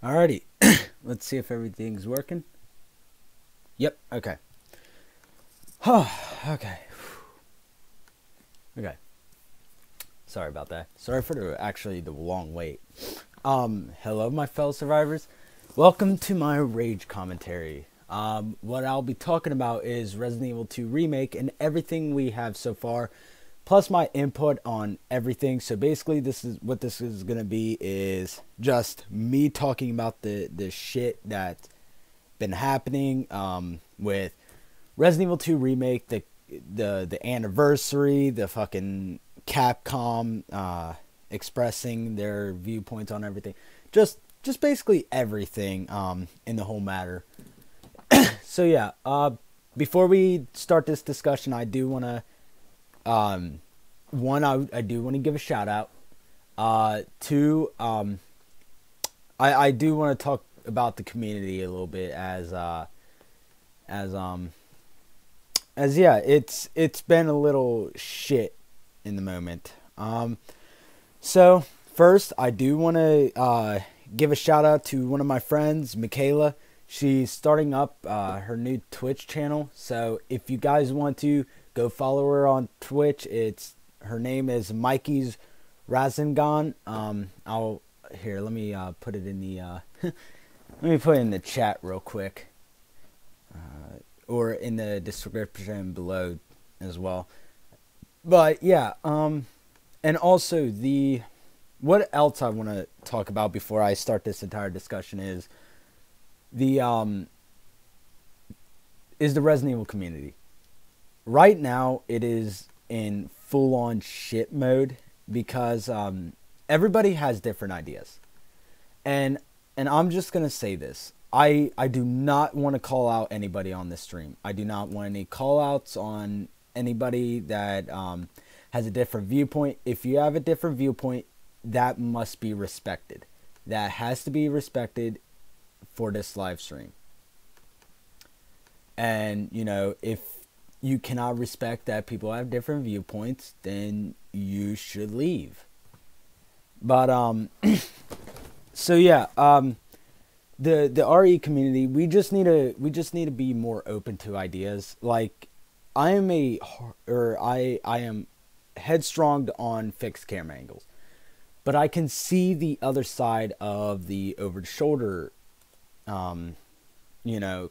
Alrighty, let's see if everything's working. Yep, okay. Oh, okay. Okay. Sorry about that. Sorry for the long wait. Hello my fellow survivors. Welcome to my rage commentary. What I'll be talking about is Resident Evil 2 Remake and everything we have so far, plus my input on everything. So basically this is going to be is just me talking about the shit that's been happening with Resident Evil 2 Remake, the anniversary, the fucking Capcom expressing their viewpoints on everything. Just basically everything in the whole matter. So yeah, before we start this discussion, I do want to I do want to give a shout out. Two, I do want to talk about the community a little bit as yeah, it's been a little shit in the moment. So first, I do want to give a shout out to one of my friends, Michaela. She's starting up her new Twitch channel. So if you guys want to go follow her on Twitch, her name is Mikey's Rasengan. Let me put it in the let me put it in the chat real quick, or in the description below as well. But yeah, and also what else I want to talk about before I start this entire discussion is the Resident Evil community. Right now, it is in full-on shit mode because everybody has different ideas, and I'm just gonna say this: I do not want to call out anybody on this stream. I do not want any call-outs on anybody that has a different viewpoint. If you have a different viewpoint, that must be respected. That has to be respected for this live stream. And, you know, if you cannot respect that people have different viewpoints, then you should leave. But so yeah, the RE community, we just need to be more open to ideas. Like, I am headstrong on fixed camera angles, but I can see the other side of the over the shoulder,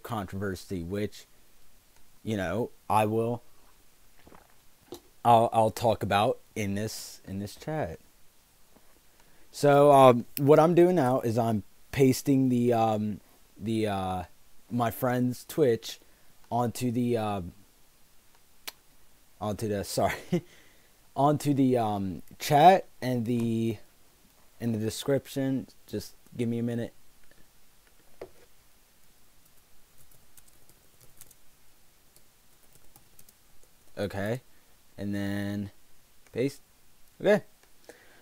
controversy, which, I'll talk about in this chat. So what I'm doing now is I'm pasting my friend's Twitch onto the chat and in the description. Just give me a minute. Okay, and then paste.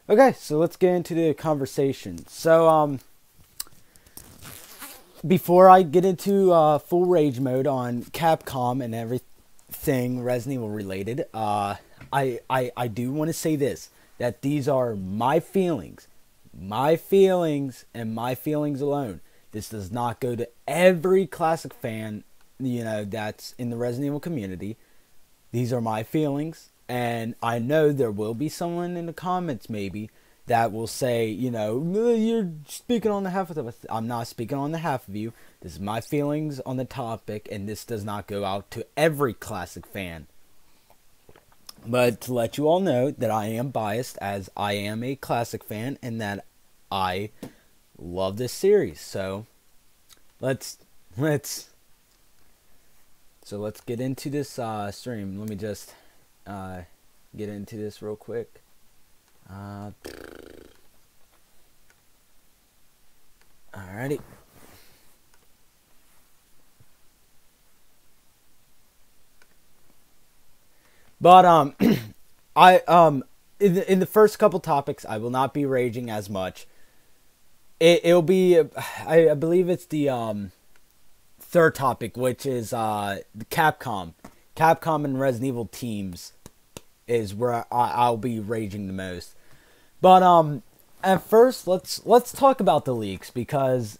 Okay, so let's get into the conversation. So before I get into full rage mode on Capcom and everything Resident Evil related, I do want to say this, that these are my feelings and my feelings alone. This does not go to every classic fan, that's in the Resident Evil community. These are my feelings, and I know there will be someone in the comments maybe that will say, you're speaking on the half of us. I'm not speaking on the half of you. This is my feelings on the topic, and this does not go out to every classic fan. But to let you all know that I am biased, as I am a classic fan, and that I love this series. So let's get into this stream. Let me just get into this real quick. Alrighty. But in the first couple topics, I will not be raging as much. It'll be I believe it's the third topic, which is the Capcom and Resident Evil teams is where I'll be raging the most. But at first, let's talk about the leaks, because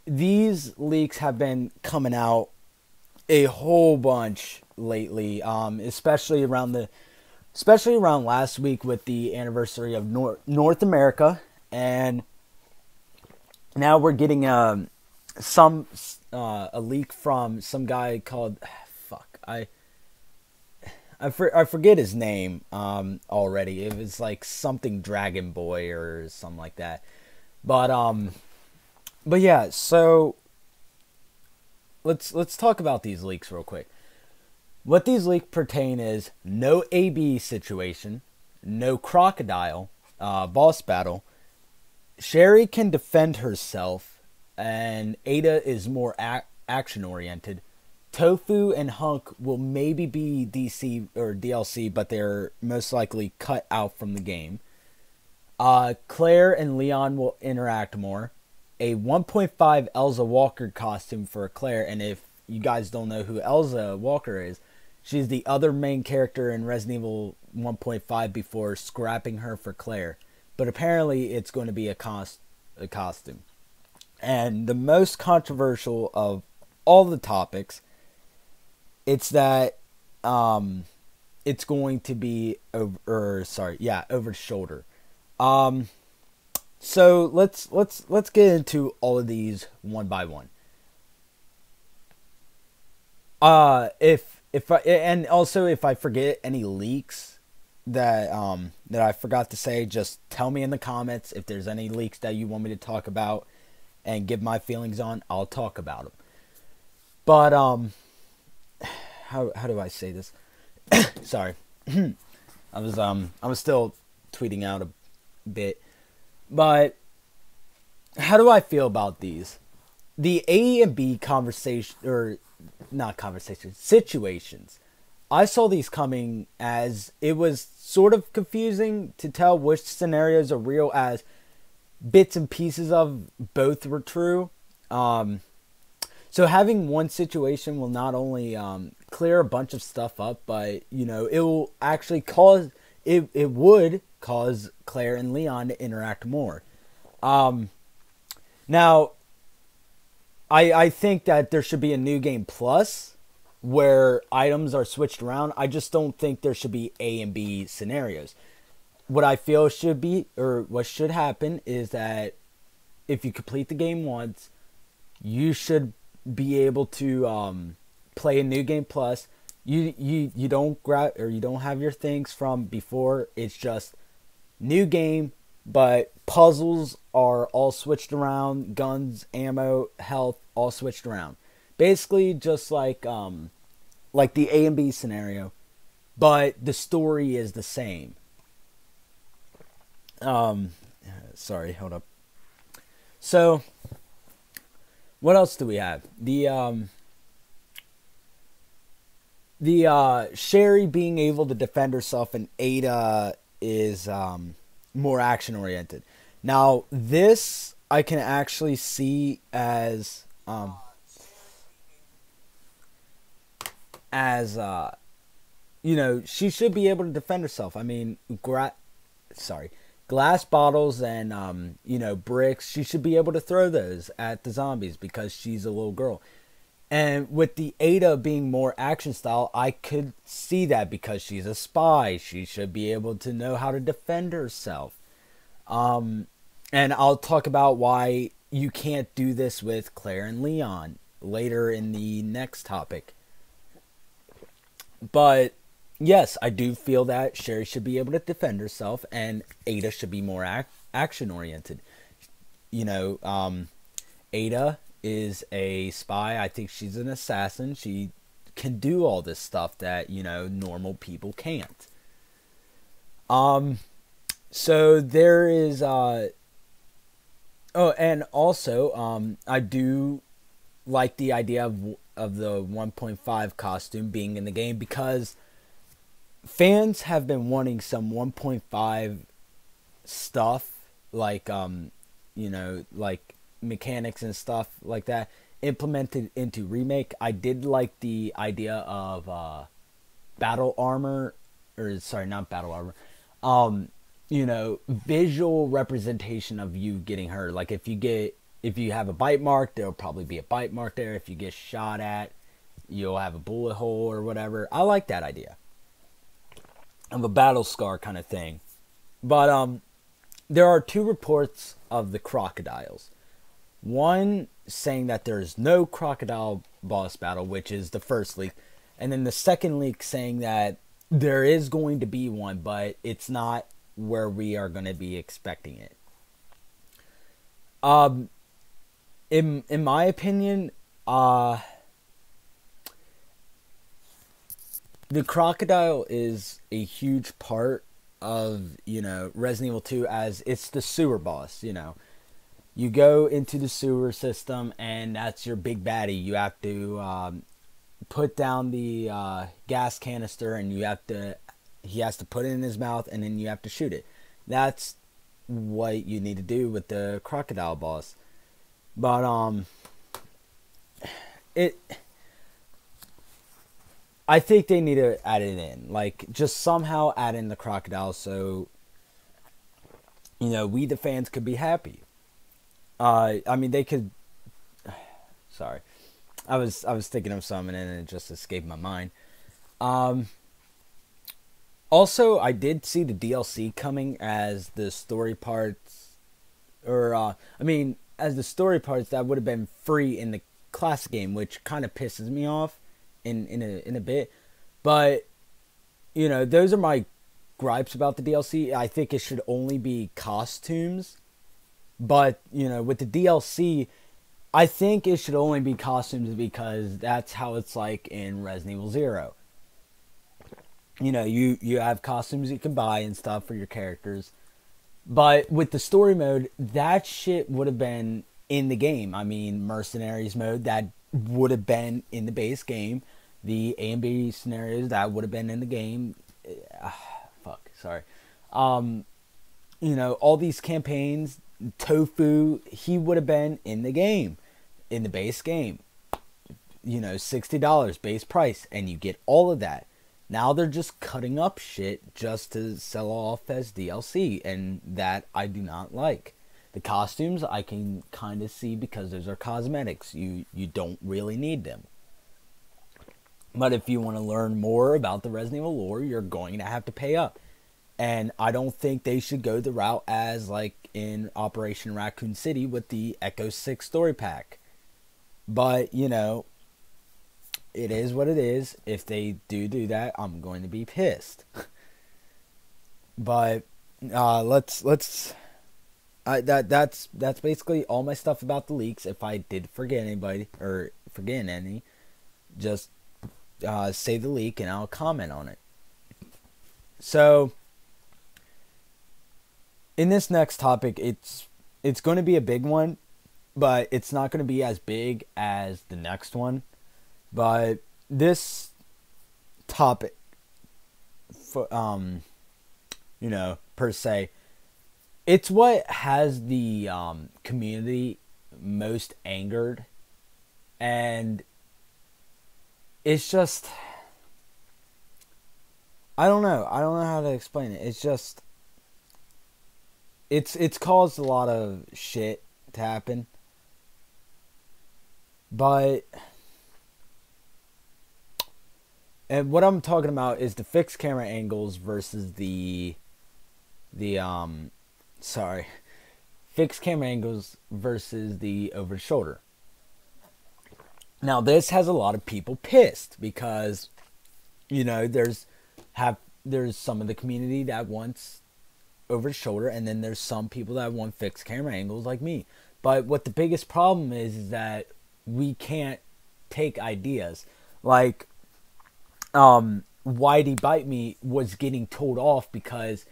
these leaks have been coming out a whole bunch lately, especially around last week with the anniversary of North America, and now we're getting a leak from some guy called I forget his name already. It was like something Dragon Boy or something like that. But yeah, so let's talk about these leaks real quick. What these leaks pertain is no AB situation, no crocodile boss battle. Sherry can defend herself, and Ada is more action oriented. Tofu and Hunk will maybe be DC or DLC, but they're most likely cut out from the game. Claire and Leon will interact more. A 1.5 Elsa Walker costume for Claire, and if you guys don't know who Elsa Walker is, she's the other main character in Resident Evil 1.5 before scrapping her for Claire. But apparently it's going to be a costume. And the most controversial of all the topics, it's that it's going to be over the shoulder. So let's get into all of these one by one. If I forget any leaks that I forgot to say, just tell me in the comments. If there's any leaks that you want me to talk about and give my feelings on, I'll talk about them. But how do I say this? Sorry. I was still tweeting out a bit. But how do I feel about these? The A and B situations. I saw these coming, as it was sort of confusing to tell which scenarios are real, as bits and pieces of both were true. So having one situation will not only clear a bunch of stuff up, but you know, it will actually cause it would cause Claire and Leon to interact more. Now, I think that there should be a new game plus where items are switched around. I just don't think there should be A and B scenarios. What I feel should be, or what should happen, is that if you complete the game once, you should be able to play a new game plus. You don't grab, or you don't have your things from before. It's just new game, but puzzles are all switched around. Guns, ammo, health, all switched around. Basically, just like the A and B scenario, but the story is the same. Sorry, hold up. So, what else do we have? The Sherry being able to defend herself, and Ada is more action oriented. Now, this I can actually see as you know, she should be able to defend herself. I mean, glass bottles and you know, bricks, she should be able to throw those at the zombies because she's a little girl. And with the Ada being more action style, I could see that because she's a spy. She should be able to know how to defend herself. And I'll talk about why you can't do this with Claire and Leon later in the next topic. But yes, I do feel that Sherry should be able to defend herself and Ada should be more action oriented. You know, Ada is a spy. I think she's an assassin. She can do all this stuff that, you know, normal people can't. So there is oh, and also I do like the idea of the 1.5 costume being in the game because fans have been wanting some 1.5 stuff, like you know, like mechanics and stuff like that implemented into Remake. I did like the idea of battle armor, or sorry, not battle armor, you know, visual representation of you getting hurt. Like if you have a bite mark, there'll probably be a bite mark there. If you get shot at, you'll have a bullet hole or whatever. I like that idea of a battle scar kind of thing. But there are two reports of the crocodiles. One saying that there's no crocodile boss battle, which is the first leak. And then the second leak saying that there is going to be one, but it's not where we are going to be expecting it. In my opinion, the crocodile is a huge part of, you know, Resident Evil 2, as it's the sewer boss, you know. You go into the sewer system, and that's your big baddie. You have to put down the gas canister, and he has to put it in his mouth, and then you have to shoot it. That's what you need to do with the crocodile boss. But I think they need to add it in, like just somehow add in the crocodile, so you know, we the fans could be happy. I mean, they could. Sorry, I was thinking of something and it just escaped my mind. Also, I did see the DLC coming as the story parts, or I mean, as the story parts that would have been free in the classic game, which kind of pisses me off in a bit. But you know, those are my gripes about the DLC. I think it should only be costumes. But, you know, with the DLC, I think it should only be costumes because that's how it's like in Resident Evil 0. You know, you have costumes you can buy and stuff for your characters. But with the story mode, that shit would have been in the game. I mean, Mercenaries mode, that would have been in the base game. The A and B scenarios, that would have been in the game. Sorry. You know, all these campaigns, Tofu, he would have been in the game, in the base game. $60 base price, and you get all of that. Now they're just cutting up shit just to sell off as DLC, and that I do not like. The costumes I can kind of see because those are cosmetics. You don't really need them. But if you want to learn more about the Resident Evil lore, you're going to have to pay up. And I don't think they should go the route as like in Operation Raccoon City with the Echo 6 story pack. But, it is what it is. If they do that, I'm going to be pissed. But that's basically all my stuff about the leaks. If I did forget anybody or forget any, just say the leak and I'll comment on it. So in this next topic, it's going to be a big one, but it's not going to be as big as the next one. But this topic, per se, it's what has the community most angered, and it's just, I don't know how to explain it. It's just, it's caused a lot of shit to happen, but, and what I'm talking about is the fixed camera angles versus fixed camera angles versus the over the shoulder. Now this has a lot of people pissed because, there's some of the community that wants over the shoulder, and then there's some people that want fixed camera angles like me. But what the biggest problem is that we can't take ideas. Like, Whitey Bite Me was getting told off because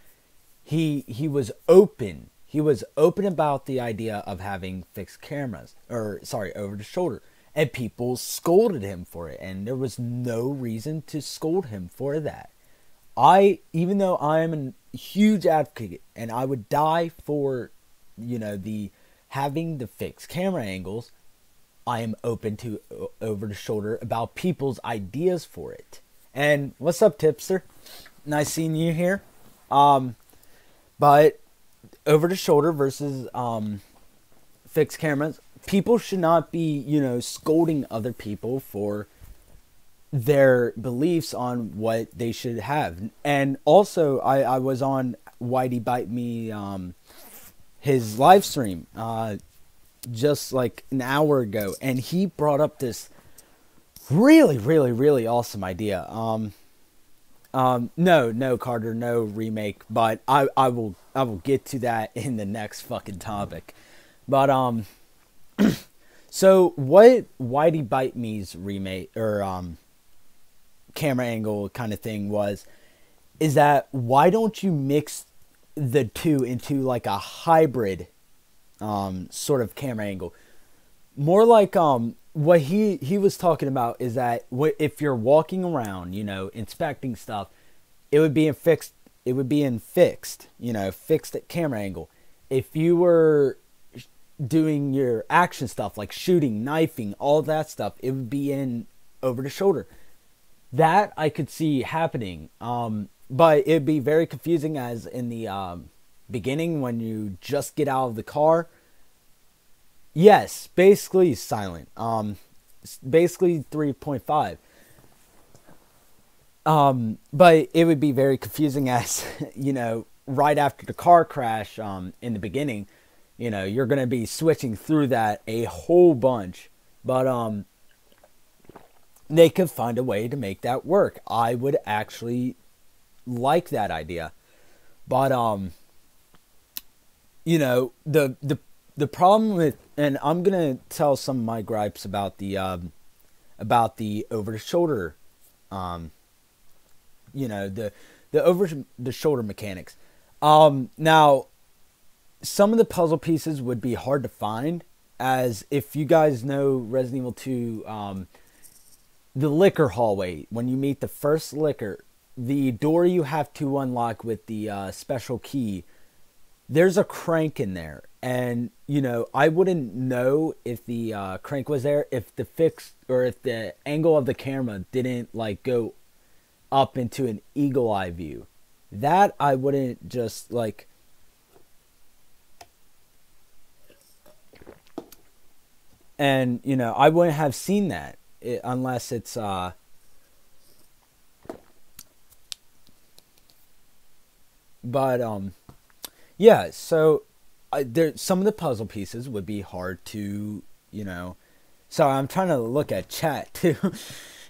he was open. He was open about the idea of having fixed cameras, over the shoulder. And people scolded him for it, and there was no reason to scold him for that. Even though I am a huge advocate, and I would die for, having the fixed camera angles, I am open to over the shoulder about people's ideas for it. And what's up, Tipster? Nice seeing you here. But over the shoulder versus fixed cameras, people should not be, scolding other people for their beliefs on what they should have. And also, I was on Whitey Bite Me, his live stream, just like an hour ago, and he brought up this really, really, really awesome idea. No, Carter, no remake, but I will get to that in the next fucking topic. But so what Whitey Bite Me's remake or camera angle kind of thing is that why don't you mix the two into like a hybrid sort of camera angle? More like what he was talking about is that if you're walking around, inspecting stuff, it would be in fixed camera angle. If you were doing your action stuff like shooting, knifing, all that stuff, it would be in over the shoulder. That I could see happening, but it'd be very confusing as in the beginning when you just get out of the car. Yes, basically silent. Basically 3.5. But it would be very confusing as, right after the car crash, in the beginning, you're going to be switching through that a whole bunch. But, they could find a way to make that work. I would actually like that idea. But, the problem with, and I'm gonna tell some of my gripes about the over the shoulder, the over the shoulder mechanics. Now, some of the puzzle pieces would be hard to find, as if you guys know Resident Evil 2, the liquor hallway. When you meet the first liquor, the door you have to unlock with the special key, there's a crank in there, and you know, I wouldn't know if the crank was there if the fix or if the angle of the camera didn't like go up into an eagle eye view. That I wouldn't just like. And you know, I wouldn't have seen that unless it's but yeah, so there, some of the puzzle pieces would be hard to, you know. So I'm trying to look at chat too.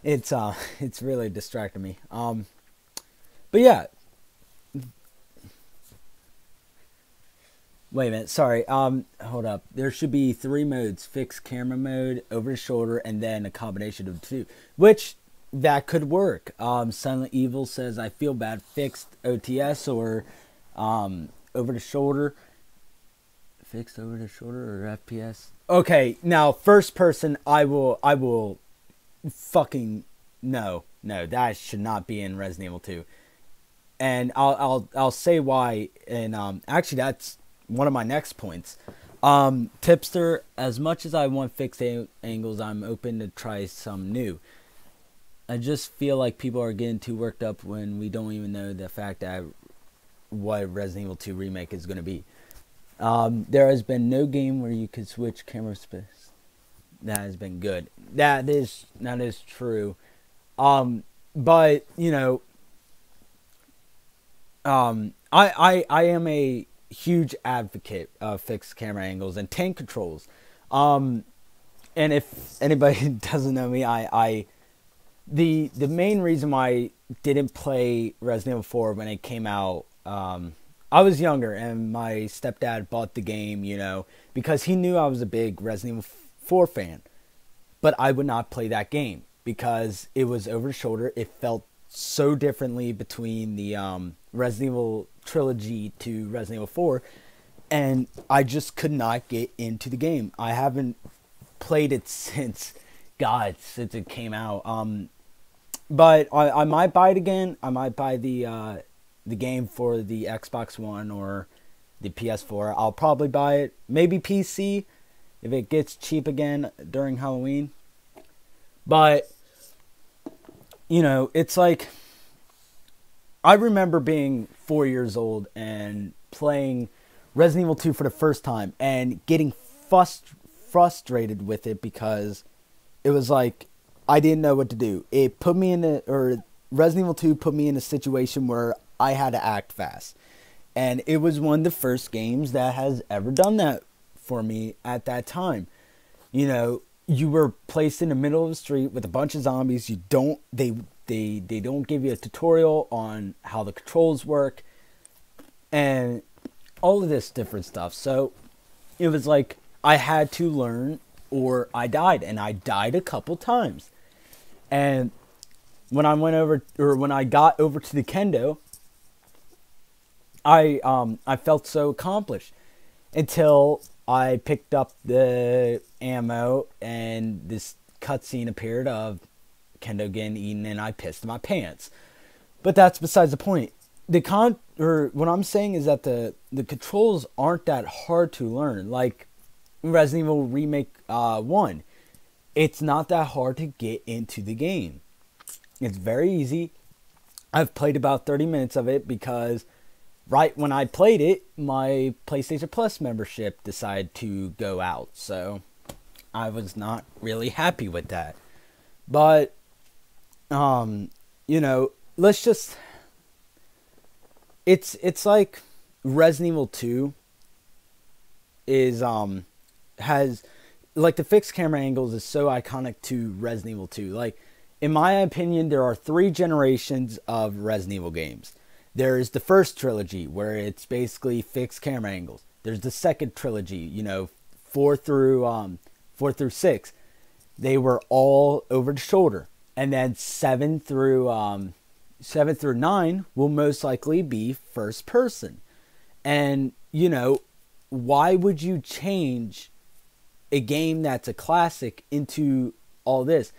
It's really distracting me. But yeah. Wait a minute, sorry. Hold up. There should be 3 modes: fixed camera mode, over the shoulder, and then a combination of 2. Which that could work. Silent Evil says, I feel bad, fixed OTS or over the shoulder. Fixed over the shoulder or FPS. Okay, now first person, I will fucking no, that should not be in Resident Evil 2. And I'll say why. And actually that's one of my next points. Tipster, as much as I want fixed angles, I'm open to try some new. I just feel like people are getting too worked up when we don't even know the fact that what Resident Evil 2 Remake is going to be. There has been no game where you could switch camera space. That has been good. That is true. But you know, I am a huge advocate of fixed camera angles and tank controls. And if anybody doesn't know me, the main reason why I didn't play Resident Evil 4 when it came out, I was younger and my stepdad bought the game, you know, because he knew I was a big Resident Evil 4 fan. But I would not play that game because it was over the shoulder. It felt so differently between the Resident Evil trilogy to Resident Evil 4, and I just could not get into the game. I haven't played it since it came out. But I might buy it again. I might buy the game for the Xbox One or the PS4. I'll probably buy it, maybe PC if it gets cheap again during Halloween. But you know, it's like, I remember being 4 years old and playing Resident Evil 2 for the first time and getting frustrated with it because it was like I didn't know what to do. It put me Resident Evil 2 put me in a situation where I had to act fast. And it was one of the first games that has ever done that for me at that time. You know, you were placed in the middle of the street with a bunch of zombies. They don't give you a tutorial on how the controls work and all of this different stuff. So it was like I had to learn or I died, and I died a couple times. And when I got over to the kendo, I felt so accomplished until I picked up the ammo and this cutscene appeared of kendo getting eaten and I pissed my pants. But that's besides the point. What I'm saying is that the controls aren't that hard to learn. Like Resident Evil Remake 1, it's not that hard to get into the game. It's very easy. I've played about 30 minutes of it because right when I played it, my PlayStation Plus membership decided to go out. So I was not really happy with that. But, you know, let's just... It's like Resident Evil 2 is, has... Like, the fixed camera angles is so iconic to Resident Evil 2. Like, in my opinion, there are 3 generations of Resident Evil games. There's the first trilogy, where it's basically fixed camera angles. There's the second trilogy, you know, 4 through 6. They were all over the shoulder. And then 7 through 9 will most likely be first person. And, you know, why would you change a game that's a classic into all this?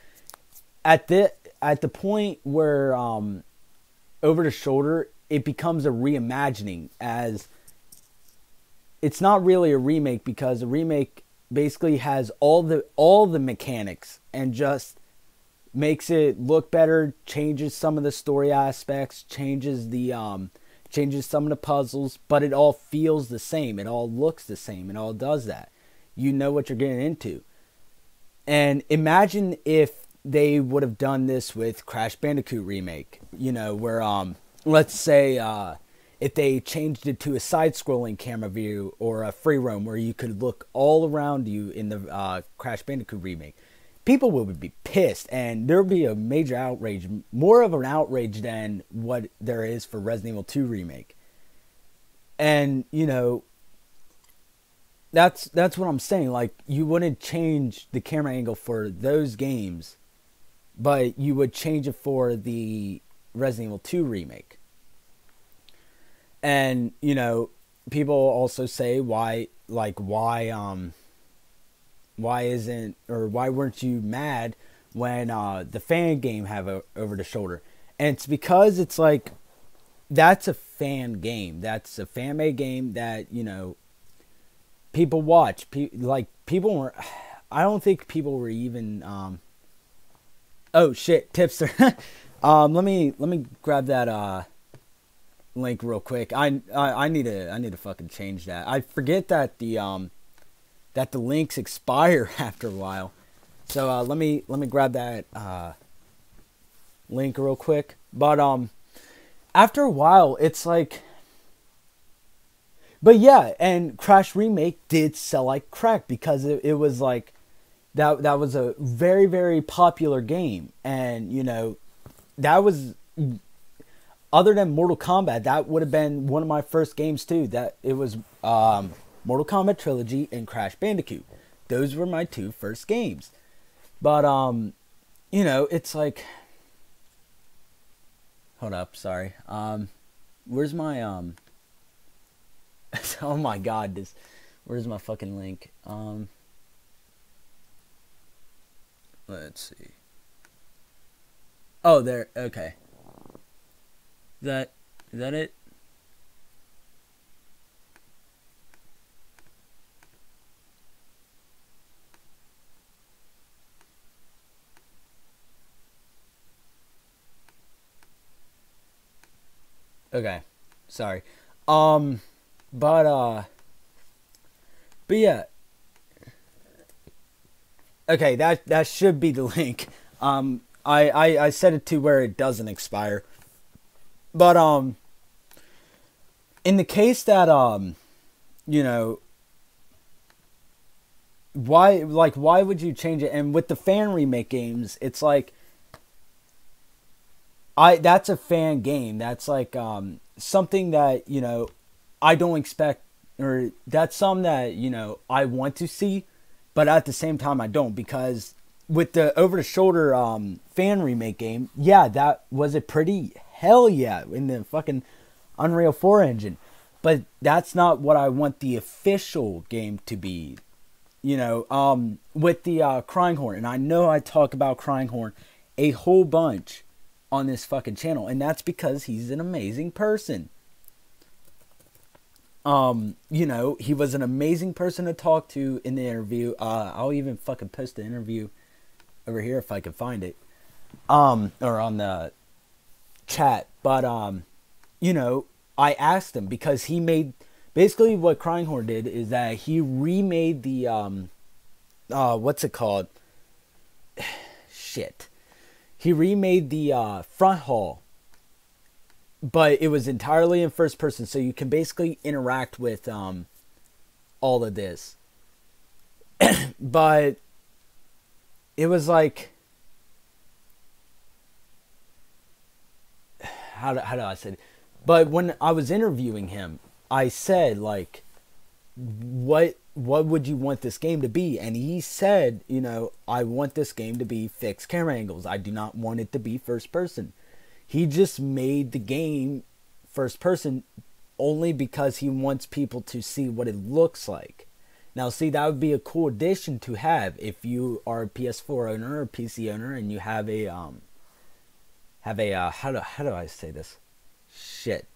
At the point where over the shoulder, it becomes a reimagining, as it's not really a remake, because a remake basically has all the mechanics and just makes it look better, changes some of the story aspects, changes some of the puzzles, but it all feels the same. It all looks the same. It all does that. You know what you're getting into. And imagine if they would have done this with Crash Bandicoot Remake, where let's say if they changed it to a side-scrolling camera view or a free roam where you could look all around you in the Crash Bandicoot Remake. People would be pissed, and there would be a major outrage, more of an outrage than what there is for Resident Evil 2 Remake. And, that's what I'm saying. Like, you wouldn't change the camera angle for those games, but you would change it for the Resident Evil 2 Remake. And, people also say why weren't you mad when the fan game have a over the shoulder? And it's because it's like, that's a fan game. That's a fan made game that, people watch. People were, I don't think people were even, oh shit, Tipster. Let me grab that link real quick. I need to fucking change that. I forget that the links expire after a while. So let me grab that link real quick. But after a while, it's like, but yeah, and Crash Remake did sell like crack, because it was like that was a very, very popular game. And that was, other than Mortal Kombat, that would have been one of my first games too. That it was Mortal Kombat Trilogy and Crash Bandicoot. Those were my two first games. But it's like, hold up, sorry. Where's my oh my god, where's my fucking link? Let's see. Oh, there. Okay. Is that it? Okay, sorry. But yeah. Okay, that should be the link. I set it to where it doesn't expire. But in the case that why would you change it? And with the fan remake games, it's like, that's a fan game. That's like something that I don't expect, or that's something that I want to see, but at the same time I don't, because with the over the shoulder fan remake game, yeah, that was a pretty hell yeah in the fucking Unreal 4 engine, but that's not what I want the official game to be. With the Crying Horn, and I know I talk about Crying Horn a whole bunch on this fucking channel, and that's because he's an amazing person. He was an amazing person to talk to in the interview. I'll even fucking post the interview over here if I can find it, or on the chat. But I asked him, because he made, basically what Crying Horn did is that he remade the what's it called? Shit. He remade the front hall, but it was entirely in first person, so you can basically interact with all of this. But it was like, how do I say it? But when I was interviewing him, I said, like, what would you want this game to be? And he said, I want this game to be fixed camera angles. I do not want it to be first person. He just made the game first person only because he wants people to see what it looks like. Now, see, that would be a cool addition to have if you are a PS4 owner or PC owner, and you have a how do I say this? Shit.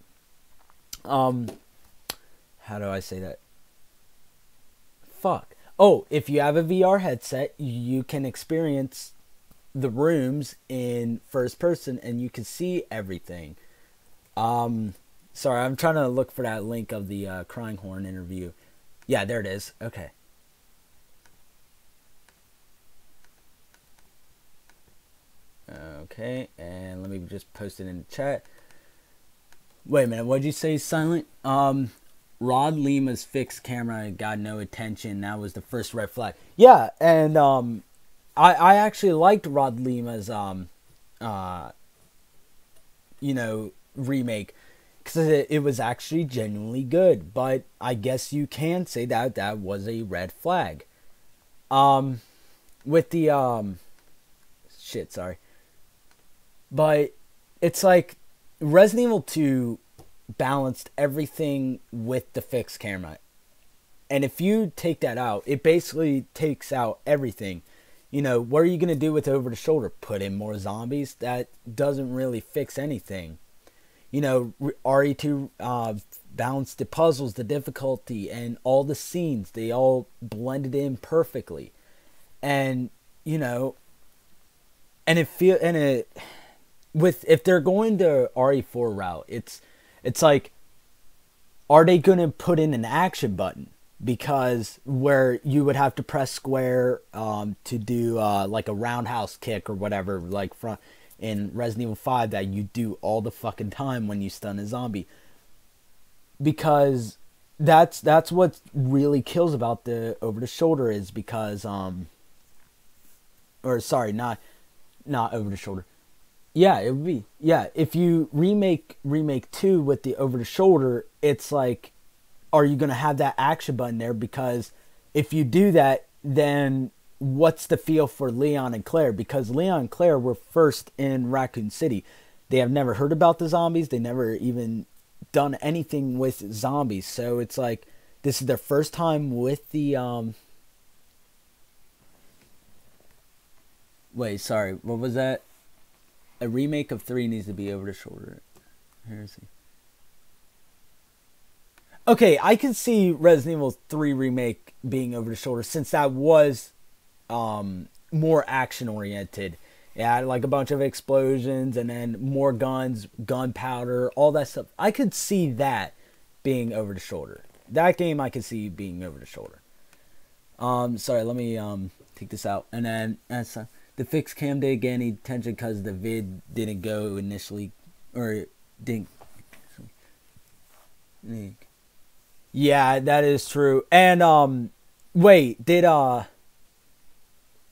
How do I say that? fuck? Oh, if you have a VR headset, you can experience the rooms in first person and you can see everything. Sorry, I'm trying to look for that link of the Crying Horn interview. Yeah, there it is. Okay. Okay, and let me just post it in the chat. Wait a minute, what'd you say, Silent? Rod Lima's fixed camera got no attention. That was the first red flag. Yeah, and I actually liked Rod Lima's remake because it was actually genuinely good. But I guess you can say that that was a red flag. With the shit, sorry. But it's like Resident Evil 2 balanced everything with the fixed camera. And if you take that out, it basically takes out everything. You know, what are you going to do with over the shoulder? Put in more zombies? That doesn't really fix anything. You know, RE2 balanced the puzzles, the difficulty, and all the scenes. They all blended in perfectly. And, you know, if they're going the RE4 route, it's like, are they going to put in an action button? Because where you would have to press square to do like a roundhouse kick or whatever, like in Resident Evil 5 that you do all the fucking time when you stun a zombie. Because that's what really kills about the over the shoulder is because or sorry, not over the shoulder. Yeah, it would be. Yeah, if you remake 2 with the over the shoulder, it's like, are you going to have that action button there? Because if you do that, then what's the feel for Leon and Claire? Because Leon and Claire were first in Raccoon City. They have never heard about the zombies. They never even done anything with zombies. So it's like, this is their first time with the wait, sorry, what was that? A remake of 3 needs to be over the shoulder. Here's he. Okay, I can see Resident Evil 3 remake being over the shoulder since that was more action oriented. It had like a bunch of explosions and then more guns, gunpowder, all that stuff. I could see that being over the shoulder. That game I could see being over the shoulder. Sorry, let me take this out. And then the fixed cam did get any attention because the vid didn't go initially, or didn't. Yeah, that is true. And wait, did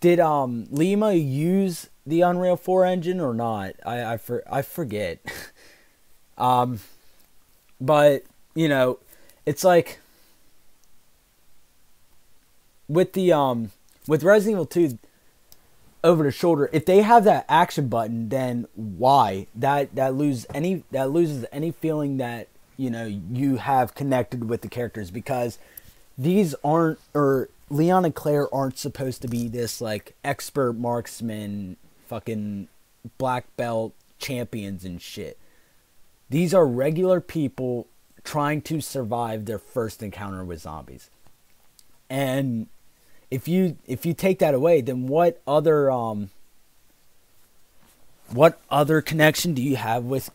Lima use the Unreal 4 engine or not? I forget. But you know, it's like with the with Resident Evil 2 over the shoulder, if they have that action button, then why? That loses any feeling that, you know, you have connected with the characters, because these aren't, or Leon and Claire aren't supposed to be this like expert marksman, fucking black belt champions and shit. These are regular people trying to survive their first encounter with zombies. And if you take that away, then what other connection do you have with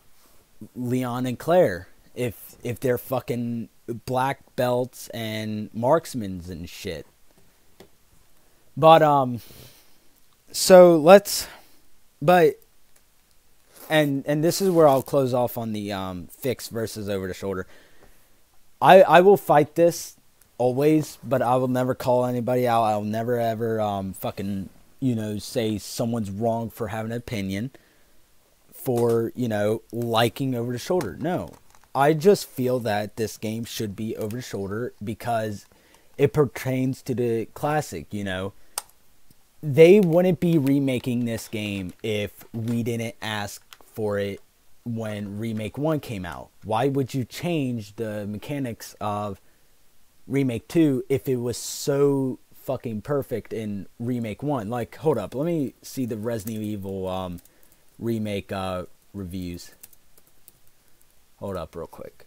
Leon and Claire if they're fucking black belts and marksmen and shit? But so let's, but and this is where I'll close off on the fixed versus over the shoulder. I will fight this always, but I will never call anybody out. I'll never ever fucking, you know, say someone's wrong for having an opinion, for, you know, liking over the shoulder. No, I just feel that this game should be over the shoulder because it pertains to the classic. You know, they wouldn't be remaking this game if we didn't ask for it when Remake 1 came out. Why would you change the mechanics of Remake 2 if it was so fucking perfect in Remake 1? Like, hold up, let me see the Resident Evil remake reviews. Hold up real quick.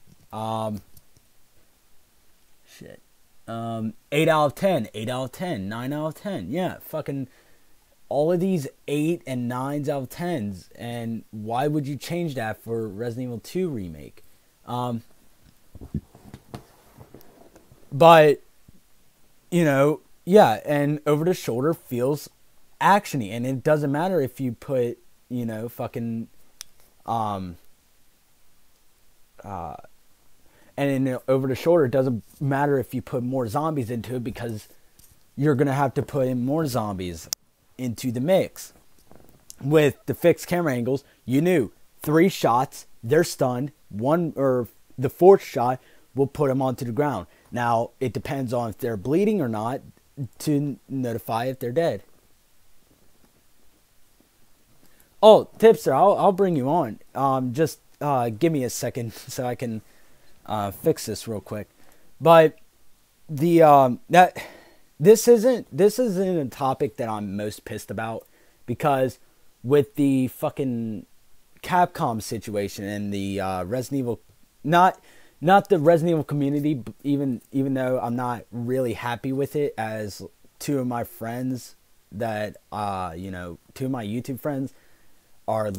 Shit. 8 out of 10, 8 out of 10, 9 out of 10. Yeah, fucking all of these 8 and 9s out of 10s. And why would you change that for Resident Evil 2 Remake? But, you know, yeah, and Over the Shoulder feels actiony. And it doesn't matter if you put, you know, fucking... and in Over the Shoulder, it doesn't matter if you put more zombies into it, because you're going to have to put in more zombies into the mix. With the fixed camera angles, you knew 3 shots, they're stunned. One, or the 4th shot will put them onto the ground. Now, it depends on if they're bleeding or not to notify if they're dead. Oh, Tipster, I'll bring you on. Just give me a second so I can fix this real quick. But the this isn't a topic that I'm most pissed about, because with the fucking Capcom situation and the Resident Evil, not the Resident Evil community, even though I'm not really happy with it, as 2 of my friends that you know, 2 of my YouTube friends are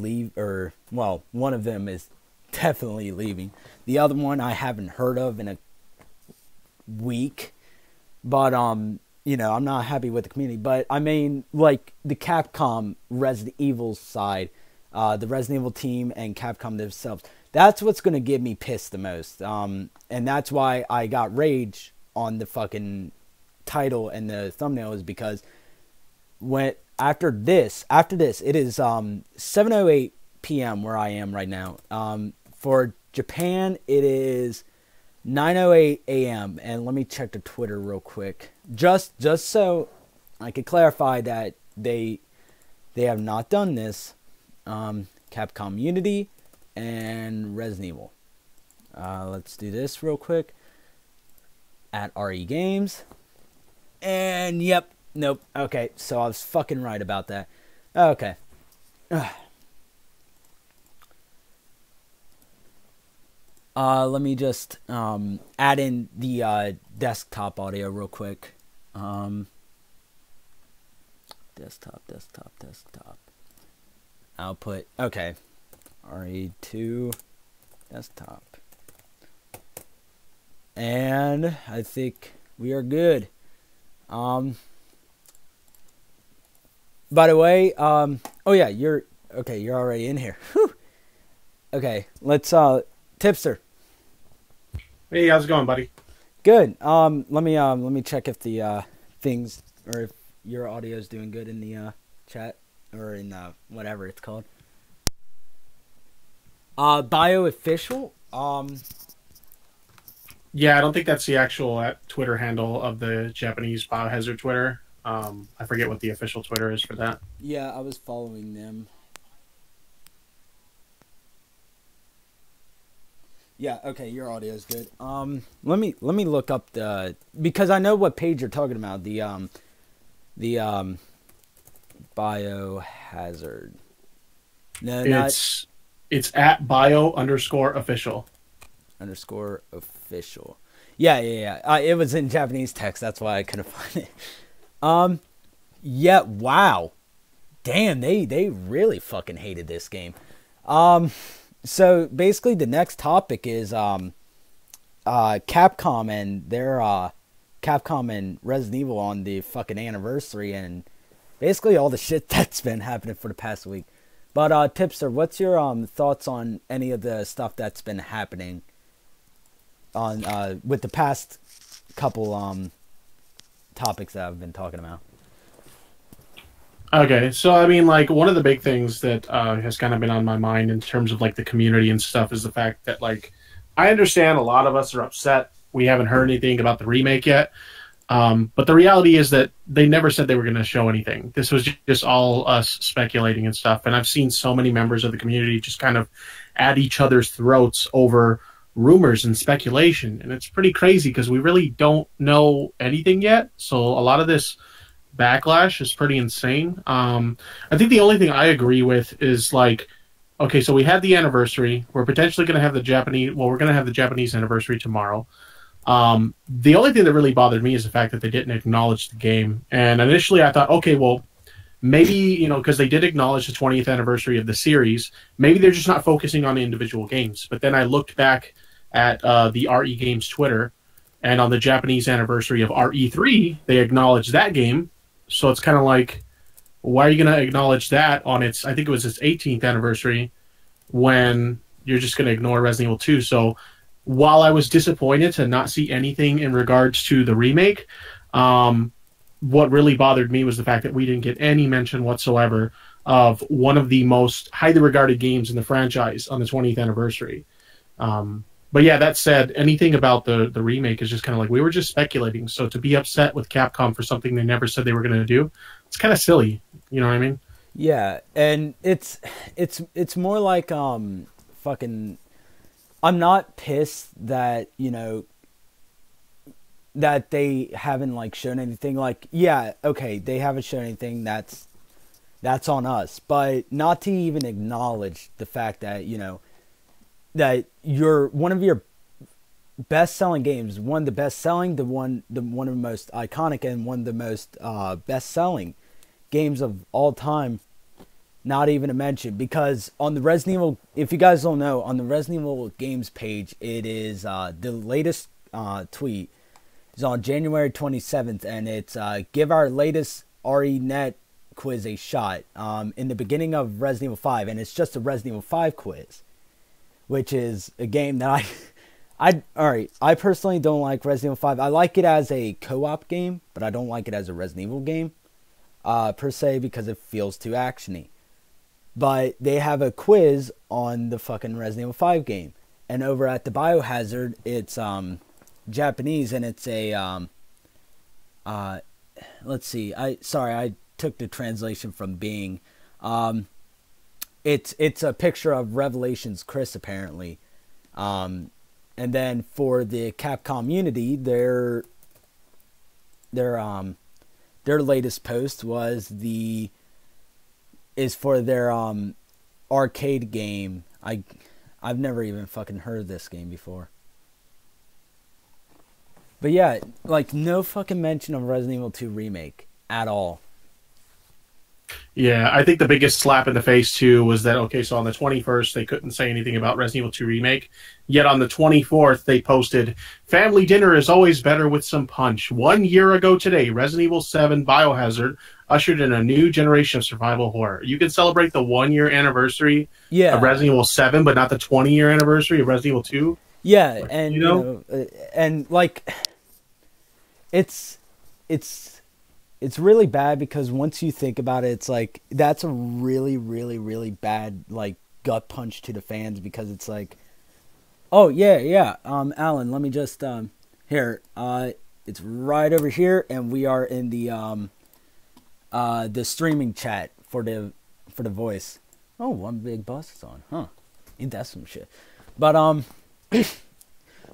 well, one of them is definitely leaving. The other one I haven't heard of in a week. But you know, I'm not happy with the community. But I mean, like, the Capcom Resident Evil side, the Resident Evil team and Capcom themselves. That's what's gonna get me pissed the most. And that's why I got rage on the fucking title and the thumbnail, is because after this, it is 7:08 p.m. where I am right now. For Japan, it is 9:08 a.m. And let me check the Twitter real quick, just so I could clarify that they have not done this. Capcom Unity and Resident Evil. Let's do this real quick. At RE Games. And yep, nope. Okay, so I was fucking right about that. Okay. Let me just add in the desktop audio real quick. Desktop. Output. Okay. RE2 desktop. And I think we are good. By the way, oh yeah, you're already in here. Whew. Okay, let's Tipster. Hey, how's it going, buddy? Good. Let me check if the things, or if your audio is doing good in the chat, or in whatever it's called. Bio official. Yeah, I don't think that's the actual Twitter handle of the Japanese Biohazard Twitter. I forget what the official Twitter is for that. Yeah, I was following them. Yeah, okay, your audio is good. Let me look up because I know what page you're talking about. The Biohazard. No, it's at bio_official. _official. Yeah. It was in Japanese text. That's why I couldn't find it. Yeah. Wow. Damn. They really fucking hated this game. So basically, the next topic is Capcom and their Capcom and Resident Evil on the fucking anniversary, and basically all the shit that's been happening for the past week. But Tipster, what's your thoughts on any of the stuff that's been happening on with the past couple topics that I've been talking about? Okay, so I mean, like, one of the big things that has kind of been on my mind in terms of like the community and stuff is the fact that, like, I understand a lot of us are upset we haven't heard anything about the remake yet, but the reality is that they never said they were going to show anything. This was just all us speculating and stuff, and I've seen so many members of the community just kind of at each other's throats over rumors and speculation, and it's pretty crazy because we really don't know anything yet. So a lot of this backlash is pretty insane. I think the only thing I agree with is, like, okay, so we had the anniversary. We're potentially going to have the Japanese. Well, we're going to have the Japanese anniversary tomorrow. The only thing that really bothered me is the fact that they didn't acknowledge the game. And initially I thought, okay, well, maybe, you know, because they did acknowledge the 20th anniversary of the series, maybe they're just not focusing on the individual games. But then I looked back at the RE Games Twitter, and on the Japanese anniversary of RE3, they acknowledged that game. So it's kind of like, why are you going to acknowledge that on its, I think it was its 18th anniversary, when you're just going to ignore Resident Evil 2? So while I was disappointed to not see anything in regards to the remake, what really bothered me was the fact that we didn't get any mention whatsoever of one of the most highly regarded games in the franchise on the 20th anniversary. But yeah, that said, anything about the remake is just kind of like, we were just speculating. So to be upset with Capcom for something they never said they were going to do, it's kind of silly. You know what I mean? Yeah, and it's more like fucking. I'm not pissed that, you know, that they haven't like shown anything. Like, yeah, okay, they haven't shown anything. That's on us. But not to even acknowledge the fact that, you know, that one of your best-selling games, one of the best-selling, one of the most iconic, and one of the most best-selling games of all time, not even to mention, because on the Resident Evil, if you guys don't know, on the Resident Evil games page, it is the latest tweet is on January 27th, and it's give our latest RENet quiz a shot in the beginning of Resident Evil 5, and it's just a Resident Evil 5 quiz, which is a game that I personally don't like Resident Evil 5. I like it as a co-op game, but I don't like it as a Resident Evil game, per se, because it feels too actiony. But they have a quiz on the fucking Resident Evil 5 game. And over at the Biohazard, it's Japanese, and it's a let's see. I took the translation from Bing. It's a picture of Revelations Chris, apparently. And then for the Capcom Unity, their latest post is for their arcade game. I've never even fucking heard of this game before. But yeah, like, no fucking mention of Resident Evil 2 Remake at all. Yeah, I think the biggest slap in the face, too, was that, okay, so on the 21st, they couldn't say anything about Resident Evil 2 Remake. Yet on the 24th, they posted, family dinner is always better with some punch. 1 year ago today, Resident Evil 7 Biohazard ushered in a new generation of survival horror. You can celebrate the 1 year anniversary of Resident Evil 7, but not the 20-year anniversary of Resident Evil 2? Yeah, and, you know, and, like, it's really bad, because once you think about it, it's like, that's a really, really, really bad, like, gut punch to the fans, because it's like, oh, yeah, Alan, let me just, here, it's right over here, and we are in the streaming chat for the voice. Oh, one big bus is on, huh? Ain't that some shit? But,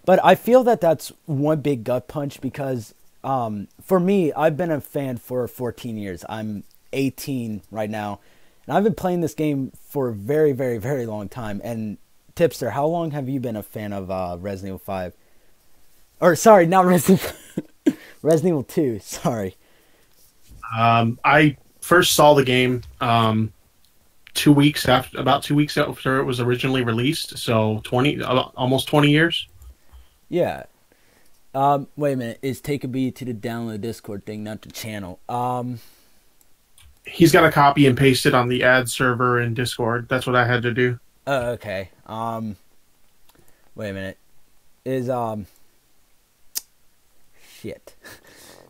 but I feel that that's one big gut punch, because for me, I've been a fan for 14 years. I'm 18 right now, and I've been playing this game for a very, very, very long time. And Tipster, how long have you been a fan of Resident Evil 5? Or sorry, not Resident Evil 2. Sorry. I first saw the game about 2 weeks after it was originally released. So almost 20 years. Yeah. Wait a minute. Is take a B to the download Discord thing, not the channel? He's got to copy and paste it on the ad server in Discord. That's what I had to do. Oh, okay. Wait a minute. Is shit.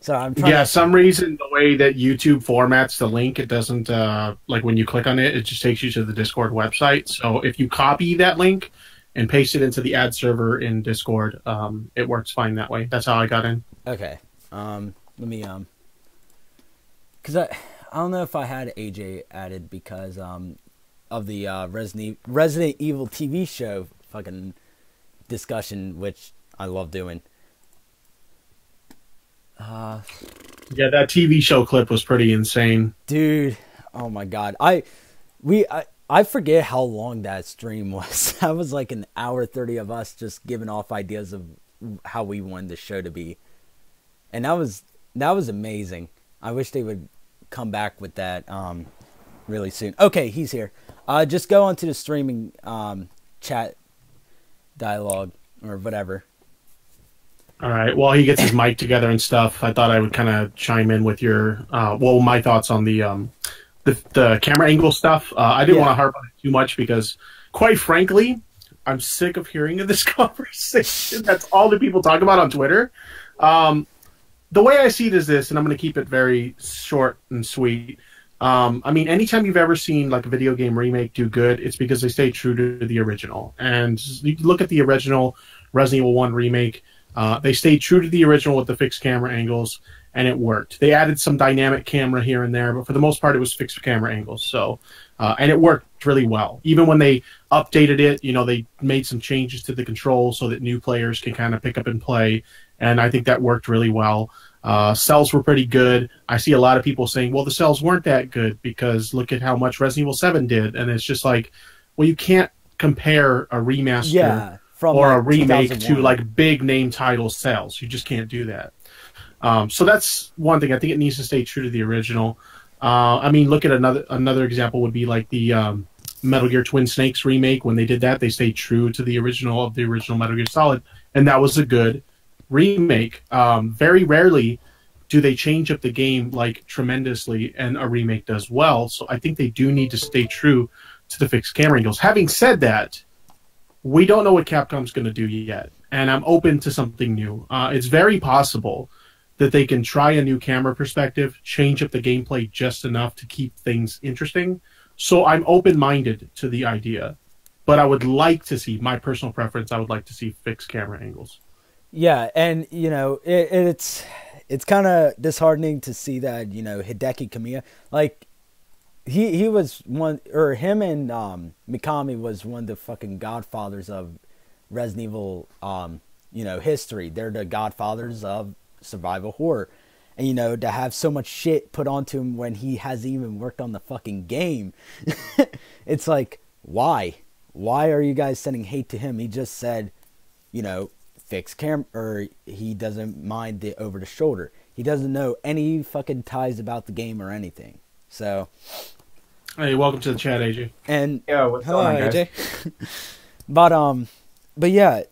So I'm trying. Yeah, some reason the way that YouTube formats the link, it doesn't like when you click on it, it just takes you to the Discord website. So if you copy that link and paste it into the ad server in Discord, it works fine that way. That's how I got in. Okay. Let me because I don't know if I had AJ added because of the Resident Evil TV show fucking discussion, which I love doing. Yeah, that TV show clip was pretty insane, dude. Oh my god, I forget how long that stream was. That was like an hour 30 of us just giving off ideas of how we wanted the show to be, and that was amazing. I wish they would come back with that really soon. Okay, he's here. Just go onto the streaming chat dialogue or whatever. All right. While he gets his mic together and stuff, I thought I would kind of chime in with your my thoughts on the camera angle stuff. I didn't want to harp on it too much because, quite frankly, I'm sick of hearing of this conversation. That's all the people talk about on Twitter. The way I see it is this, and I'm going to keep it very short and sweet. I mean, anytime you've ever seen like a video game remake do good, it's because they stay true to the original. And you look at the original Resident Evil 1 remake. They stayed true to the original with the fixed camera angles, and it worked. They added some dynamic camera here and there, but for the most part, it was fixed camera angles. So, and it worked really well. Even when they updated it, you know, they made some changes to the controls so that new players can kind of pick up and play, and I think that worked really well. Cells were pretty good. I see a lot of people saying, well, the cells weren't that good because look at how much Resident Evil 7 did, and it's just like, well, you can't compare a remaster from or a remake 2001 to like big name title sales. You just can't do that. So that's one thing. I think it needs to stay true to the original. I mean, look at another example would be like the Metal Gear Twin Snakes remake. When they did that, they stayed true to the original of the original Metal Gear Solid, and that was a good remake. Very rarely do they change up the game like tremendously, and a remake does well. So I think they do need to stay true to the fixed camera angles. Having said that, we don't know what Capcom's going to do yet, and I'm open to something new. It's very possible that they can try a new camera perspective, change up the gameplay just enough to keep things interesting. So I'm open-minded to the idea, but I would like to see, my personal preference, I would like to see fixed camera angles. Yeah, and, you know, it's kind of disheartening to see that, you know, Hideki Kamiya, like, he was one, or him and Mikami was one of the fucking godfathers of Resident Evil, you know, history. They're the godfathers of survival horror. And, you know, to have so much shit put onto him when he hasn't even worked on the fucking game. It's like, why? Why are you guys sending hate to him? He just said, you know, fix camera, or he doesn't mind the over the shoulder. He doesn't know any fucking ties about the game or anything. So, hey, welcome to the chat, AJ. And what's going on, guys? AJ? but yeah,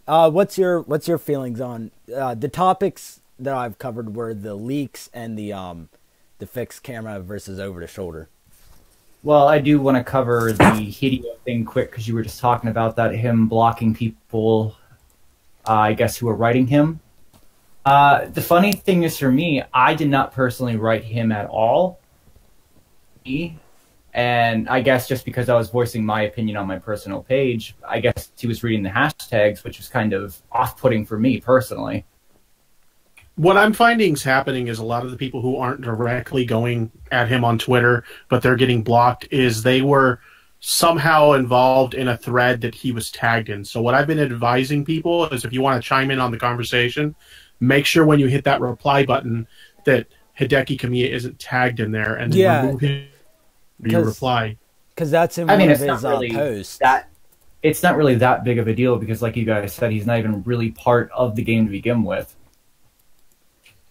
what's your feelings on the topics that I've covered were the leaks and the fixed camera versus over the shoulder. Well, I do want to cover the Hideo thing quick because you were just talking about that, him blocking people, I guess, who are writing him. The funny thing is, for me, I did not personally write him at all. And I guess just because I was voicing my opinion on my personal page, I guess he was reading the hashtags, which was kind of off-putting for me personally. What I'm finding is happening is a lot of the people who aren't directly going at him on Twitter, but they're getting blocked, is they were somehow involved in a thread that he was tagged in. So what I've been advising people is if you want to chime in on the conversation, make sure when you hit that reply button that Hideki Kamiya isn't tagged in there, and then remove him when you reply. Because that's in one of his posts. It's not really that big of a deal because, like you guys said, he's not even really part of the game to begin with.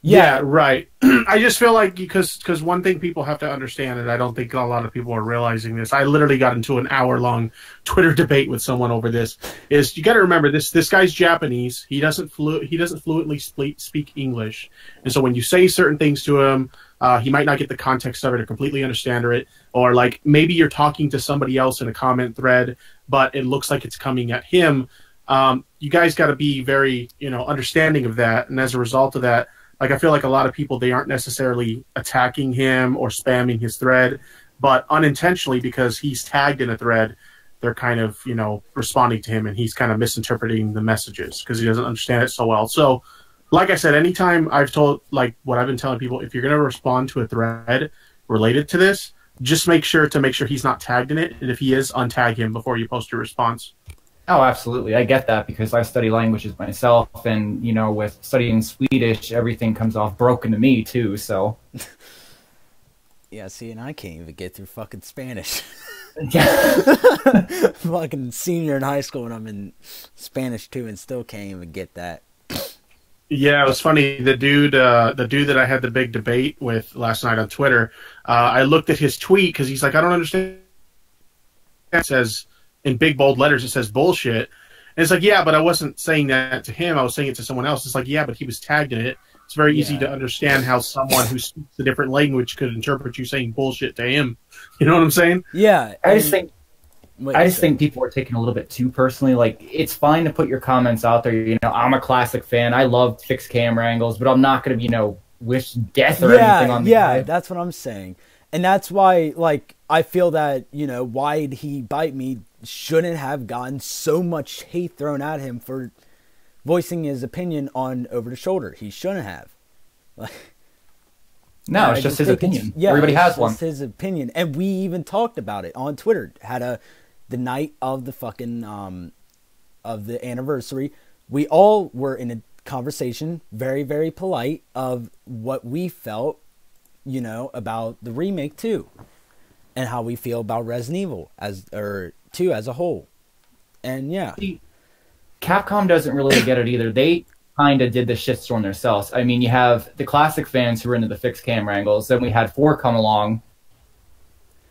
Yeah, right. I just feel like because one thing people have to understand, and I don't think a lot of people are realizing this. I literally got into an hour-long Twitter debate with someone over this. Is you got to remember this guy's Japanese. He doesn't fluently speak English, and so when you say certain things to him, he might not get the context of it or completely understand it, or like maybe you're talking to somebody else in a comment thread, but it looks like it's coming at him. You guys got to be very understanding of that, and as a result of that. Like, I feel like a lot of people, they aren't necessarily attacking him or spamming his thread, but unintentionally, because he's tagged in a thread, they're kind of, responding to him, and he's kind of misinterpreting the messages because he doesn't understand it so well. So, like I said, anytime I've told, like, what I've been telling people, if you're going to respond to a thread related to this, just make sure he's not tagged in it, and if he is, untag him before you post your response. Oh, absolutely. I get that because I study languages myself, and, with studying Swedish, everything comes off broken to me, too, so. Yeah, see, and I can't even get through fucking Spanish. Fucking senior in high school, and I'm in Spanish 2 and still can't even get that. Yeah, it was funny. The dude that I had the big debate with last night on Twitter, I looked at his tweet because he's like, I don't understand. It says in big bold letters, it says bullshit. And it's like, yeah, but I wasn't saying that to him. I was saying it to someone else. It's like, yeah, but he was tagged in it. It's very easy to understand how someone who speaks a different language could interpret you saying bullshit to him. You know what I'm saying? Yeah. I just think people are taking a little bit too personally. Like, it's fine to put your comments out there. You know, I'm a classic fan. I love fixed camera angles, but I'm not going to, you know, wish death or anything on the guy. That's what I'm saying. And that's why, like, I feel that, you know, Why'd He Bite Me shouldn't have gotten so much hate thrown at him for voicing his opinion on Over the Shoulder. He shouldn't have. Like, no, it's just his opinion. Everybody has one. It's his opinion. And we even talked about it on Twitter. The night of the fucking of the anniversary, we all were in a conversation, very, very polite, of what we felt, you know, about the remake 2 and how we feel about Resident Evil 2 as a whole. And yeah, Capcom doesn't really get it either. They kind of did the shitstorm themselves. I mean, you have the classic fans who are into the fixed camera angles. Then we had 4 come along,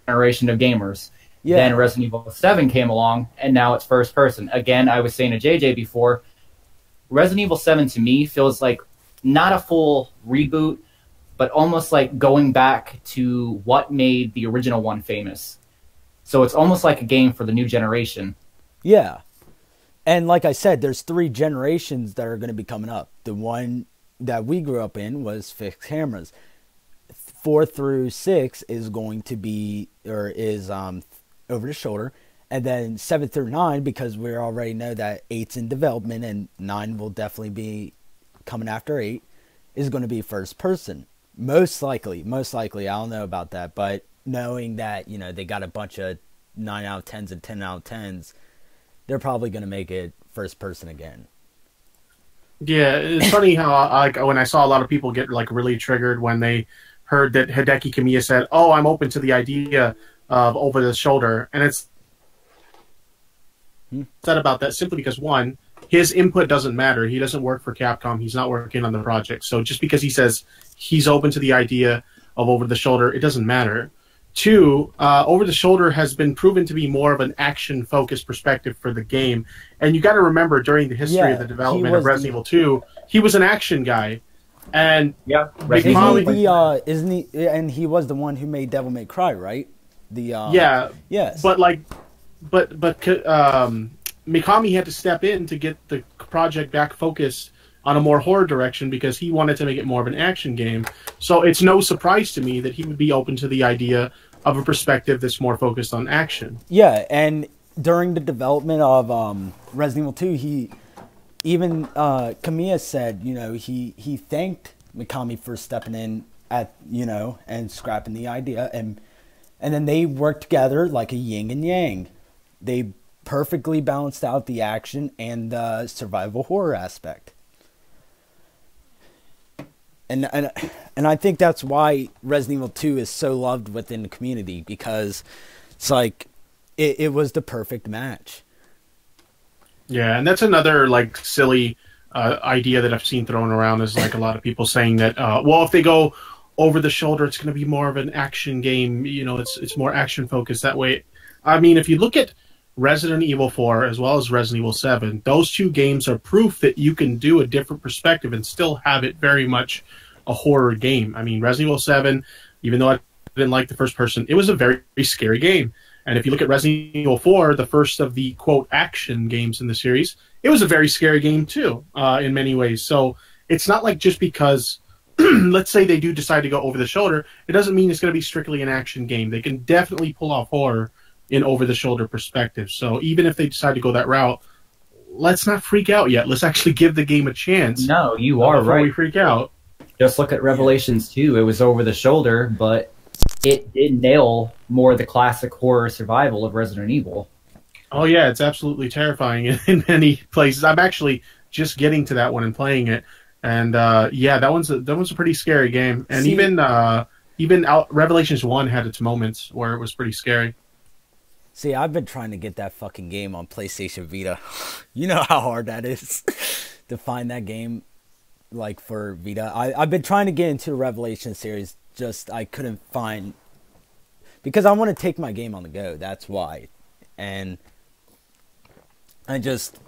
generation of gamers. Yeah. Then Resident Evil 7 came along, and now it's first person. Again, I was saying to JJ before, Resident Evil 7 to me feels like not a full reboot, but almost like going back to what made the original one famous. So it's almost like a game for the new generation. Yeah. And like I said, there's 3 generations that are going to be coming up. The one that we grew up in was fixed cameras. 4 through 6 is going to be, or is over the shoulder, and then 7 through 9, because we already know that 8's in development and 9 will definitely be coming after 8, is going to be first person. Most likely, I don't know about that, but knowing that, you know, they got a bunch of 9 out of 10s and 10 out of 10s, they're probably going to make it first person again. Yeah, it's funny how like when I saw a lot of people get like really triggered when they heard that Hideki Kamiya said, "Oh, I'm open to the idea of over the shoulder," and it's said about that simply because, one, his input doesn't matter. He doesn't work for Capcom. He's not working on the project. So just because he says he's open to the idea of over the shoulder, it doesn't matter. 2, over the shoulder has been proven to be more of an action focused perspective for the game. And you got to remember, during the history of the development of Resident Evil 2, he was an action guy. And isn't he? And he was the one who made Devil May Cry, right? Yes. But Mikami had to step in to get the project back focused on a more horror direction because he wanted to make it more of an action game. So it's no surprise to me that he would be open to the idea of a perspective that's more focused on action. Yeah, and during the development of Resident Evil 2, he even Kamiya said, you know, he thanked Mikami for stepping in at, you know, and scrapping the idea, and then they worked together like a yin and yang. They perfectly balanced out the action and the survival horror aspect. And I think that's why Resident Evil 2 is so loved within the community, because it's like it was the perfect match. Yeah, and that's another like silly idea that I've seen thrown around, is like a lot of people saying that well, if they go over the shoulder, it's going to be more of an action game. You know, it's more action focused that way. I mean, if you look at Resident Evil 4 as well as Resident Evil 7, those 2 games are proof that you can do a different perspective and still have it very much a horror game. I mean, Resident Evil 7, even though I didn't like the first person, it was a very, very scary game. And if you look at Resident Evil 4, the first of the, quote, action games in the series, it was a very scary game too, in many ways. So it's not like just because, let's say they do decide to go over the shoulder, it doesn't mean it's going to be strictly an action game. They can definitely pull off horror in over-the-shoulder perspective. So even if they decide to go that route, let's not freak out yet. Let's actually give the game a chance. No, you are right. Before we freak out. Just look at Revelations 2. It was over the shoulder, but it did nail more of the classic horror survival of Resident Evil. Oh yeah, it's absolutely terrifying in many places. I'm actually just getting to that one and playing it, and yeah, that one's a pretty scary game. And even Revelations 1 had its moments where it was pretty scary. See, I've been trying to get that fucking game on PlayStation Vita. You know how hard that is to find that game, like, for Vita. I've been trying to get into the Revelation series, just I couldn't find... Because I want to take my game on the go, that's why. And I just,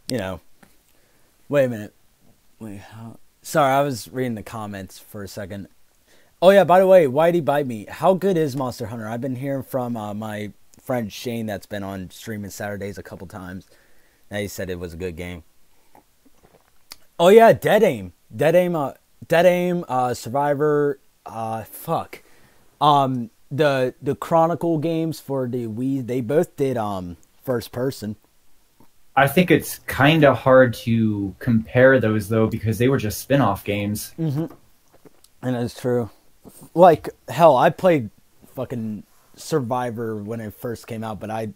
you know... Wait a minute. Wait, how... Sorry, I was reading the comments for a second. Oh yeah, by the way, Whitey Bite Me. How good is Monster Hunter? I've been hearing from my friend Shane that's been on streaming Saturdays a couple times. And he said it was a good game. Oh yeah, Dead Aim, Survivor, fuck. The Chronicle games for the Wii, they both did first person. I think it's kind of hard to compare those though because they were just spin-off games. Mm-hmm. And it's true. Like hell, I played fucking Survivor when it first came out, but I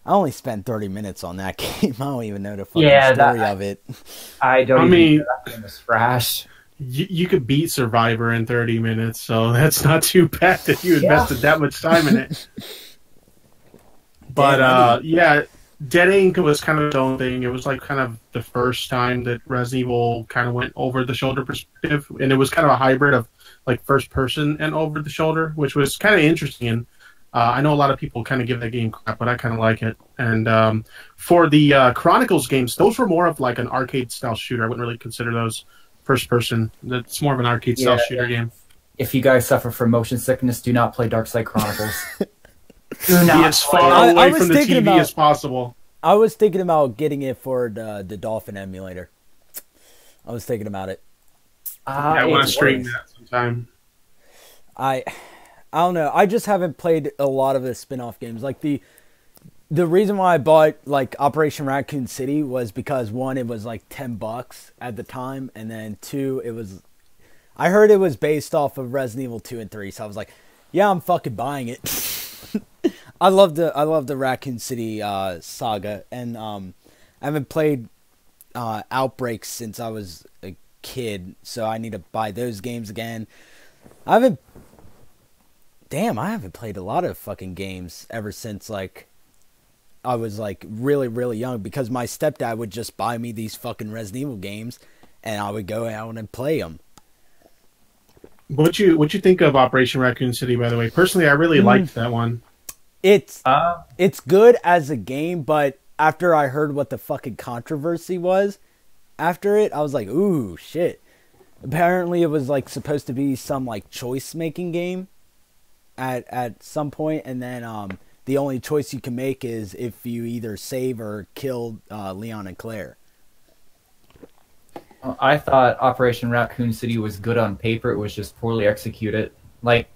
only spent 30 minutes on that game. I don't even know the fucking story of it. I mean, that game was trash. You could beat Survivor in 30 minutes, so that's not too bad that you invested that much time in it. But yeah, Dead Aim was kind of its own thing. It was like kind of the first time that Resident Evil kind of went over the shoulder perspective, and it was kind of a hybrid of like first person and over the shoulder, which was kind of interesting. And I know a lot of people kind of give that game crap, but I kind of like it. And for the Chronicles games, those were more of like an arcade style shooter. I wouldn't really consider those first person. It's more of an arcade style shooter game. If you guys suffer from motion sickness, do not play Dark Side Chronicles. Do not be as far away from the TV as possible. I was thinking about getting it for the Dolphin emulator. I was thinking about it. I want to stream that sometime. I don't know. I just haven't played a lot of the spin-off games. Like the reason why I bought like Operation Raccoon City was because one, it was like $10 at the time, and then two, I heard it was based off of Resident Evil 2 and 3, so I was like, yeah, I'm fucking buying it. I love the Raccoon City saga, and I haven't played Outbreak since I was a kid, so I need to buy those games again. I haven't played a lot of fucking games ever since like I was like really, really young, because my stepdad would just buy me these fucking Resident Evil games and I would go out and play them. What you think of Operation Raccoon City, by the way? Personally, I really liked that one. It's good as a game, but after I heard what the fucking controversy was after it, I was like, ooh, shit. Apparently it was like supposed to be some like choice making game at some point, and then the only choice you can make is if you either save or kill Leon and Claire. I thought Operation Raccoon City was good on paper. It was just poorly executed. Like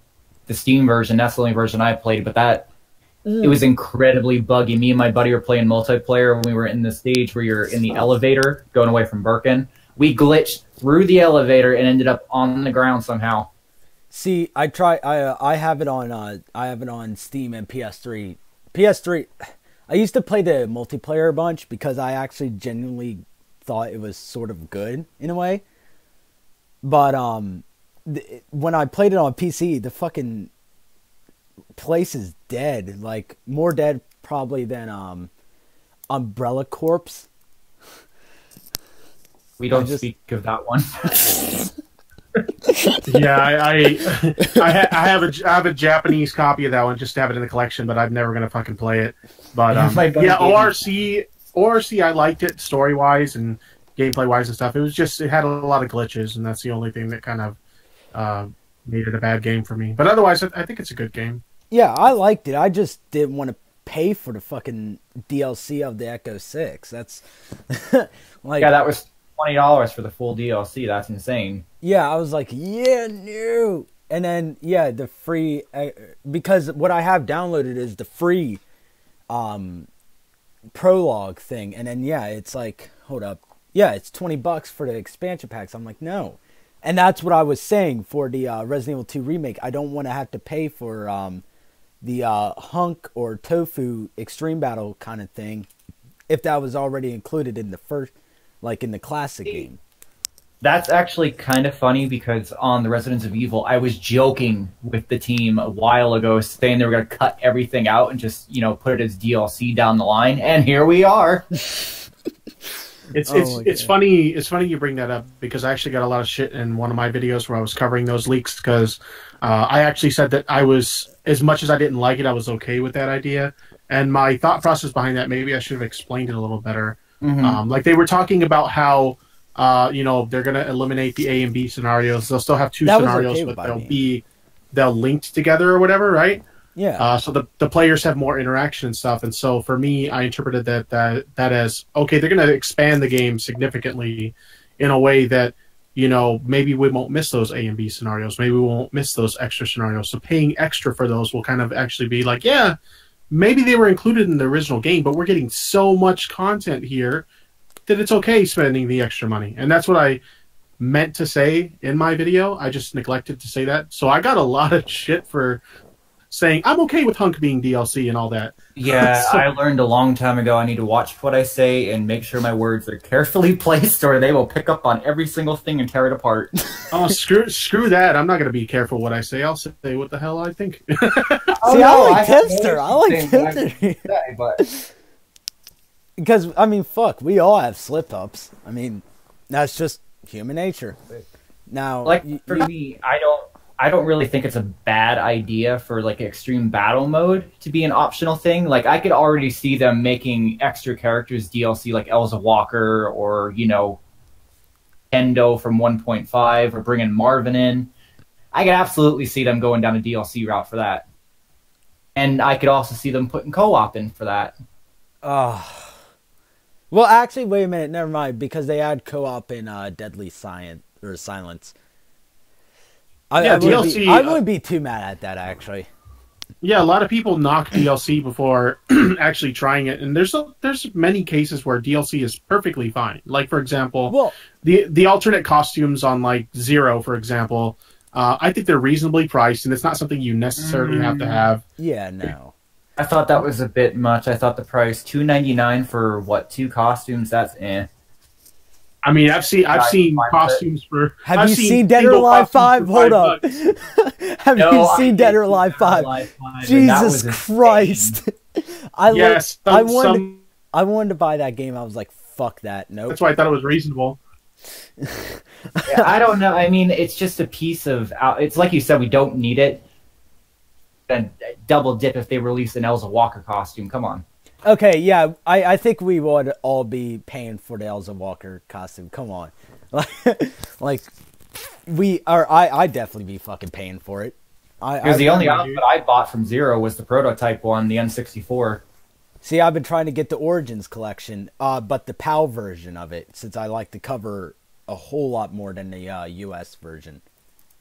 the Steam version, that's the only version I played, but it was incredibly buggy. Me and my buddy were playing multiplayer when we were in the stage where you're in the elevator going away from Birkin. We glitched through the elevator and ended up on the ground somehow. See, I have it on Steam and PS3. PS3, I used to play the multiplayer a bunch because I actually genuinely thought it was sort of good in a way. But when I played it on PC, the fucking place is dead. Like more dead probably than Umbrella Corps. We don't speak of that one. Yeah, I have a Japanese copy of that one just to have it in the collection, but I'm never gonna fucking play it. But yeah, ORC, I liked it story wise and gameplay wise and stuff. It had a lot of glitches, and that's the only thing that kind of made it a bad game for me. But otherwise, I think it's a good game. Yeah, I liked it. I just didn't want to pay for the fucking DLC of the Echo 6. That's like, yeah, that was $20 for the full DLC. That's insane. Yeah, I was like, yeah, no. And then, yeah, the free, because what I have downloaded is the free prologue thing. And then, yeah, it's like, hold up. Yeah, it's $20 for the expansion packs. I'm like, no. And that's what I was saying for the Resident Evil 2 remake. I don't want to have to pay for the hunk or tofu extreme battle kind of thing if that was already included in the first, like in the classic game. That's actually kind of funny because on the Residents of Evil, I was joking with the team a while ago, saying they were going to cut everything out and just, you know, put it as DLC down the line, and here we are. It's funny. It's funny you bring that up because I actually got a lot of shit in one of my videos where I was covering those leaks because I actually said that I was, as much as I didn't like it, I was okay with that idea. And my thought process behind that, maybe I should have explained it a little better. Mm-hmm. Like they were talking about how you know, they're going to eliminate the A and B scenarios. They'll still have two scenarios, but they'll linked together or whatever, right? Yeah. So the players have more interaction and stuff. And so for me, I interpreted that as, okay, they're going to expand the game significantly in a way that, you know, maybe we won't miss those A and B scenarios. Maybe we won't miss those extra scenarios. So paying extra for those will kind of actually be like, yeah, maybe they were included in the original game, but we're getting so much content here that it's okay spending the extra money. And that's what I meant to say in my video. I just neglected to say that. So I got a lot of shit for saying I'm okay with Hunk being DLC and all that. Yeah, I learned a long time ago I need to watch what I say and make sure my words are carefully placed or they will pick up on every single thing and tear it apart. Oh, screw that. I'm not going to be careful what I say. I'll say what the hell I think. I like Tipster. I like Tipster. But because, I mean, fuck, we all have slip-ups. I mean, that's just human nature. Now, like, for me, I don't really think it's a bad idea for, like, extreme battle mode to be an optional thing. Like, I could already see them making extra characters DLC, like Elza Walker or, you know, Endo from 1.5 or bringing Marvin in. I could absolutely see them going down a DLC route for that. And I could also see them putting co-op in for that. Well, actually, wait a minute. Never mind, because they add co-op in Deadly Silence. DLC. I wouldn't be too mad at that, actually. Yeah, a lot of people knock DLC before actually trying it, and there's many cases where DLC is perfectly fine. Like, for example, the alternate costumes on, like, Zero, for example, I think they're reasonably priced, and it's not something you necessarily have to have. Yeah, no. I thought that was a bit much. I thought the price $2.99 for what, 2 costumes? That's eh. I mean, I've seen costumes for. Have you seen Dead or Alive 5? Hold up. Have you seen Dead or Alive 5? Jesus Christ! I wanted to buy that game. I was like, fuck that. Nope. That's why I thought it was reasonable. Yeah, I don't know. I mean, it's just a piece of. It's like you said, we don't need it. Then double dip if they release an Elza Walker costume. Come on. Okay, yeah, I think we would all be paying for the Elza Walker costume. Come on. Like I'd definitely be fucking paying for it. Because the only outfit I bought from Zero was the prototype one, the N64. See, I've been trying to get the Origins collection, but the PAL version of it, since I like to cover a whole lot more than the US version.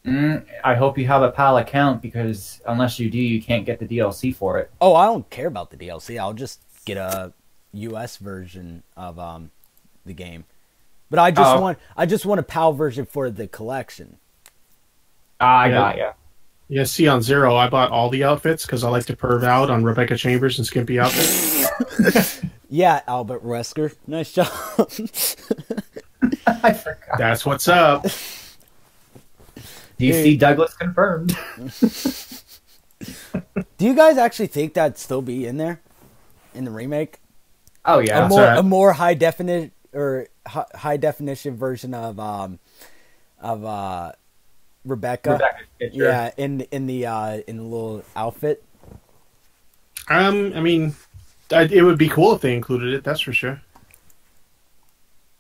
I hope you have a PAL account, because unless you do, you can't get the DLC for it. Oh, I don't care about the DLC. I'll just get a US version of the game. But I just want a PAL version for the collection. I got ya. Yeah, see, on Zero, I bought all the outfits because I like to perv out on Rebecca Chambers and skimpy outfits. Yeah, Albert Wesker. Nice job. I forgot. That's what's up. DC Douglas confirmed. Do you guys actually think that'd still be in there? In the remake? Oh yeah. A more high definition version of Rebecca. Yeah, in the little outfit. I mean, it would be cool if they included it. That's for sure.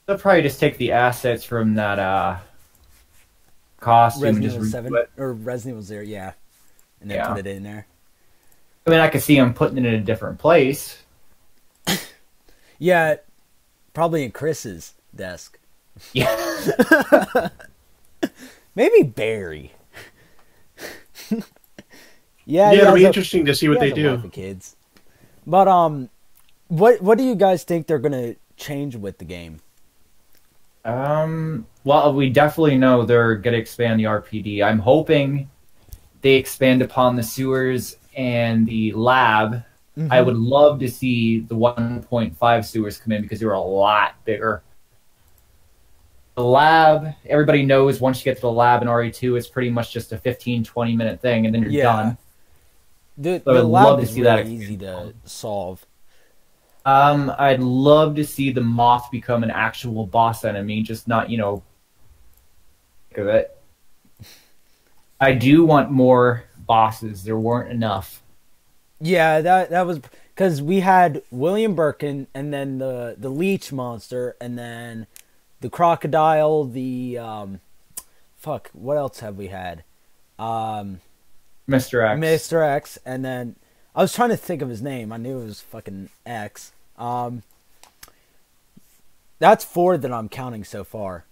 They'll probably just take the assets from that costume Resident and Evil just 7 or Resident Evil 0, yeah, and then put it in there. I mean, I could see them putting it in a different place. Yeah, probably in Chris's desk. Yeah. Maybe Barry. Yeah, it'll be interesting to see what they do. Kids. But what do you guys think they're gonna change with the game? Well, we definitely know they're gonna expand the RPD. I'm hoping they expand upon the sewers and the lab. Mm-hmm. I would love to see the 1.5 sewers come in because they were a lot bigger. The lab, everybody knows once you get to the lab in RE2, it's pretty much just a 15-20 minute thing, and then you're done. The I'd lab love to is see really that easy to solve. I'd love to see the moth become an actual boss enemy, just not, think of it. I do want more bosses. There weren't enough. Yeah, that was because we had William Birkin, and then the leech monster, and then the crocodile. The what else have we had? Mr. X. Mr. X, and then I was trying to think of his name. I knew it was fucking X. That's 4 that I'm counting so far.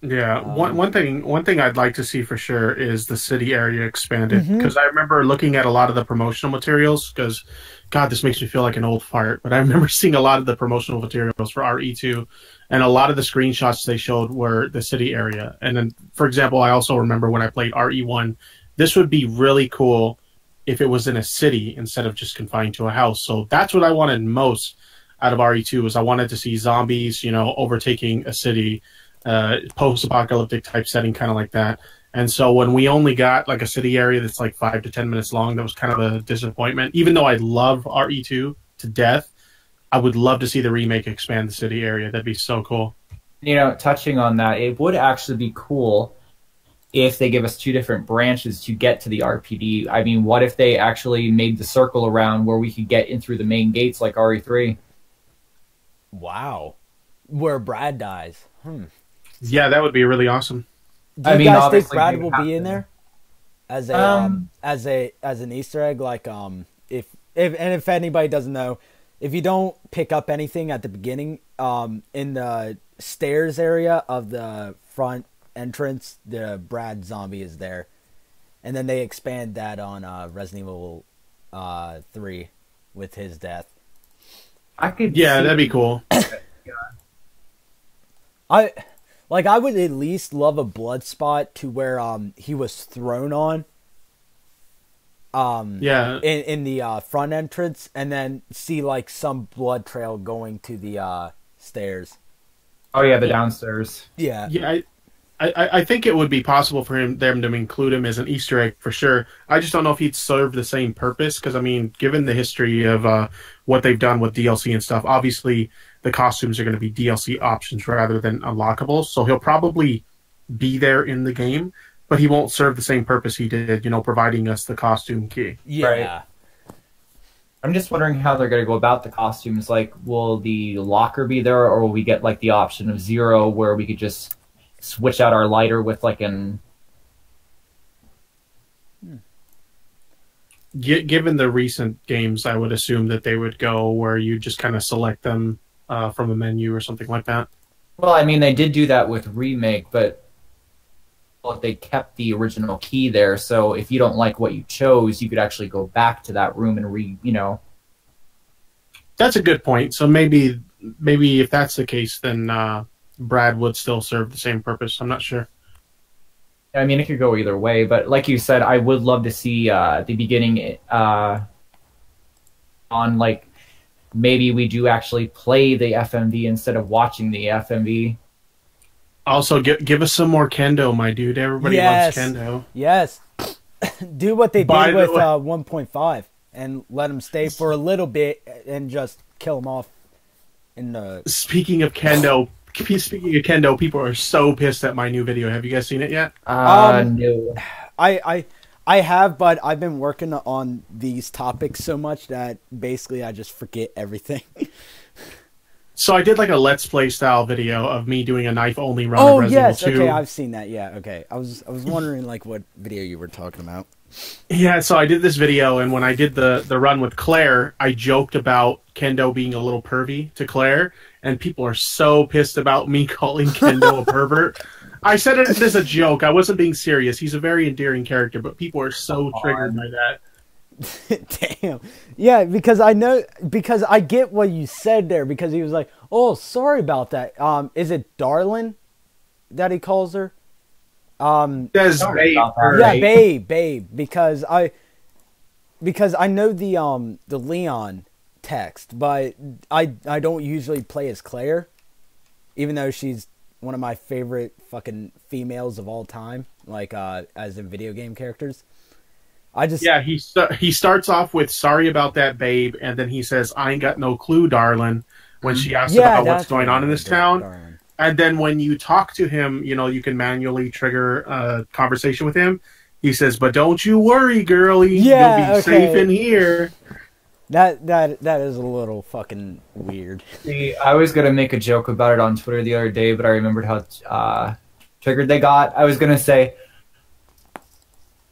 Yeah, one thing I'd like to see for sure is the city area expanded, because I remember looking at a lot of the promotional materials. Because, God, this makes me feel like an old fart, but I remember seeing a lot of the promotional materials for RE2, and a lot of the screenshots they showed were the city area. And then, for example, I also remember when I played RE1, this would be really cool if it was in a city instead of just confined to a house. So that's what I wanted most out of RE2, was I wanted to see zombies, overtaking a city. Post-apocalyptic type setting, kind of like that. And so when we only got like a city area that's like 5 to 10 minutes long, that was kind of a disappointment. Even though I love RE2 to death, I would love to see the remake expand the city area. That'd be so cool. Touching on that, it would actually be cool if they give us 2 different branches to get to the RPD. I mean, what if they actually made the circle around where we could get in through the main gates like RE3? Wow. Where Brad dies. Yeah, that would be really awesome. Do you guys think Brad will be in there as a as an Easter egg? Like if anybody doesn't know, if you don't pick up anything at the beginning, in the stairs area of the front entrance, the Brad zombie is there, and then they expand that on Resident Evil 3 with his death. That'd be cool. I would at least love a blood spot to where he was thrown on. In the front entrance, and then see like some blood trail going to the stairs. Oh yeah, the downstairs. Yeah. Yeah, I think it would be possible for them to include him as an Easter egg for sure. I just don't know if he'd serve the same purpose, because I mean, given the history of what they've done with DLC and stuff, obviously the costumes are going to be DLC options rather than unlockables. So he'll probably be there in the game, but he won't serve the same purpose he did, providing us the costume key. Yeah. Right. I'm just wondering how they're going to go about the costumes. Like, will the locker be there, or will we get like the option of 0 where we could just switch out our lighter with like an... Given the recent games, I would assume that they would go where you just kind of select them from a menu or something like that. Well, I mean, they did do that with Remake, but they kept the original key there. So if you don't like what you chose, you could actually go back to that room and That's a good point. So maybe if that's the case, then Brad would still serve the same purpose. I'm not sure. I mean, it could go either way, but like you said, I would love to see the beginning on like, maybe we do actually play the FMV instead of watching the FMV. Also, give us some more kendo, my dude. Everybody loves kendo. Yes. Do what they did with 1.5 and let them stay for a little bit and just kill them off. Speaking of kendo, people are so pissed at my new video. Have you guys seen it yet? No. I have, but I've been working on these topics so much that basically I just forget everything. So I did like a Let's Play style video of me doing a knife only run of Resident Evil 2. Okay, I've seen that. Yeah, okay. I was wondering like what video you were talking about. Yeah, so I did this video, and when I did the run with Claire, I joked about Kendo being a little pervy to Claire, and people are so pissed about me calling Kendo a pervert. I said it as a joke. I wasn't being serious. He's a very endearing character, but people are so triggered by that. Damn. Yeah, because I get what you said there, because he was like, "Oh, sorry about that." Is it darling that he calls her? Says babe. Yeah, babe. Because I know the Leon text, but I don't usually play as Claire. even though she's one of my favorite fucking females of all time, like as in video game characters. He starts off with "Sorry about that, babe," and then he says, "I ain't got no clue, darling," when she asks about what's going on in this town. Darling. And then when you talk to him, you can manually trigger a conversation with him. He says, "But don't you worry, girlie. You'll be safe in here." That is a little fucking weird. See, I was gonna make a joke about it on Twitter the other day, but I remembered how triggered they got. I was gonna say,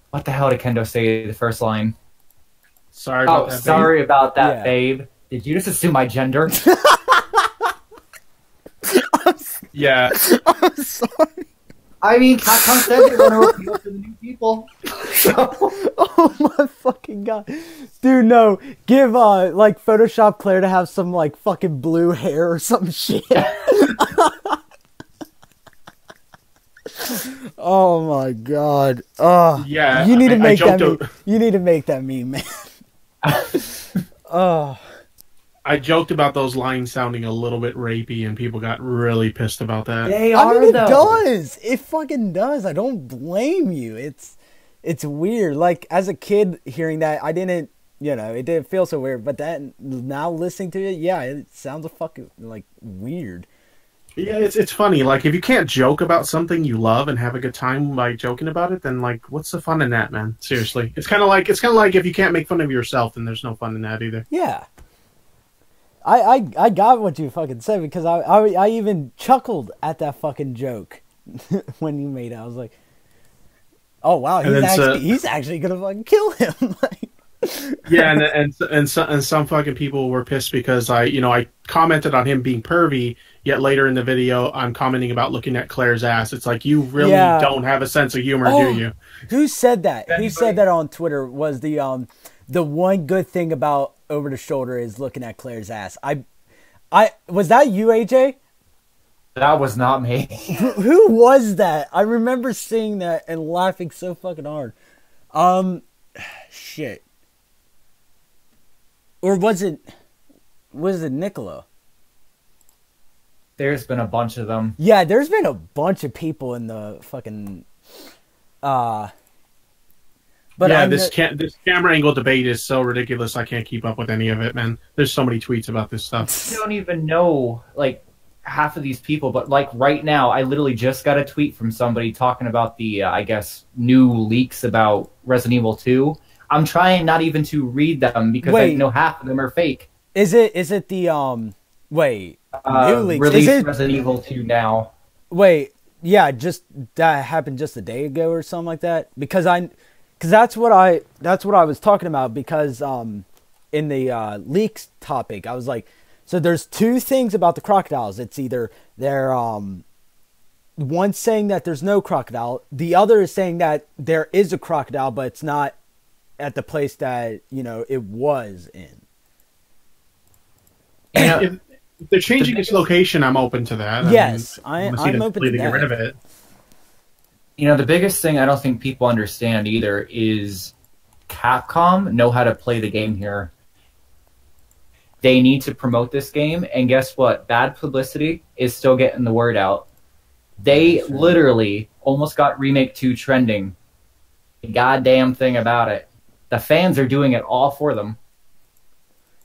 what the hell did Kendo say the first line? Sorry about that, babe. Sorry about that, babe. Did you just assume my gender? Yeah. I'm sorry. I mean, Capcom said they want to appeal to the new people. So. Oh my fucking god. Dude, no. Give, like, Photoshop Claire to have some, like, fucking blue hair or some shit. Oh my god. Yeah. You need to make that meme. You need to make that meme, man. Oh. I joked about those lines sounding a little bit rapey, and people got really pissed about that. They are, I mean, it does. It fucking does. I don't blame you. It's weird. Like, as a kid hearing that, I didn't, it didn't feel so weird. But then, now listening to it, yeah, it sounds a fucking, like, weird. Yeah, it's funny. Like, if you can't joke about something you love and have a good time by joking about it, then, like, what's the fun in that, man? Seriously. It's kind of like if you can't make fun of yourself, then there's no fun in that either. Yeah. I got what you fucking said, because I even chuckled at that fucking joke when you made it. I was like, oh wow, he's actually gonna fucking kill him. Yeah, and some fucking people were pissed because I commented on him being pervy, yet later in the video I'm commenting about looking at Claire's ass. It's like, you really don't have a sense of humor, do you? Who said that? Who said that on Twitter was the one good thing about Over the Shoulder is looking at Claire's ass. I was that you, AJ? That was not me. Who was that? I remember seeing that and laughing so fucking hard. Shit. Or was it Nicola? There's been a bunch of them. Yeah, there's been a bunch of people in the fucking But yeah, this camera angle debate is so ridiculous. I can't keep up with any of it, man. There's so many tweets about this stuff. You don't even know, like, half of these people. But, like, right now, I literally just got a tweet from somebody talking about the, I guess, new leaks about Resident Evil 2. I'm trying not even to read them because I know half of them are fake. Is it the, new leaks? Released Resident Evil 2 now. Wait, yeah, that happened just a day ago or something like that? Because that's what I was talking about, because in the leaks topic, I was like, so there's two things about the crocodiles. It's either they're one saying that there's no crocodile, the other is saying that there is a crocodile, but it's not at the place that it was in. If they're changing its location, I'm open to that. Yes, I'm open to that. Get rid of it. The biggest thing I don't think people understand either is Capcom know how to play the game here. They need to promote this game, and guess what? Bad publicity is still getting the word out. They literally almost got Remake 2 trending. The goddamn thing about it. The fans are doing it all for them.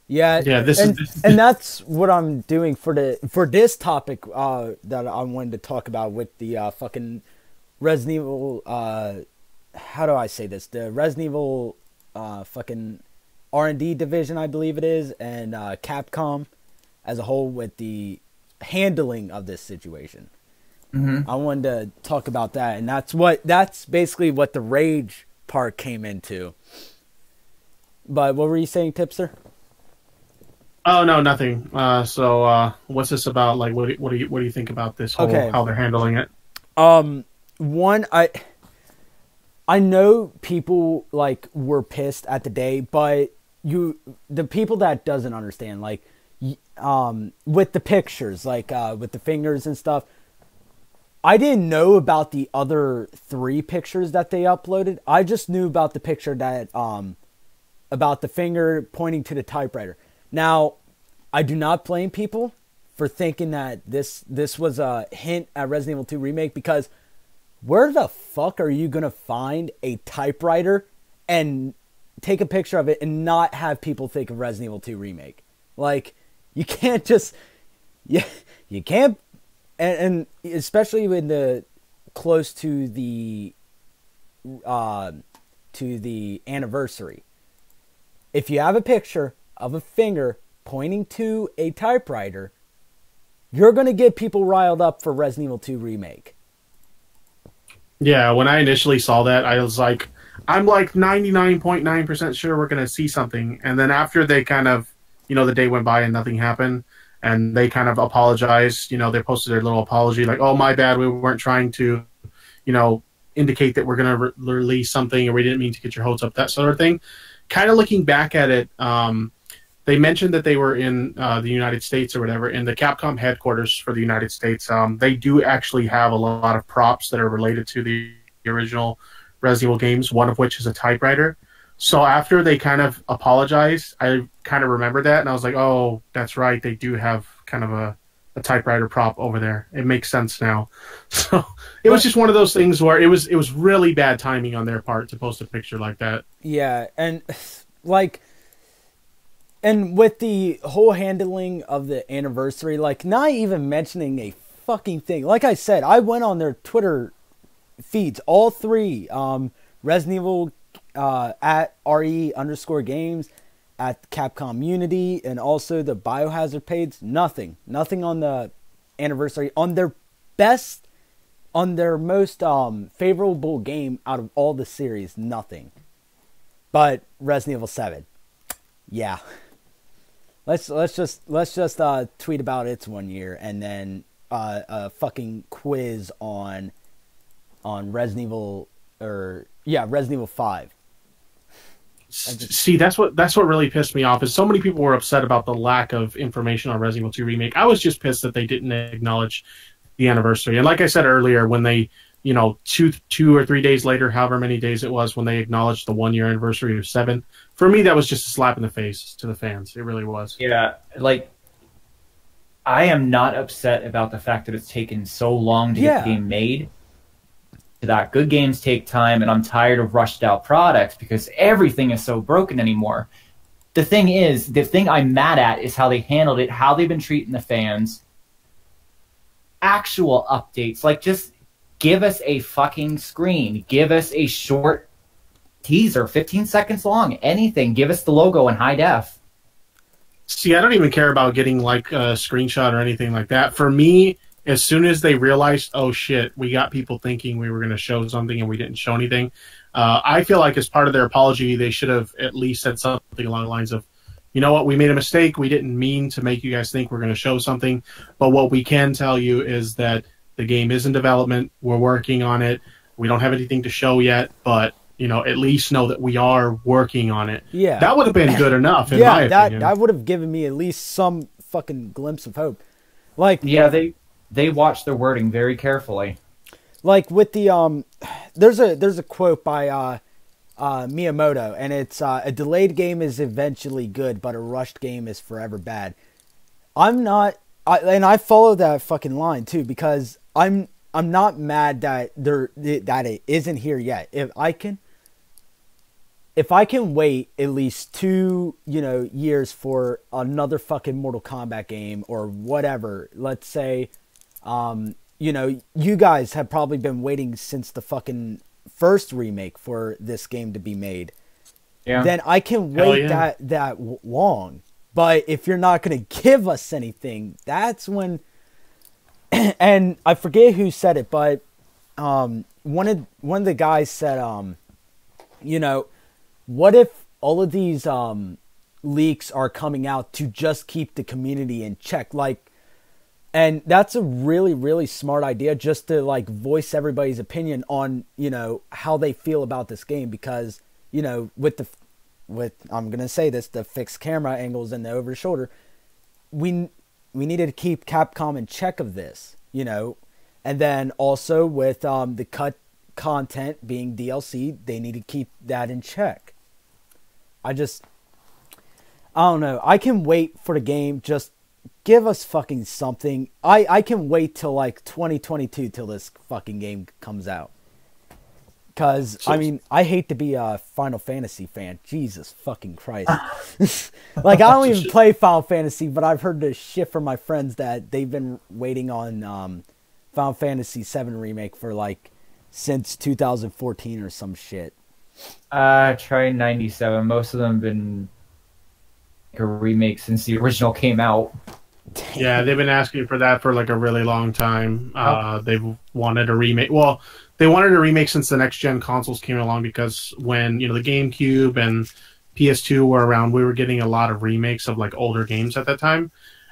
Yeah, and that's what I'm doing for this topic that I wanted to talk about with the fucking Resident Evil, how do I say this? The Resident Evil fucking R&D division, I believe it is, and Capcom as a whole with the handling of this situation. Mm-hmm. I wanted to talk about that, and that's basically what the rage part came into. But what were you saying, Tipster? Oh no, nothing. So what's this about? Like, what do you think about this whole how they're handling it? One, I know people like were pissed at the day, but the people that doesn't understand, like, with the pictures, like with the fingers and stuff. I didn't know about the other 3 pictures that they uploaded. I just knew about the picture that about the finger pointing to the typewriter. Now, I do not blame people for thinking that this was a hint at Resident Evil 2 Remake, because where the fuck are you gonna find a typewriter and take a picture of it and not have people think of Resident Evil 2 Remake? Like, you can't just, you can't, and especially when the close to the anniversary. If you have a picture of a finger pointing to a typewriter, you're going to get people riled up for Resident Evil 2 Remake. Yeah, when I initially saw that, I was like, I'm like 99.9% sure we're going to see something. And then after they kind of, the day went by and nothing happened, and they kind of apologized, they posted their little apology, like, oh, my bad, we weren't trying to, indicate that we're going to release something, or we didn't mean to get your hopes up, that sort of thing. Kind of looking back at it, they mentioned that they were in the United States or whatever, in the Capcom headquarters for the United States. They do actually have a lot of props that are related to the original Resident Evil games, one of which is a typewriter. So after they kind of apologized, I kind of remembered that, and I was like, oh, that's right, they do have kind of a typewriter prop over there. It makes sense now. So it was just one of those things where it was really bad timing on their part to post a picture like that. Yeah, and like, and with the whole handling of the anniversary, like, not even mentioning a fucking thing. Like I said, I went on their Twitter feeds, all three, Resident Evil at RE_games, at Capcom Unity, and also the Biohazard page. Nothing on the anniversary, on their most favorable game out of all the series. Nothing. But Resident Evil 7, yeah. Let's just tweet about its 1 year, and then a fucking quiz on Resident Evil, Resident Evil 5. See, that's what really pissed me off, is so many people were upset about the lack of information on Resident Evil 2 Remake. I was just pissed that they didn't acknowledge the anniversary. And like I said earlier, when they, 2 or 3 days later, however many days it was, when they acknowledged the 1 year anniversary of 7, for me, that was just a slap in the face to the fans. It really was. Yeah, like, I am not upset about the fact that it's taken so long to get the game made. That good games take time, and I'm tired of rushed out products because everything is so broken anymore. The thing I'm mad at is how they handled it, how they've been treating the fans. Actual updates, like, just give us a fucking screen, give us a short teaser, 15 seconds long, anything, give us the logo in high def. See, I don't even care about getting like a screenshot or anything like that. For me, as soon as they realized, oh shit, we got people thinking we were going to show something and we didn't show anything, I feel like as part of their apology, they should have at least said something along the lines of, you know what, we made a mistake. We didn't mean to make you guys think we're going to show something. But what we can tell you is that the game is in development. We're working on it. We don't have anything to show yet, but at least know that we are working on it. Yeah. That would have been good enough, in my opinion. That would have given me at least some fucking glimpse of hope. Like, yeah, they watch their wording very carefully. Like with the there's a quote by Miyamoto, and it's a delayed game is eventually good, but a rushed game is forever bad. And I follow that fucking line too, because I'm not mad that that it isn't here yet. If I can wait at least 2 years for another fucking Mortal Kombat game or whatever, let's say, you guys have probably been waiting since the fucking first remake for this game to be made. Yeah. Then I can wait that long. But if you're not going to give us anything, that's when. And I forget who said it, but one of the guys said, what if all of these leaks are coming out to just keep the community in check? Like, and that's a really, really smart idea, just to like voice everybody's opinion on, how they feel about this game, because, with I'm going to say this, the fixed camera angles and the over the shoulder, we needed to keep Capcom in check of this, and then also with the cut content being DLC, they need to keep that in check. I don't know. I can wait for the game just give us fucking something. I can wait till like 2022 till this fucking game comes out. Cause I mean, I hate to be a Final Fantasy fan. Jesus fucking Christ! Like I don't even play Final Fantasy, but I've heard this shit from my friends that they've been waiting on Final Fantasy VII Remake for like since 2014 or some shit. Try 97. Most of them have been a remake since the original came out. Yeah, they've been asking for that for like a really long time. They've wanted a remake. Well, they wanted a remake since the next gen consoles came along, because when the GameCube and PS2 were around, we were getting a lot of remakes of like older games at that time,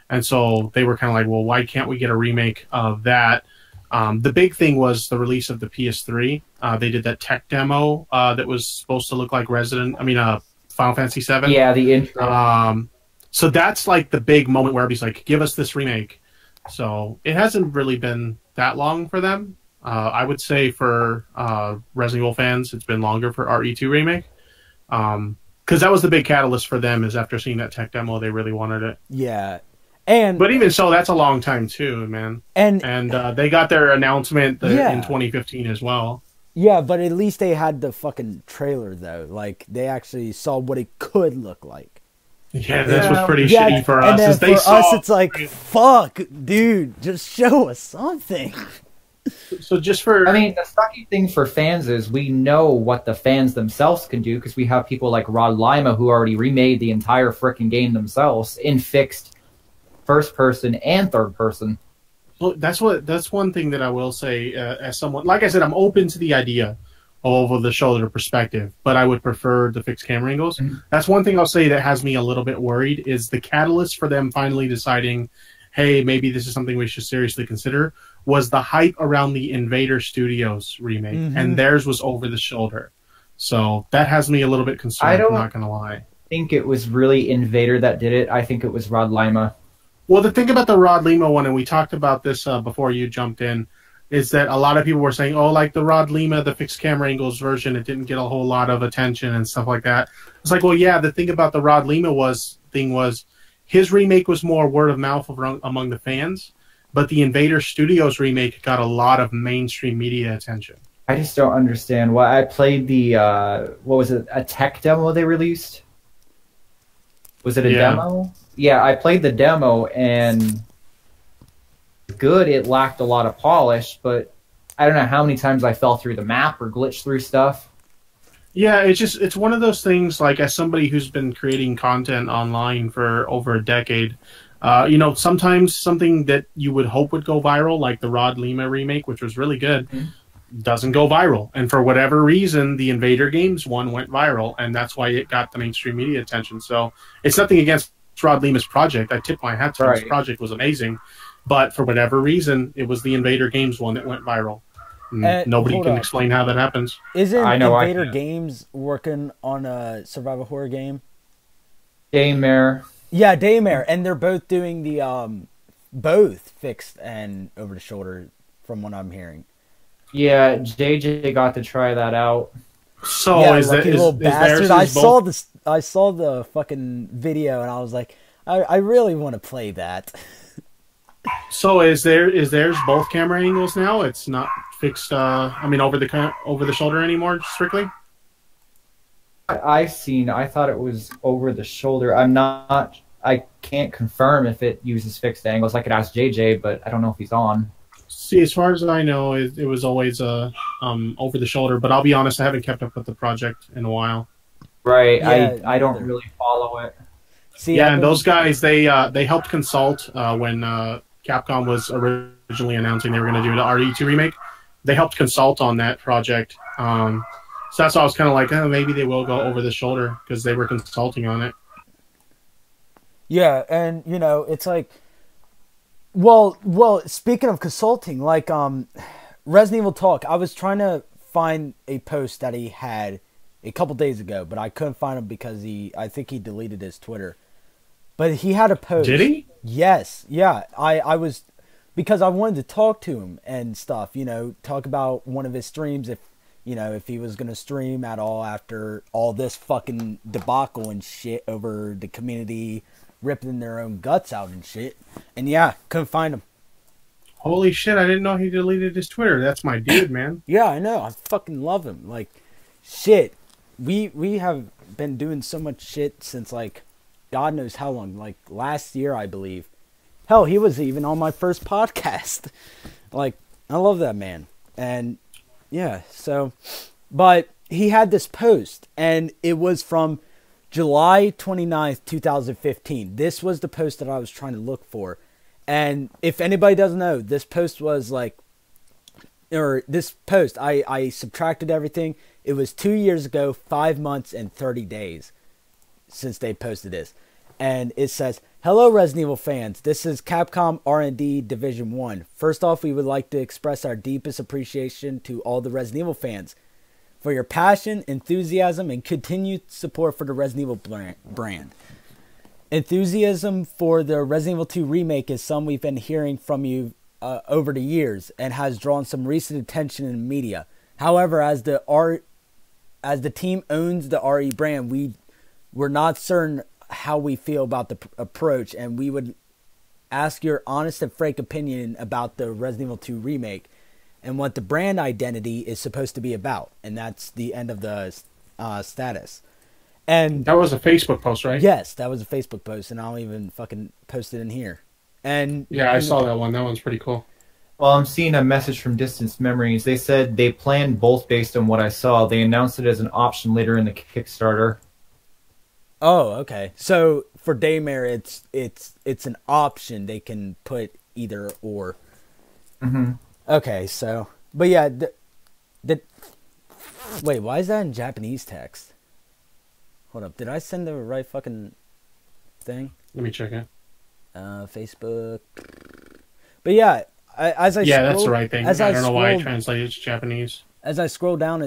and so they were kind of like, well, why can't we get a remake of that? The big thing was the release of the PS3. They did that tech demo that was supposed to look like Final Fantasy VII. Yeah, the intro. So that's like the big moment where everybody's like, give us this remake. So it hasn't really been that long for them. I would say for Resident Evil fans, it's been longer for RE2 Remake. Because that was the big catalyst for them, is after seeing that tech demo, they really wanted it. Yeah. But even so, that's a long time too, man. And they got their announcement in 2015 as well. Yeah, but at least they had the fucking trailer, though. Like, they actually saw what it could look like. Yeah, this was pretty shitty for us. And then for us, it's like, fuck, dude, just show us something. So just for... I mean, the sucky thing for fans is we know what the fans themselves can do, because we have people like Rod Lima who already remade the entire frickin' game themselves in fixed first person and third person. Well, that's one thing that I will say as someone... Like I said, I'm open to the idea of over-the-shoulder perspective, but I would prefer the fixed camera angles. Mm-hmm. That's one thing I'll say that has me a little bit worried, is the catalyst for them finally deciding, hey, maybe this is something we should seriously consider, was the hype around the Invader Studios remake, and theirs was over the shoulder. So that has me a little bit concerned, I'm not going to lie. I think it was really Invader that did it. I think it was Rod Lima. Well, the thing about the Rod Lima one, and we talked about this before you jumped in, is that a lot of people were saying, oh, like the Rod Lima, the fixed camera angles version, it didn't get a whole lot of attention and stuff like that. It's like, well, yeah, the thing about the Rod Lima was his remake was more word of mouth among the fans, but the Invader Studios remake got a lot of mainstream media attention. I just don't understand why. I played the, what was it, a tech demo they released? Was it a demo? Yeah, I played the demo, and good, it lacked a lot of polish, but I don't know how many times I fell through the map or glitched through stuff. Yeah, it's one of those things, like, as somebody who's been creating content online for over a decade, sometimes something that you would hope would go viral, like the Rod Lima remake, which was really good, doesn't go viral. And for whatever reason, the Invader Games one went viral, and that's why it got the mainstream media attention. So it's nothing against Rod Lima's project. I tip my hat to him. His project was amazing. But for whatever reason, it was the Invader Games one that went viral. Nobody can explain how that happens. Isn't Invader Games working on a survival horror game? Daymare. Yeah, Daymare. And they're both doing the both fixed and over the shoulder, from what I'm hearing. Yeah, JJ got to try that out. So yeah, is that little bastard? I saw the fucking video, and I was like, I really want to play that. So is theirs both camera angles now? It's not fixed. Over the shoulder anymore, strictly. I thought it was over the shoulder. I can't confirm if it uses fixed angles. I could ask JJ, but I don't know if he's on. See, as far as I know, it was always over the shoulder. But I'll be honest, I haven't kept up with the project in a while. Right, yeah, I don't really follow it. See, yeah, and those guys they helped consult when Capcom was originally announcing they were going to do the RE2 remake. They helped consult on that project. So that's why I was kind of like, maybe they will go over the shoulder, because they were consulting on it. Yeah, and it's like, well, speaking of consulting, like Resident Evil Talk, I was trying to find a post that he had a couple days ago, but I couldn't find him because I think he deleted his Twitter. But he had a post. Did he? Yes. Yeah. I was, because I wanted to talk to him and stuff, talk about one of his streams, if he was going to stream at all after all this fucking debacle and shit over the community ripping their own guts out and shit. And yeah, couldn't find him. Holy shit! I didn't know he deleted his Twitter. That's my dude, man. Yeah, I know. I fucking love him. Like, shit. We have been doing so much shit since, like, God knows how long. Like, last year, I believe. Hell, he was even on my first podcast. Like, I love that man. And, yeah, so... But he had this post, and it was from July 29th, 2015. This was the post that I was trying to look for. And if anybody doesn't know, this post was like... Or this post, I subtracted everything. It was 2 years ago, 5 months, and 30 days since they posted this. And it says, "Hello, Resident Evil fans. This is Capcom R&D Division 1. First off, we would like to express our deepest appreciation to all the Resident Evil fans for your passion, enthusiasm, and continued support for the Resident Evil brand. Enthusiasm for the Resident Evil 2 remake is some we've been hearing from you over the years and has drawn some recent attention in the media. However, as the team owns the RE brand, we're not certain how we feel about the approach, and we would ask your honest and frank opinion about the Resident Evil 2 remake and what the brand identity is supposed to be about." And that's the end of the status. And that was a Facebook post, right? Yes, that was a Facebook post, and I'll even fucking post it in here. And yeah, I saw that one. That one's pretty cool. Well, I'm seeing a message from Distance Memories. They said they planned both based on what I saw. They announced it as an option later in the Kickstarter. Oh, okay. So for Daymare, it's an option. They can put either or. Mm-hmm. Okay, so, but yeah, wait, why is that in Japanese text? Hold up, did I send the right fucking thing? Let me check it. Facebook. But yeah, that's the right thing. I don't know why I translated it to Japanese. As I scroll down,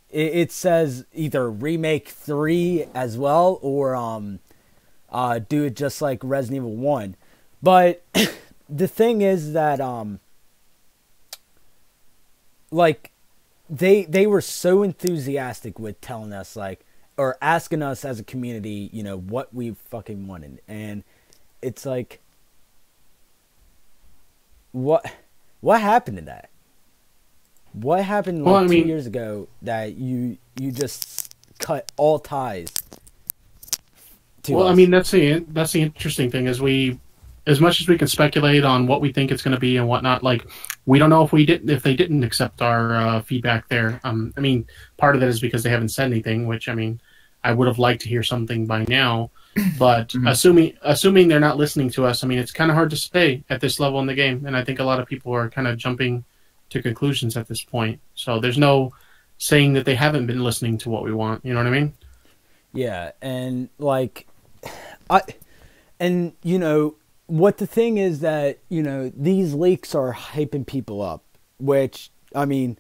it says either Remake 3 as well, or do it just like Resident Evil 1. But the thing is that like they were so enthusiastic with telling us, like, or asking us as a community, you know, what we fucking wanted. And it's like, what happened to that? What happened 2 years ago that you just cut all ties to us? I mean, that's the interesting thing is as much as we can speculate on what we think it's going to be and whatnot, like, we don't know if they didn't accept our feedback there. I mean, part of that is because they haven't said anything, which, I mean, I would have liked to hear something by now. But assuming they're not listening to us, I mean, it's kind of hard to say at this level in the game. And I think a lot of people are kind of jumping to conclusions at this point. So there's no saying that they haven't been listening to what we want. You know what I mean? Yeah, and like, you know, what the thing is that, you know, these leaks are hyping people up, which, I mean,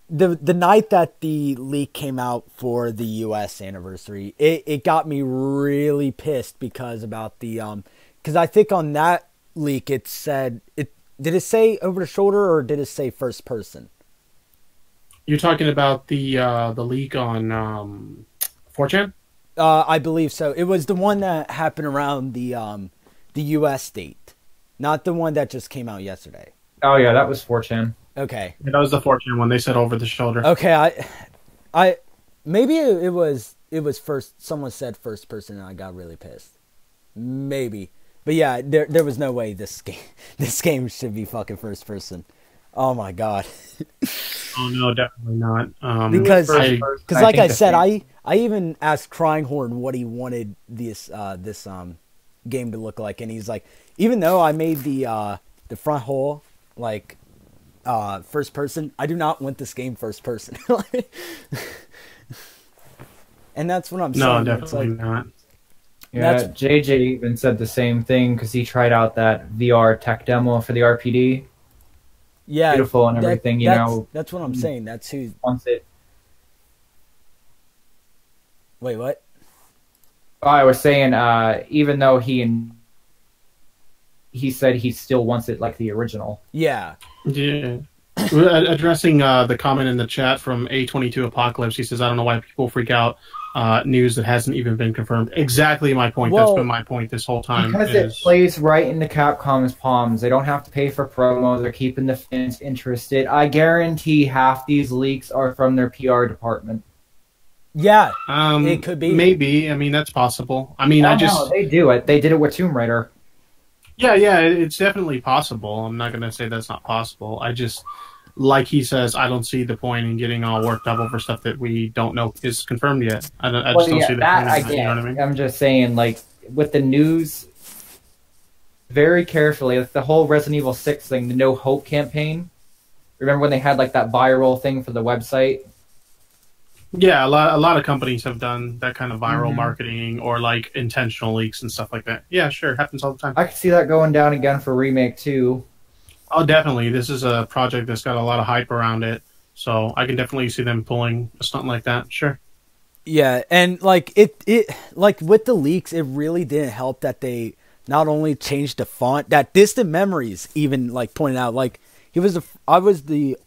the night that the leak came out for the US anniversary, it got me really pissed because about the, because I think on that leak it said, did it say over the shoulder or did it say first person? You're talking about the leak on 4chan? I believe so. It was the one that happened around the U.S. date, not the one that just came out yesterday. Oh yeah, that was 4chan. Okay. Yeah, that was the 4chan one. They said over the shoulder. Okay, I maybe it was first. Someone said first person, and I got really pissed. Maybe, but yeah, there was no way this game should be fucking first person. Oh my god. Oh no, definitely not. Because like I said, I even asked Cryinghorn what he wanted this game to look like, and he's like, even though I made the front hole like first person, I do not want this game first person. And that's what I'm saying. No, definitely not. Yeah, JJ even said the same thing because he tried out that VR tech demo for the RPD. Yeah, beautiful and everything. That's what I'm saying. That's who wants it. Wait, what? Oh, I was saying, even though he said he still wants it like the original. Yeah. Yeah. Addressing the comment in the chat from A22 Apocalypse, he says, "I don't know why people freak out. News that hasn't even been confirmed." Exactly my point. That's been my point this whole time. Because it plays right into Capcom's palms. They don't have to pay for promos. They're keeping the fans interested. I guarantee half these leaks are from their PR department. Yeah, it could be. Maybe. I mean, that's possible. I mean, No, they do it. They did it with Tomb Raider. Yeah, it's definitely possible. I'm not going to say that's not possible. I just, like he says, I don't see the point in getting all worked up over stuff that we don't know is confirmed yet. I just don't see the point in that, you know what I mean? I'm just saying, like, with the news, very carefully, like the whole Resident Evil 6 thing, the No Hope campaign. Remember when they had, like, that viral thing for the website? Yeah, a lot of companies have done that kind of viral marketing or like intentional leaks and stuff like that. Yeah, sure, happens all the time. I can see that going down again for Remake 2. Oh, definitely. This is a project that's got a lot of hype around it, so I can definitely see them pulling something like that. Sure. Yeah, and like it like with the leaks, it really didn't help that they not only changed the font, that Distant Memories even like pointed out, like he was the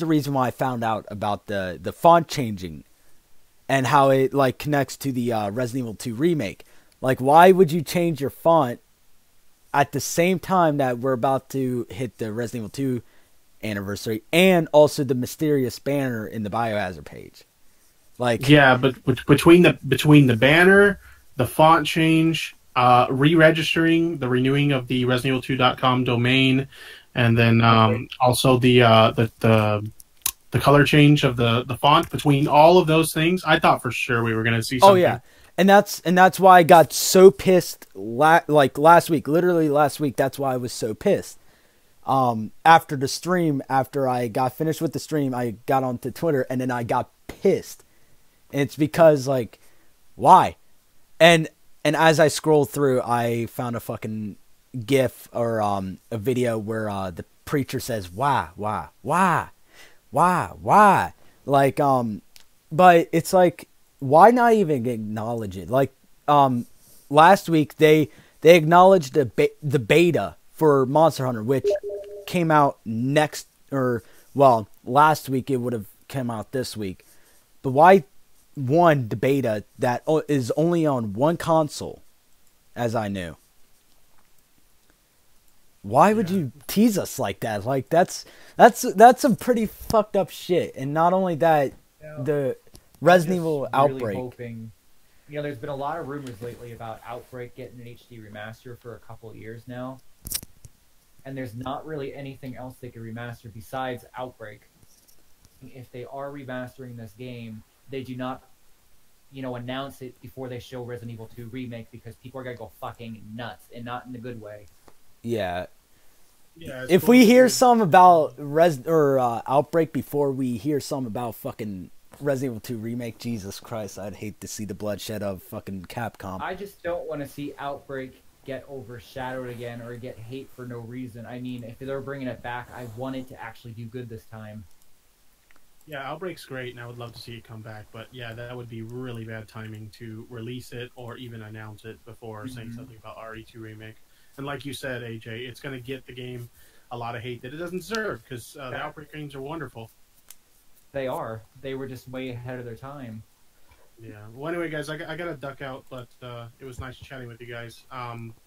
reason why I found out about the font changing and how it like connects to the Resident Evil 2 remake. Like, why would you change your font at the same time that we're about to hit the Resident Evil 2 anniversary and also the mysterious banner in the Biohazard page? Like, yeah, but between the banner, the font change, re-registering, the renewing of the ResidentEvil2.com domain, and then also the color change of the font, between all of those things, I thought for sure we were going to see something. Oh yeah, and that's why I got so pissed. Like last week, literally last week. That's why I was so pissed. After the stream, after I got finished with the stream, I got onto Twitter and then I got pissed. And it's because, like, why? And as I scrolled through, I found a fucking GIF or a video where the preacher says, why? Like, but it's like, why not even acknowledge it? Like, last week they acknowledged the beta for Monster Hunter, which came out last week. It would have come out this week. But why the beta that is only on one console, as I knew? Why would you tease us like that? Like, that's some pretty fucked up shit. And not only that, the Resident Evil Outbreak. Hoping, there's been a lot of rumors lately about Outbreak getting an HD remaster for a couple of years now. And there's not really anything else they could remaster besides Outbreak. If they are remastering this game, they do not, announce it before they show Resident Evil 2 Remake, because people are going to go fucking nuts, and not in a good way. Yeah. If we hear some about Outbreak before we hear some about fucking Resident Evil 2 Remake, Jesus Christ, I'd hate to see the bloodshed of fucking Capcom. I just don't want to see Outbreak get overshadowed again or get hate for no reason. I mean, if they're bringing it back, I want it to actually do good this time. Yeah, Outbreak's great, and I would love to see it come back. But yeah, that would be really bad timing to release it or even announce it before saying something about RE2 Remake. And like you said, AJ, it's going to get the game a lot of hate that it doesn't deserve, because the Outbreak games are wonderful. They are. They were just way ahead of their time. Yeah. Well, anyway, guys, I got to duck out, but it was nice chatting with you guys.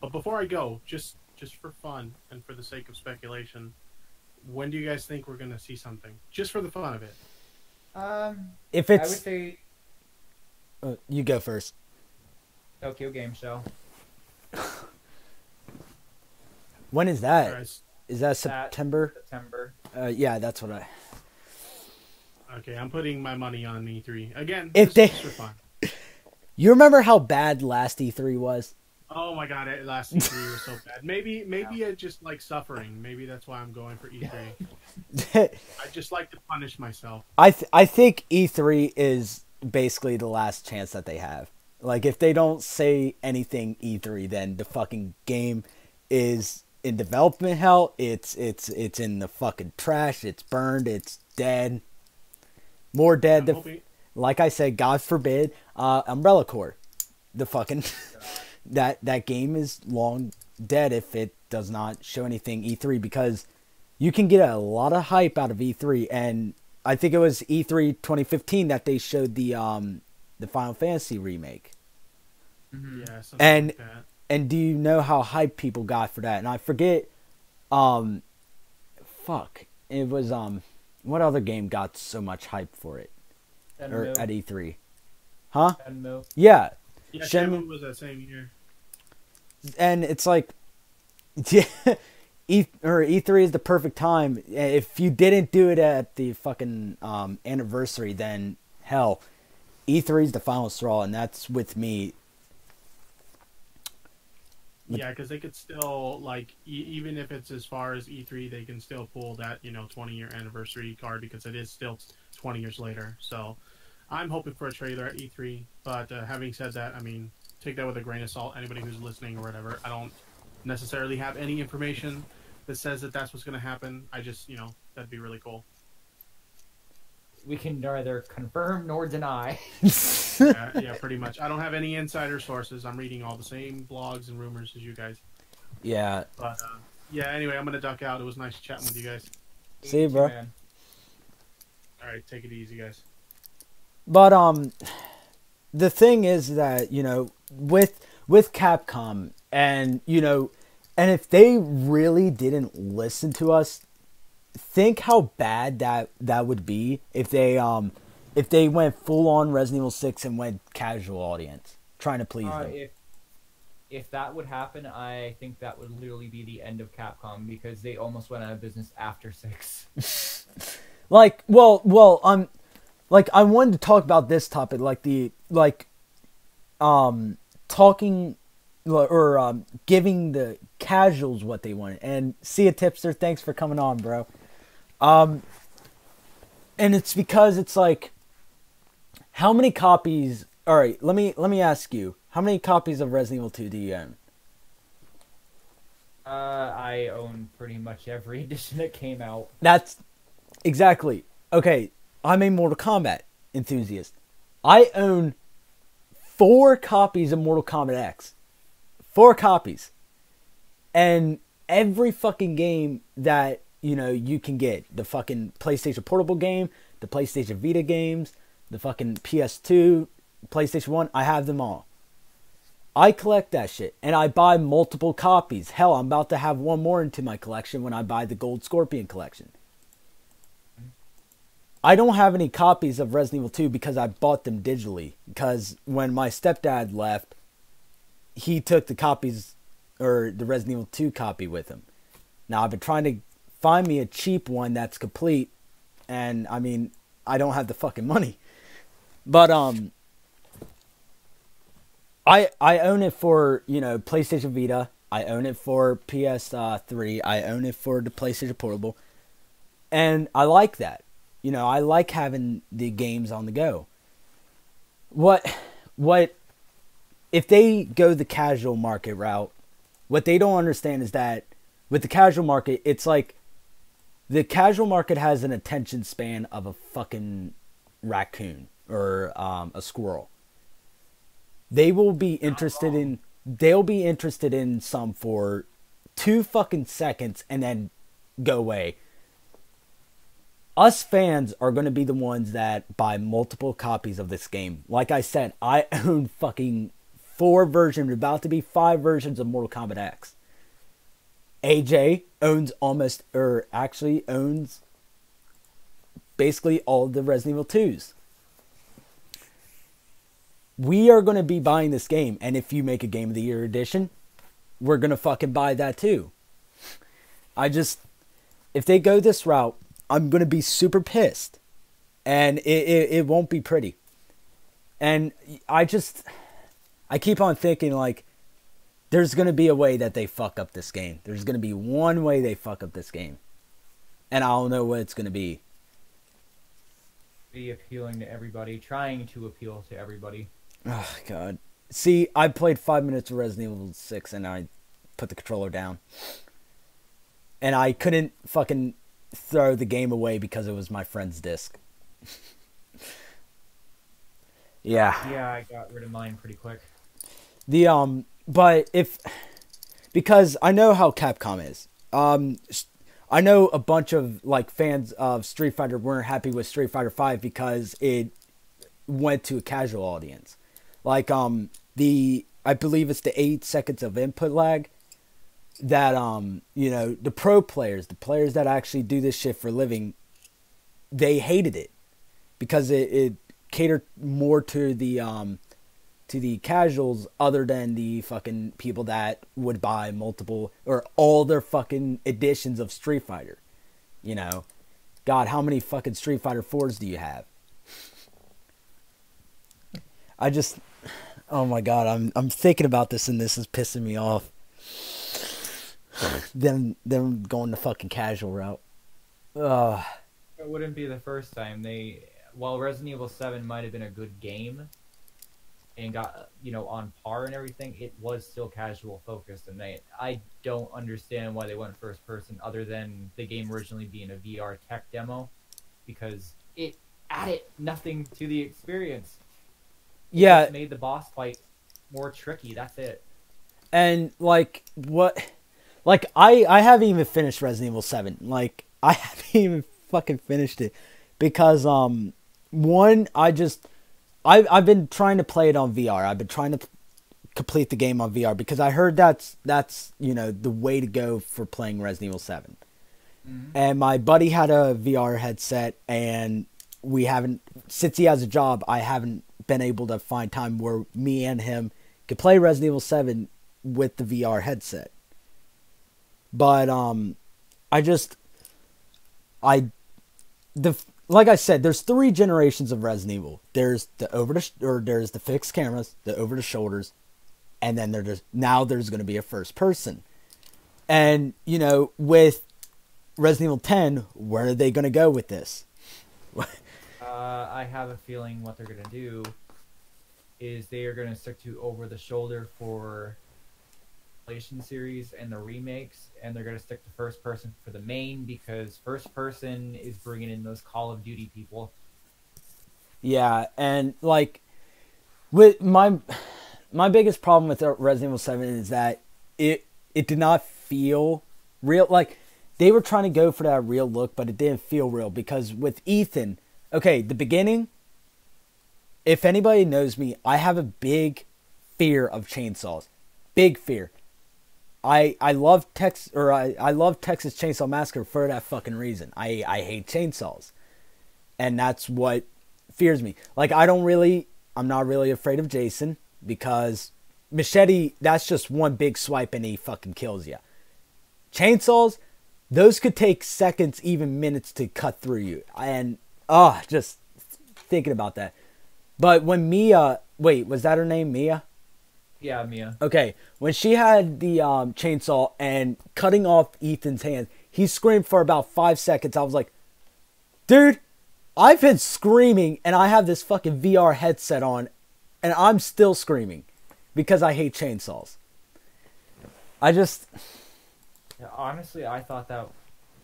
But before I go, just for fun and for the sake of speculation, when do you guys think we're going to see something? Just for the fun of it. If it's... I would say... you go first. Tokyo Game Show. When is that? Right. Is that September? September. Yeah, that's what I... Okay, I'm putting my money on E3. Again, just for fun. You remember how bad last E3 was? Oh my god, last E3 was so bad. Maybe I just like suffering. Maybe that's why I'm going for E3. I just like to punish myself. I think E3 is basically the last chance that they have. Like, if they don't say anything E3, then the fucking game is in development hell. It's in the fucking trash. It's burned. It's dead. More dead. Like I said, God forbid, Umbrella Corps. The fucking that game is long dead if it does not show anything E3, because you can get a lot of hype out of E3, and I think it was E3 2015 that they showed the Final Fantasy remake. Mm-hmm. Yeah, something And like that. and do you know how hyped people got for that? And I forget, fuck, it was what other game got so much hype for it or at E3? Huh? Shenmue. Yeah, Yeah, Shenmue. Shenmue was that same year. And it's like, E3 is the perfect time. If you didn't do it at the fucking anniversary, then hell, E3 is the final straw, and that's with me. Yeah, because they could still, like, even if it's as far as E3, they can still pull that, 20-year anniversary card because it is still 20 years later. So I'm hoping for a trailer at E3. But having said that, I mean, take that with a grain of salt. Anybody who's listening or whatever, I don't necessarily have any information that says that that's what's going to happen. I just, that'd be really cool. We can neither confirm nor deny. Yeah, pretty much. I don't have any insider sources. I'm reading all the same blogs and rumors as you guys. Yeah. But yeah, anyway, I'm gonna duck out. It was nice chatting with you guys. See you, bro. Man. All right, take it easy, guys. But the thing is that with Capcom, and and if they really didn't listen to us, think how bad that would be if they went full on Resident Evil 6 and went casual audience trying to please them. If that would happen, I think that would literally be the end of Capcom because they almost went out of business after 6. I wanted to talk about this topic, talking or giving the casuals what they wanted. And see ya, Tipster, thanks for coming on, bro. And it's because it's like, how many copies? All right, let me ask you, how many copies of Resident Evil 2 do you own? I own pretty much every edition that came out. That's exactly okay. I'm a Mortal Kombat enthusiast. I own 4 copies of Mortal Kombat X. 4 copies, and every fucking game that you can get, the fucking PlayStation Portable game, the PlayStation Vita games, the fucking PS2, PlayStation 1, I have them all. I collect that shit, and I buy multiple copies. Hell, I'm about to have one more into my collection when I buy the Gold Scorpion collection. I don't have any copies of Resident Evil 2 because I bought them digitally. Because when my stepdad left, he took the copies, or the Resident Evil 2 copy with him. Now, I've been trying to find me a cheap one that's complete, and I mean, I don't have the fucking money. But I own it for PlayStation Vita. I own it for PS3. I own it for the PlayStation Portable, and I like that. I like having the games on the go. What if they go the casual market route? What they don't understand is that with the casual market, it's like the casual market has an attention span of a fucking raccoon or a squirrel. They'll be interested in some for 2 fucking seconds and then go away. Us fans are going to be the ones that buy multiple copies of this game. Like I said, I own fucking 4 versions, about to be 5 versions of Mortal Kombat X. AJ owns owns basically all the Resident Evil 2s. We are going to be buying this game, and if you make a Game of the Year edition, we're going to fucking buy that too. If they go this route, I'm going to be super pissed, and it won't be pretty. And I keep on thinking, like, there's going to be a way that they fuck up this game. There's going to be one way they fuck up this game, and I don't know what it's going to be. Be appealing to everybody, trying to appeal to everybody. Oh, God. See, I played 5 minutes of Resident Evil 6, and I put the controller down. And I couldn't fucking throw the game away because it was my friend's disc. Yeah. Yeah, I got rid of mine pretty quick. But because I know how Capcom is. I know a bunch of like fans of Street Fighter weren't happy with Street Fighter V because it went to a casual audience. Like I believe it's the 8 seconds of input lag that you know, the pro players, the players that actually do this shit for a living, they hated it because it catered more to the casuals other than the fucking people that would buy multiple or all their fucking editions of Street Fighter. You know, God, how many fucking Street Fighter 4s do you have? Oh my God, I'm thinking about this and this is pissing me off. them going the fucking casual route. It wouldn't be the first time. While Resident Evil 7 might have been a good game and got, you know, on par and everything, it was still casual focused, and I don't understand why they went first person other than the game originally being a VR tech demo, because it added nothing to the experience. Yeah, it made the boss fight more tricky. That's it. And like I haven't even finished Resident Evil 7. Like I haven't even fucking finished it because one, I've been trying to play it on VR. I've been trying to complete the game on VR because I heard that's you know, the way to go for playing Resident Evil 7. Mm-hmm. And my buddy had a VR headset, and we haven't, since he has a job, I haven't been able to find time where me and him could play Resident Evil 7 with the VR headset. But like I said, there's 3 generations of Resident Evil. There's there's the fixed cameras, the over the shoulders, and then there's going to be a first person. And you know, with Resident Evil 10, where are they going to go with this? I have a feeling what they're going to do is they are going to stick to over the shoulder for PlayStation series and the remakes, and they're going to stick to first person for the main because first person is bringing in those Call of Duty people. Yeah, and like with my biggest problem with Resident Evil 7 is that it did not feel real. Like they were trying to go for that real look, but it didn't feel real because with Ethan, okay, the beginning, if anybody knows me, I have a big fear of chainsaws. Big fear. I love Texas Chainsaw Massacre for that fucking reason. I hate chainsaws. And that's what fears me. Like I'm not really afraid of Jason because machete, that's just one big swipe and he fucking kills you. Chainsaws, those could take seconds, even minutes to cut through you. And just thinking about that. But when Mia, wait, was that her name, Mia? Yeah, Mia. Okay, when she had the chainsaw and cutting off Ethan's hand, he screamed for about 5 seconds. I was like, dude, I've been screaming and I have this fucking VR headset on and I'm still screaming because I hate chainsaws. Yeah, honestly, I thought that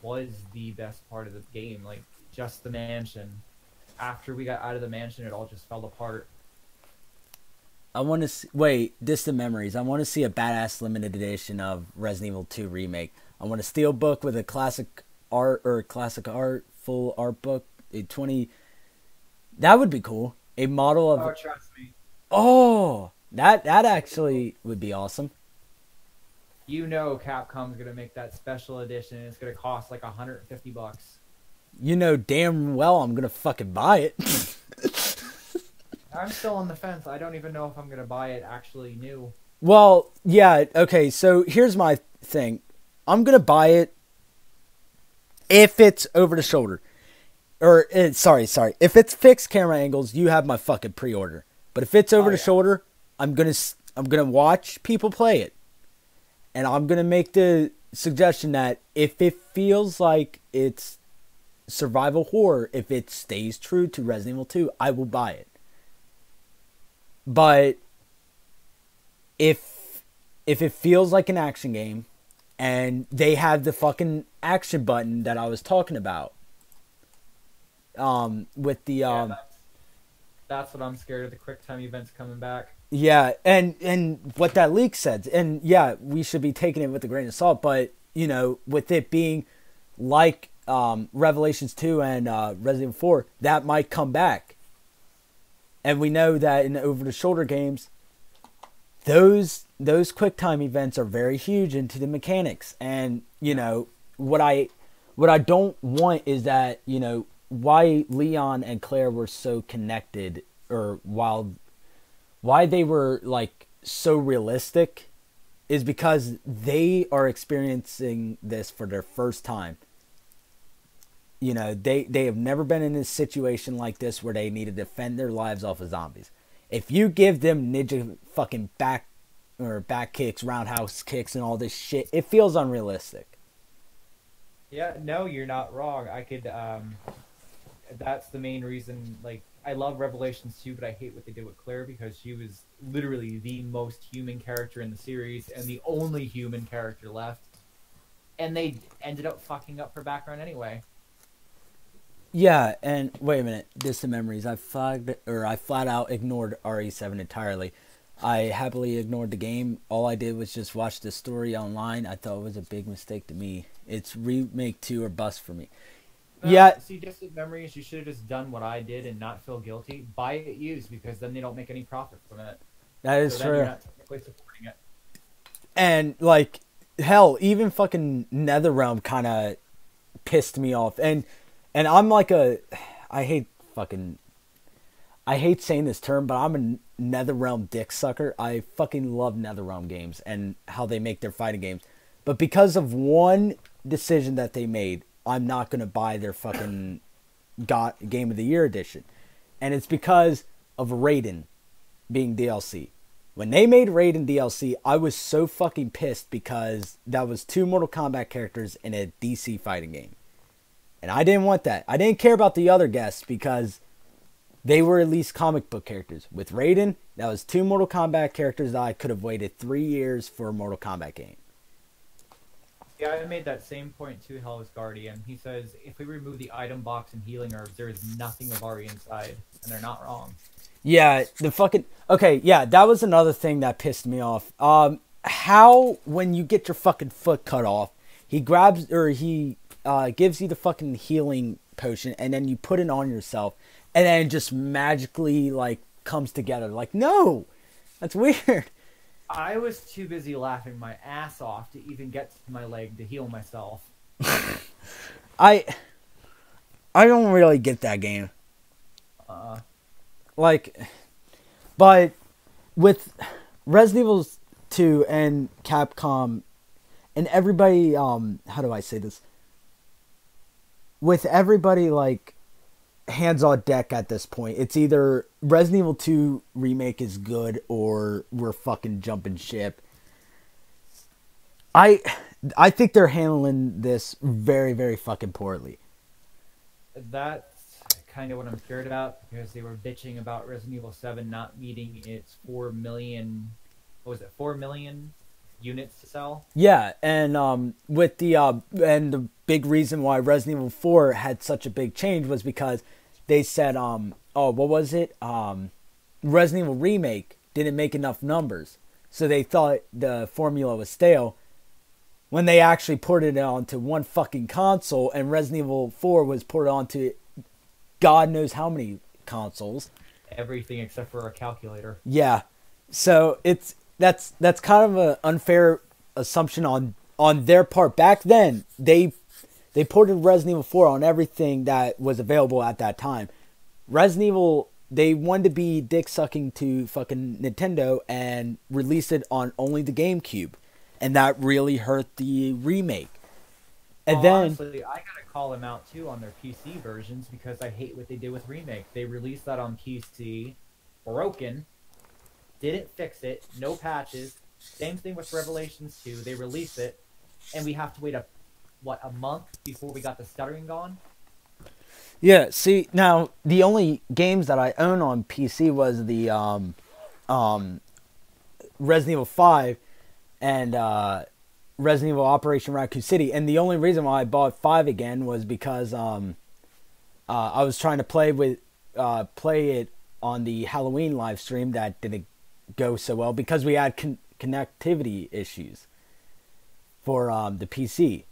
was the best part of the game, like just the mansion. After we got out of the mansion, it all just fell apart. I want to wait, Distant Memories. I want to see a badass limited edition of Resident Evil 2 Remake. I want a steel book with a classic art full art book. That would be cool. A model of. Oh, trust me. Oh, that actually would be awesome. You know, Capcom's gonna make that special edition. And it's gonna cost like $150. You know damn well I'm gonna fucking buy it. I'm still on the fence. I don't even know if I'm gonna buy it actually new. Well, yeah, okay, so here's my thing. I'm gonna buy it if it's over the shoulder. Or sorry. If it's fixed camera angles, you have my fucking pre-order. But if it's over the shoulder, I'm gonna watch people play it. And I'm gonna make the suggestion that if it feels like it's survival horror, if it stays true to Resident Evil 2, I will buy it. But if it feels like an action game and they have the fucking action button that I was talking about, with the that's what I'm scared of, the quick time events coming back. Yeah, and what that leak said, and yeah, we should be taking it with a grain of salt, but you know, with it being like Revelations 2 and Resident Evil 4, that might come back. And we know that in over-the-shoulder games, those QuickTime events are very huge into the mechanics. And, you know, what I don't want is that, you know, why Leon and Claire were so connected, or why they were, like, so realistic, is because they are experiencing this for their first time. You know, they have never been in a situation like this where they need to defend their lives off of zombies. If you give them ninja fucking back kicks, roundhouse kicks, and all this shit, it feels unrealistic. Yeah, no, you're not wrong. I could, that's the main reason, like, I love Revelations 2, but I hate what they did with Claire, because she was literally the most human character in the series, and the only human character left. And they ended up fucking up her background anyway. Yeah, and wait a minute, distant memories. I flat out ignored RE7 entirely. I happily ignored the game. All I did was just watch the story online. I thought it was a big mistake to me. It's Remake 2 or bust for me. Yeah. See, distant memories, you should have just done what I did and not feel guilty. Buy it used, because then they don't make any profit from it. That is so true. Then you're not technically supporting it. And, like, hell, even fucking NetherRealm kind of pissed me off. And I'm like I hate saying this term, but I'm a NetherRealm dick sucker. I fucking love NetherRealm games and how they make their fighting games. But because of one decision that they made, I'm not going to buy their fucking Game of the Year edition. And it's because of Raiden being DLC. When they made Raiden DLC, I was so fucking pissed, because that was 2 Mortal Kombat characters in a DC fighting game. And I didn't want that. I didn't care about the other guests, because they were at least comic book characters. With Raiden, that was 2 Mortal Kombat characters that I could have waited 3 years for a Mortal Kombat game. Yeah, I made that same point to Hell's Guardian. He says, if we remove the item box and healing herbs, there is nothing of RE inside. And they're not wrong. Yeah, okay, yeah, that was another thing that pissed me off. How, when you get your fucking foot cut off, he gives you the fucking healing potion, and then you put it on yourself, and then it just magically, like, comes together. Like, no! That's weird. I was too busy laughing my ass off to even get to my leg to heal myself. I don't really get that game. Like, but with Resident Evil 2 and Capcom and everybody, how do I say this? With everybody, like, hands on deck at this point, it's either Resident Evil 2 remake is good or we're fucking jumping ship. I think they're handling this very, very fucking poorly. That's kind of what I'm scared about, because they were bitching about Resident Evil 7 not meeting its 4 million, what was it, 4 million units to sell? Yeah, and with the big reason why Resident Evil 4 had such a big change was because they said, what was it? Resident Evil Remake didn't make enough numbers, so they thought the formula was stale. When they actually ported it onto one fucking console, and Resident Evil 4 was ported onto God knows how many consoles. Everything except for a calculator. Yeah, so that's kind of an unfair assumption on their part. Back then, they ported Resident Evil 4 on everything that was available at that time. Resident Evil, they wanted to be dick sucking to fucking Nintendo and release it on only the GameCube, and that really hurt the remake. And then, honestly, I gotta call them out too on their PC versions, because I hate what they did with Remake. They released that on PC, broken, didn't fix it, no patches. Same thing with Revelations 2. They released it, and we have to wait a month before we got the stuttering gone? Yeah, see, now, the only games that I own on PC was the Resident Evil 5 and Resident Evil Operation Raccoon City. And the only reason why I bought 5 again was because I was trying to play it on the Halloween live stream that didn't go so well because we had connectivity issues for the PC.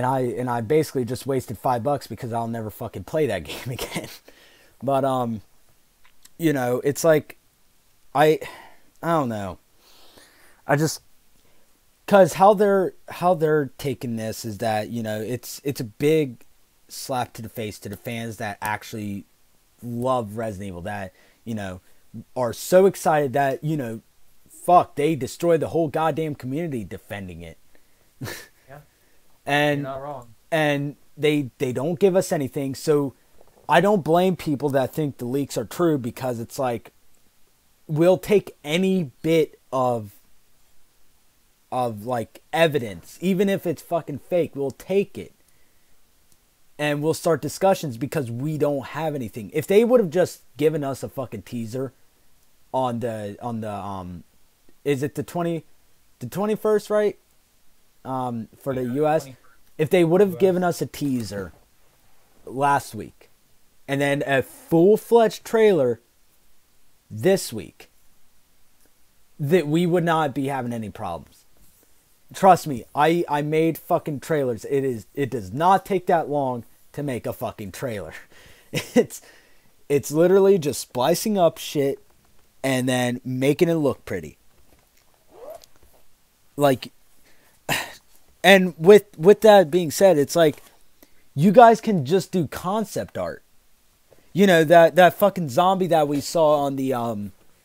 and I basically just wasted $5 because I'll never fucking play that game again. But you know, it's like I don't know. I just, cause how they're taking this is that, you know, it's a big slap to the face to the fans that actually love Resident Evil, that, you know, are so excited that, you know, fuck, they destroyed the whole goddamn community defending it. Yeah. And you're not wrong. And they don't give us anything, so I don't blame people that think the leaks are true, because it's like, we'll take any bit of like evidence, even if it's fucking fake, we'll take it. And we'll start discussions because we don't have anything. If they would have just given us a fucking teaser on the is it the 21st, right? For the US. 21st. If they would have given us a teaser last week and then a full-fledged trailer this week, that we would not be having any problems. Trust me, I made fucking trailers. It does not take that long to make a fucking trailer. It's literally just splicing up shit and then making it look pretty. Like, and with that being said, it's like, you guys can just do concept art. You know, that fucking zombie that we saw on the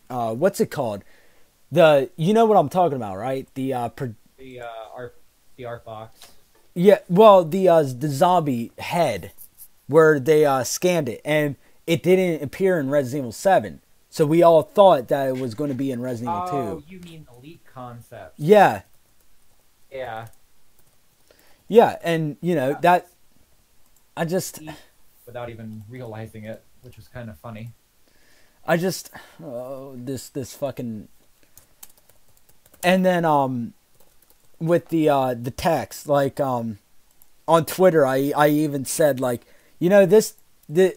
what's it called? You know what I'm talking about, right? The art box. Yeah, well, the zombie head, where they scanned it, and it didn't appear in Resident Evil 7. So we all thought that it was going to be in Resident Evil 2. Oh, you mean the leak concept? Yeah. Yeah. Yeah, and you know that. I just, without even realizing it, which was kind of funny. I just, this fucking, and then with the text, like on Twitter, I even said, like, you know,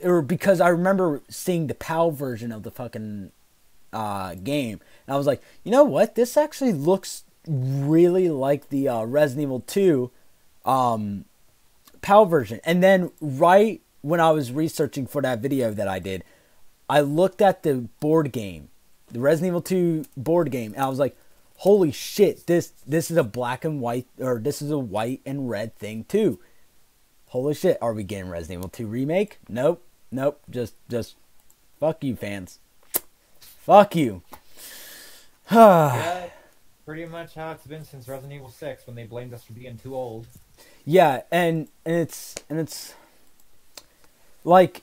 or because I remember seeing the PAL version of the fucking game, and I was like, you know what, this actually looks really like the Resident Evil 2 PAL version. And then right when I was researching for that video that I did, I looked at the board game, the Resident Evil 2 board game, and I was like, holy shit, this is a black and white, or this is a white and red thing too. Holy shit, are we getting Resident Evil 2 remake? Nope. Just fuck you, fans. Fuck you. Yeah, pretty much how it's been since Resident Evil 6, when they blamed us for being too old. Yeah, and it's like,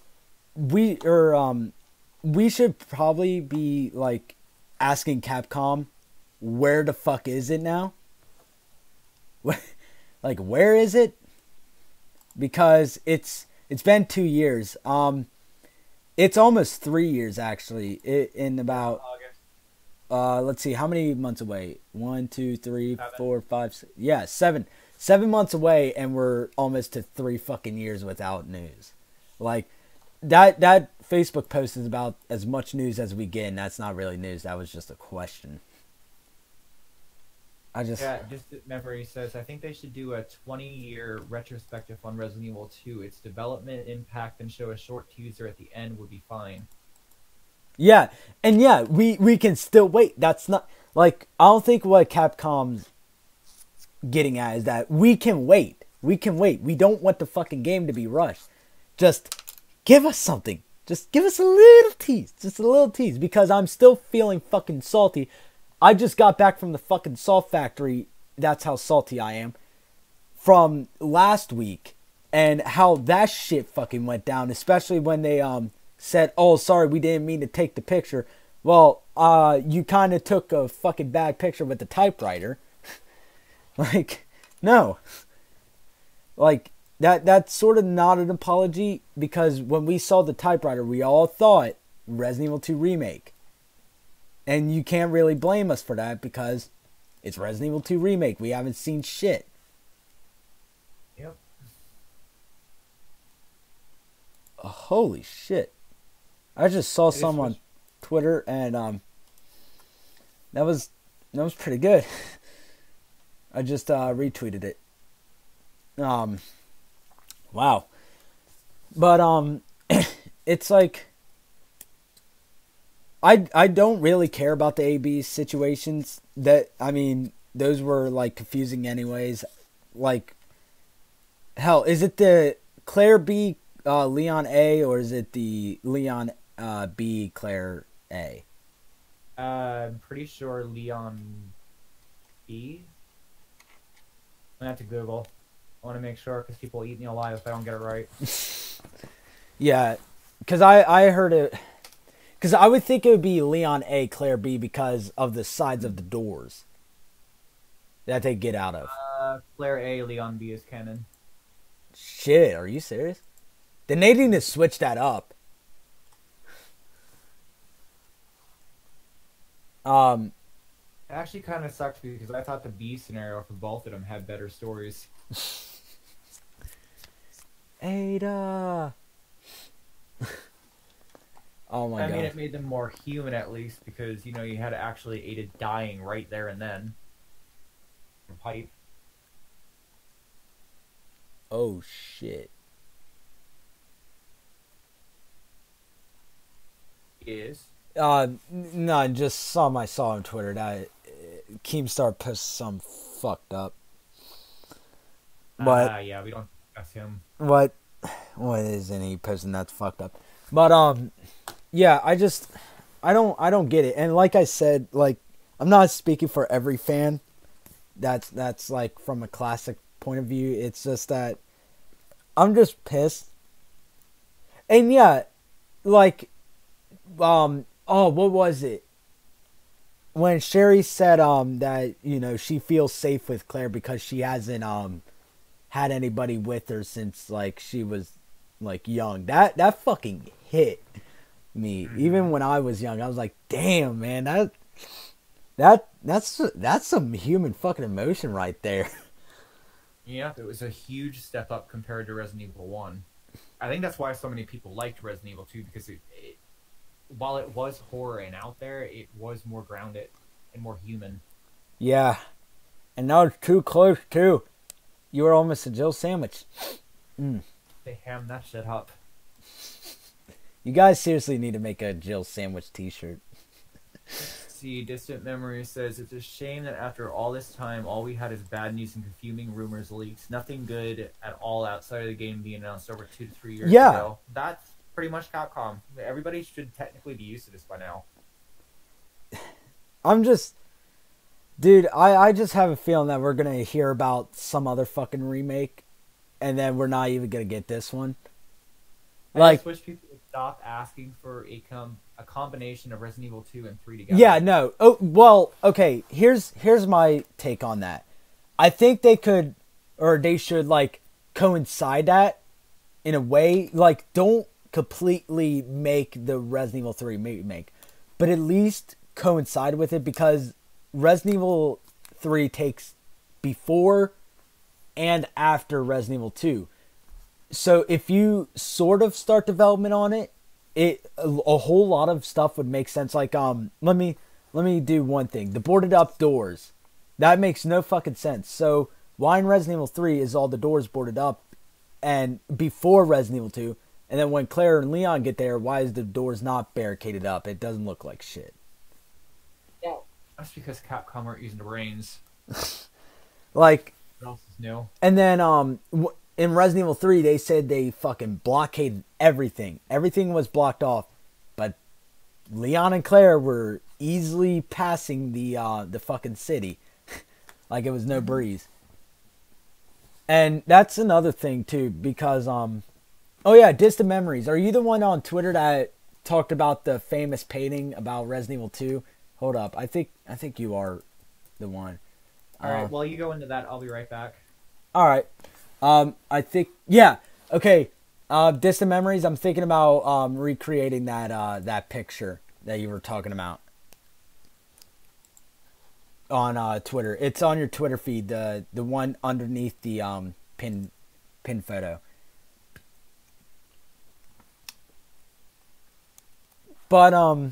we should probably be like asking Capcom, where the fuck is it now? Like, where is it? Because it's been 2 years. It's almost 3 years actually. In about August. Let's see, how many months away? 1, 2, 3, 4, 5, 6. Yeah, 7 months away, and we're almost to 3 fucking years without news. Like, that Facebook post is about as much news as we get, and that's not really news. That was just a question. Just memory says, I think they should do a 20-year retrospective on Resident Evil 2. Its development impact and show a short teaser at the end would be fine. Yeah, and yeah, we can still wait. That's not, like, I don't think what Capcom's getting at is that we can wait. We can wait. We don't want the fucking game to be rushed. Just give us something. Just give us a little tease. Just a little tease, because I'm still feeling fucking salty. I just got back from the fucking Salt Factory. That's how salty I am. From last week. And how that shit fucking went down. Especially when they said, oh, sorry, we didn't mean to take the picture. Well, you kind of took a fucking bad picture with the typewriter. Like, no. Like, that's sort of not an apology. Because when we saw the typewriter, we all thought Resident Evil 2 Remake. And you can't really blame us for that, because it's Resident Evil 2 Remake. We haven't seen shit. Yep. Holy shit. I just saw some on Twitter, and that was pretty good. I just retweeted it. Wow. But it's like I don't really care about the AB situations. That, I mean, those were like confusing anyways. Like, hell, is it the Claire B, Leon A, or is it the Leon B, Claire A? I'm pretty sure Leon B. I'm gonna have to Google. I want to make sure because people eat me alive if I don't get it right. Yeah, because I heard it. Because I would think it would be Leon A, Claire B because of the sides of the doors that they get out of. Claire A, Leon B is canon. Shit, are you serious? Then they need to switch that up. It actually kind of sucks because I thought the B scenario for both of them had better stories. Ada. Oh my god. I mean, it made them more human at least because, you know, you had actually Ada dying right there and then. From pipe. Oh shit. Is. No, just some I saw on Twitter that Keemstar posted some fucked up. But yeah, we don't discuss him. what isn't he posting that's fucked up? But yeah, I don't get it. And like I said, like, I'm not speaking for every fan. That's like from a classic point of view. It's just that I'm just pissed. And yeah, like, oh, what was it? When Sherry said that, you know, she feels safe with Claire because she hasn't had anybody with her since like she was like young. That fucking hit me. Even when I was young, I was like, damn, man, that's some human fucking emotion right there. Yeah, it was a huge step up compared to Resident Evil 1. I think that's why so many people liked Resident Evil 2 because it while it was horror and out there, it was more grounded and more human. Yeah. And now it's too close too. You were almost a Jill sandwich. They hammed that shit up. You guys seriously need to make a Jill sandwich t-shirt. See, Distant Memory says, it's a shame that after all this time, all we had is bad news and confusing rumors, leaks. Nothing good at all outside of the game being announced over 2 to 3 years ago. That's pretty much Capcom. Everybody should technically be used to this by now. I'm just... Dude, I just have a feeling that we're going to hear about some other fucking remake, and then we're not even going to get this one. I just wish people would stop asking for a combination of Resident Evil 2 and 3 together. Yeah, no. Oh, well, okay, here's my take on that. I think they could, or they should, like, coincide that in a way. Like, don't completely make the Resident Evil 3 remake, but at least coincide with it, because Resident Evil 3 takes before and after Resident Evil 2. So if you sort of start development on it, a whole lot of stuff would make sense. Like, let me do one thing. The boarded up doors. That makes no fucking sense. So why in Resident Evil 3 is all the doors boarded up and before Resident Evil 2? And then when Claire and Leon get there, why is the doors not barricaded up? It doesn't look like shit. Yeah. That's because Capcom aren't using the brains. Like, What else is new? and then in Resident Evil 3, they said they fucking blockaded everything. Everything was blocked off. But Leon and Claire were easily passing the fucking city. Like it was no breeze. And that's another thing, too, because, oh yeah, Distant Memories. Are you the one on Twitter that talked about the famous painting about Resident Evil 2? Hold up. I think you are the one. Alright, while you go into that, I'll be right back. Alright. I think, yeah, okay, Distant Memories, I'm thinking about, recreating that picture that you were talking about on, Twitter. It's on your Twitter feed, the one underneath the, pin photo. But,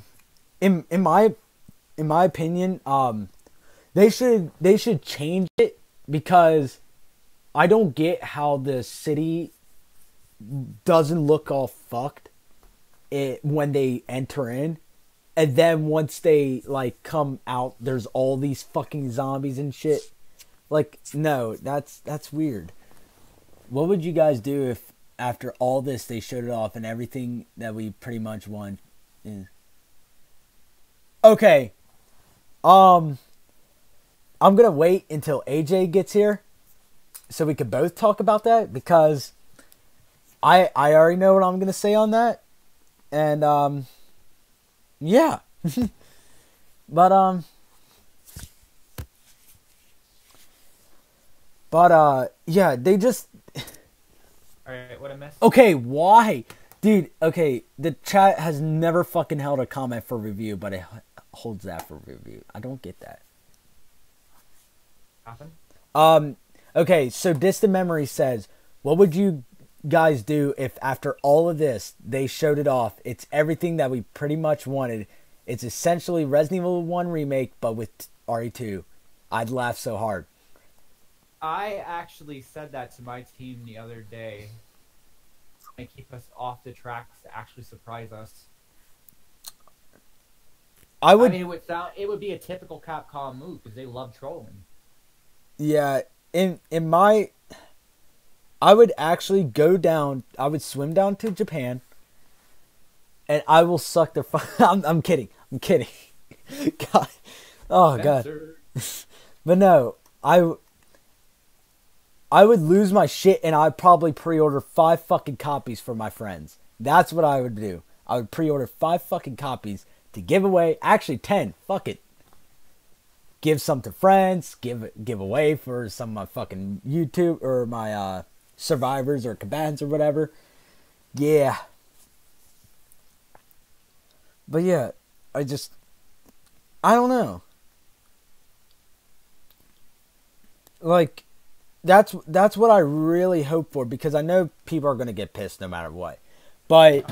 in my opinion, they should change it because I don't get how the city doesn't look all fucked when they enter in. And then once they, like, come out, there's all these fucking zombies and shit. Like, no, that's weird. What would you guys do if, after all this, they showed it off and everything that we pretty much want is... Okay. I'm gonna wait until AJ gets here so we could both talk about that, because I already know what I'm gonna say on that. And, yeah. But, yeah, they just... Alright, what I missed? Okay, why? Dude, okay, the chat has never fucking held a comment for review, but it holds that for review. I don't get that. Happen? Okay, so Distant Memory says, what would you guys do if after all of this, they showed it off? It's everything that we pretty much wanted. It's essentially Resident Evil 1 remake, but with RE2. I'd laugh so hard. I actually said that to my team the other day. And keep us off the tracks to actually surprise us. I mean, it would be a typical Capcom move because they love trolling. Yeah, in my, I would actually go down. I would swim down to Japan, and I will suck their. I'm kidding. I'm kidding. God, oh Spencer. God. But no, I would lose my shit, and I'd probably pre-order 5 fucking copies for my friends. That's what I would do. I would pre-order 5 fucking copies to give away. Actually, 10. Fuck it. Give some to friends. Give away for some of my fucking YouTube or my survivors or combatants or whatever. Yeah. But yeah, I don't know. Like, that's what I really hope for, because I know people are going to get pissed no matter what. But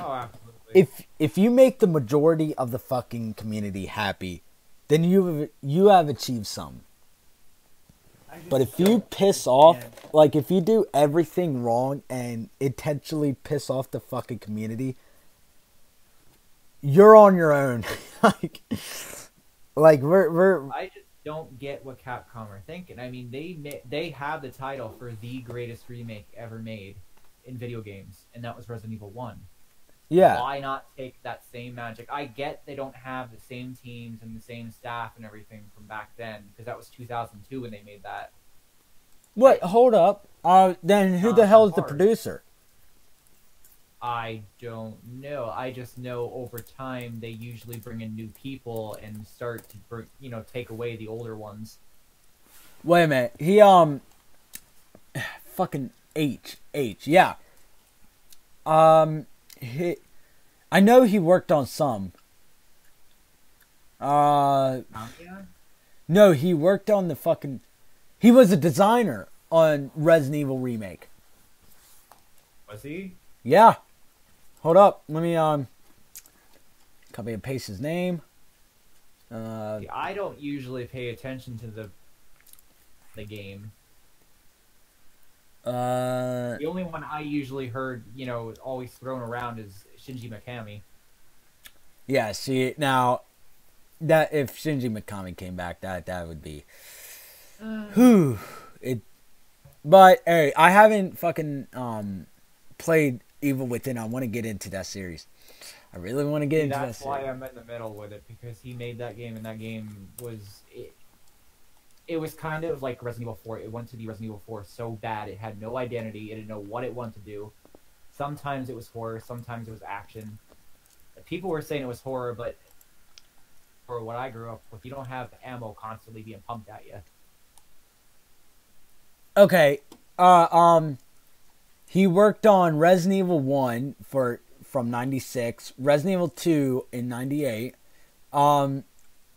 if you make the majority of the fucking community happy, then you have achieved some. But if you piss off, like if you do everything wrong and intentionally piss off the fucking community, you're on your own. like we're I just don't get what Capcom are thinking. I mean, they have the title for the greatest remake ever made in video games, and that was Resident Evil 1. Yeah. Why not take that same magic? I get they don't have the same teams and the same staff and everything from back then, because that was 2002 when they made that. What? Hold up. Then who the hell is the producer? I don't know. I just know over time they usually bring in new people and start to take away the older ones. Wait a minute. He fucking H, yeah. I know he worked on some. Yeah? No, he worked on the fucking... He was a designer on Resident Evil Remake. Was he? Yeah. Hold up. Let me, copy and paste his name. I don't usually pay attention to the game. The only one I usually heard, always thrown around is Shinji Mikami. Yeah, see, now, that if Shinji Mikami came back, that would be... But, hey, I haven't fucking, played Evil Within. I want to get into that series. I really want to get into that series. That's why I'm in the middle with it, because he made that game, and that game was... It was kind of like Resident Evil 4. It wanted to be Resident Evil 4 so bad. It had no identity. It didn't know what it wanted to do. Sometimes it was horror. Sometimes it was action. People were saying it was horror, but for what I grew up with, you don't have ammo constantly being pumped at you. Okay. He worked on Resident Evil 1 from 96, Resident Evil 2 in 98.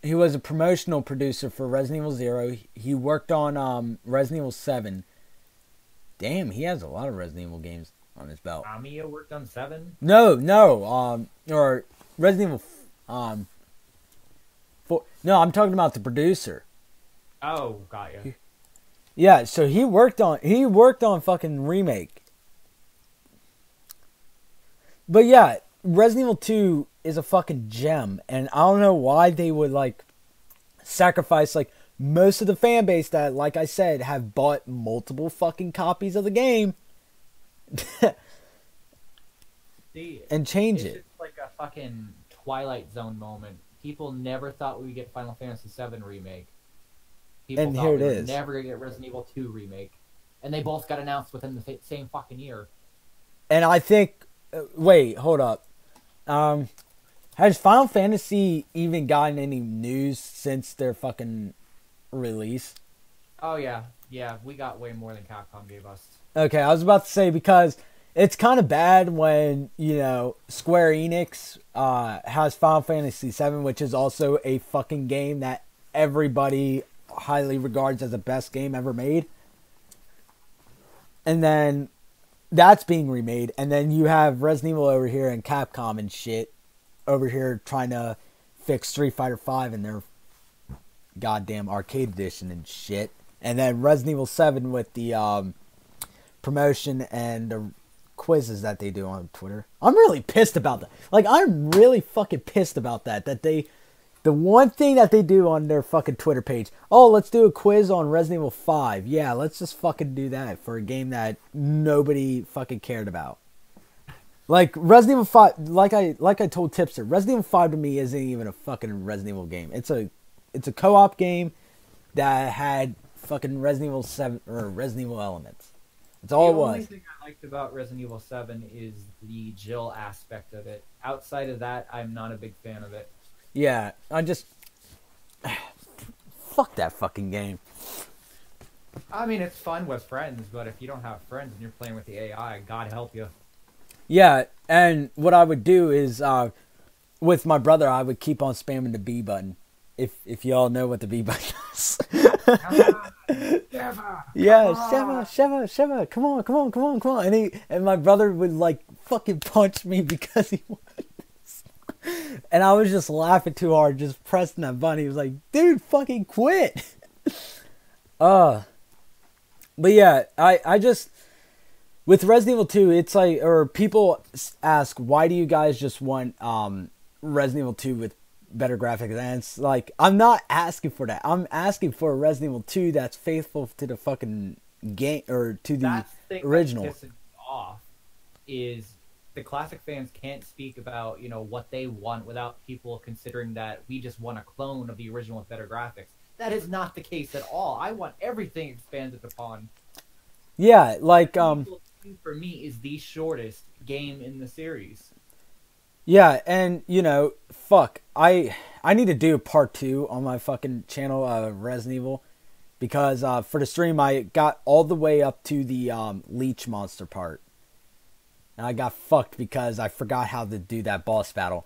He was a promotional producer for Resident Evil 0. He worked on Resident Evil 7. Damn, he has a lot of Resident Evil games on his belt. Amiya worked on 7? No. Or Resident Evil 4. No, I'm talking about the producer. Oh, got you. Yeah, so he worked on fucking Remake. But yeah, Resident Evil 2 is a fucking gem, and I don't know why they would like sacrifice like most of the fan base that, like I said, have bought multiple fucking copies of the game See, and change it's it. just like a fucking Twilight Zone moment. People never thought we would get Final Fantasy VII Remake. People And thought here it we were is. never going to get Resident Evil 2 Remake. And they both got announced within the same fucking year. And I think, wait, hold up. Has Final Fantasy even gotten any news since their fucking release? Oh, yeah. Yeah, we got way more than Capcom gave us. Okay, I was about to say, because it's kind of bad when, you know, Square Enix has Final Fantasy VII, which is also a fucking game that everybody highly regards as the best game ever made. And then that's being remade. And then you have Resident Evil over here and Capcom and shit over here trying to fix Street Fighter V in their goddamn arcade edition and shit. And then Resident Evil 7 with the promotion and the quizzes that they do on Twitter. I'm really pissed about that. Like, I'm really fucking pissed about that. That they, the one thing that they do on their fucking Twitter page, oh, let's do a quiz on Resident Evil 5. Yeah, let's just fucking do that for a game that nobody fucking cared about. Like, Resident Evil 5, like I told Tipster, Resident Evil 5 to me isn't even a fucking Resident Evil game. It's a co-op game that had fucking Resident Evil 7 or Resident Evil elements. That's all it was. The only thing I liked about Resident Evil 7 is the Jill aspect of it. Outside of that, I'm not a big fan of it. Yeah, I just fuck that fucking game. I mean, it's fun with friends, but if you don't have friends and you're playing with the AI, God help you. Yeah, and what I would do is with my brother, I would keep on spamming the B button. If y'all know what the B button is. Yeah, Sheva, come on. And my brother would like fucking punch me because he was. And I was just laughing too hard, just pressing that button. He was like, dude, fucking quit. But yeah, I just, with Resident Evil 2, it's like, or people ask, why do you guys just want Resident Evil 2 with better graphics? And it's like, I'm not asking for that. I'm asking for a Resident Evil 2 that's faithful to the fucking game, or to the original. That's the thing that pisses me off is the classic fans can't speak about, you know, what they want without people considering that we just want a clone of the original with better graphics. That is not the case at all. I want everything expanded upon. Yeah, like for me is the shortest game in the series. Yeah, and you know, fuck, I need to do part 2 on my fucking channel of Resident Evil, because for the stream I got all the way up to the leech monster part. And I got fucked because I forgot how to do that boss battle.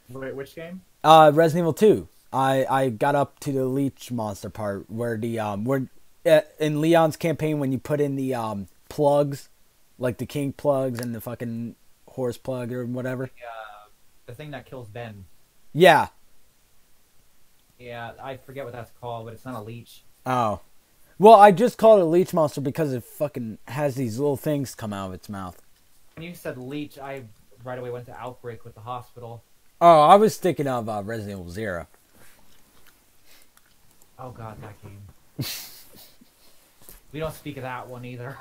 Wait, which game? Resident Evil 2. I got up to the leech monster part where the in Leon's campaign, when you put in the plugs, like the king plugs and the fucking horse plug or whatever. The thing that kills Ben. Yeah. Yeah, I forget what that's called, but it's not a leech. Oh. Well, I just call it a leech monster because it fucking has these little things come out of its mouth. When you said leech, I right away went to Outbreak with the hospital. Oh, I was thinking of Resident Evil 0. Oh god, that game. We don't speak of that one either.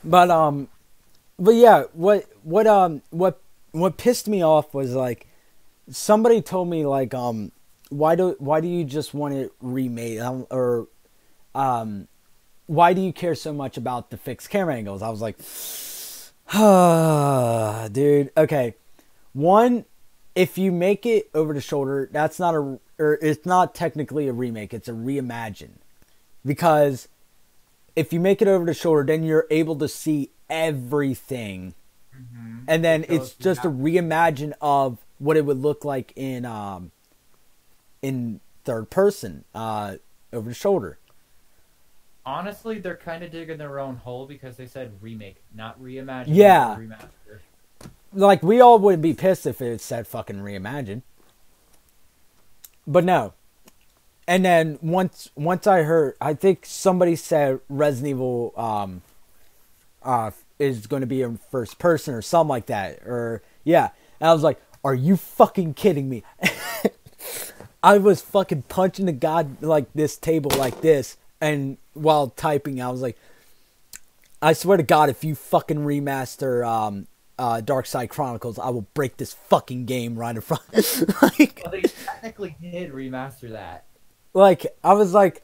But yeah, what pissed me off was like, somebody told me like, why do you just want it remade, or why do you care so much about the fixed camera angles? I was like, dude, okay. One, if you make it over the shoulder, that's not it's not technically a remake, it's a reimagine. Because if you make it over the shoulder, then you're able to see everything. Mm-hmm. And then it's just a reimagine of what it would look like in third person, over the shoulder. Honestly, they're kind of digging their own hole because they said remake, not reimagine. Yeah. Remaster. Like, we all wouldn't be pissed if it said fucking reimagine. But no. and then once I heard, I think somebody said Resident Evil is going to be in first person or something like that, or yeah. And I was like, are you fucking kidding me? I was fucking punching the god like this table like this, and while typing, I was like, I swear to God, if you fucking remaster Dark Side Chronicles, I will break this fucking game right in front. Like, well, they technically did remaster that. Like, I was like,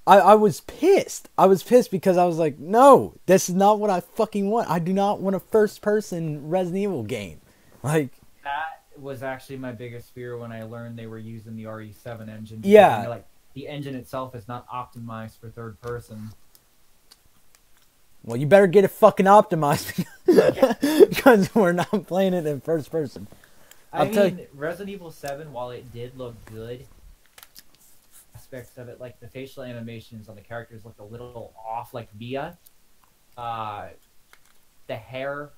I was pissed. I was pissed because I was like, no, this is not what I fucking want. I do not want a first-person Resident Evil game. Like, that was actually my biggest fear when I learned they were using the RE7 engine. Yeah. Like, the engine itself is not optimized for third person. well, you better get it fucking optimized because we're not playing it in first person. I mean, Resident Evil 7, while it did look good, aspects of it, like the facial animations on the characters looked a little off, like Mia. The hair.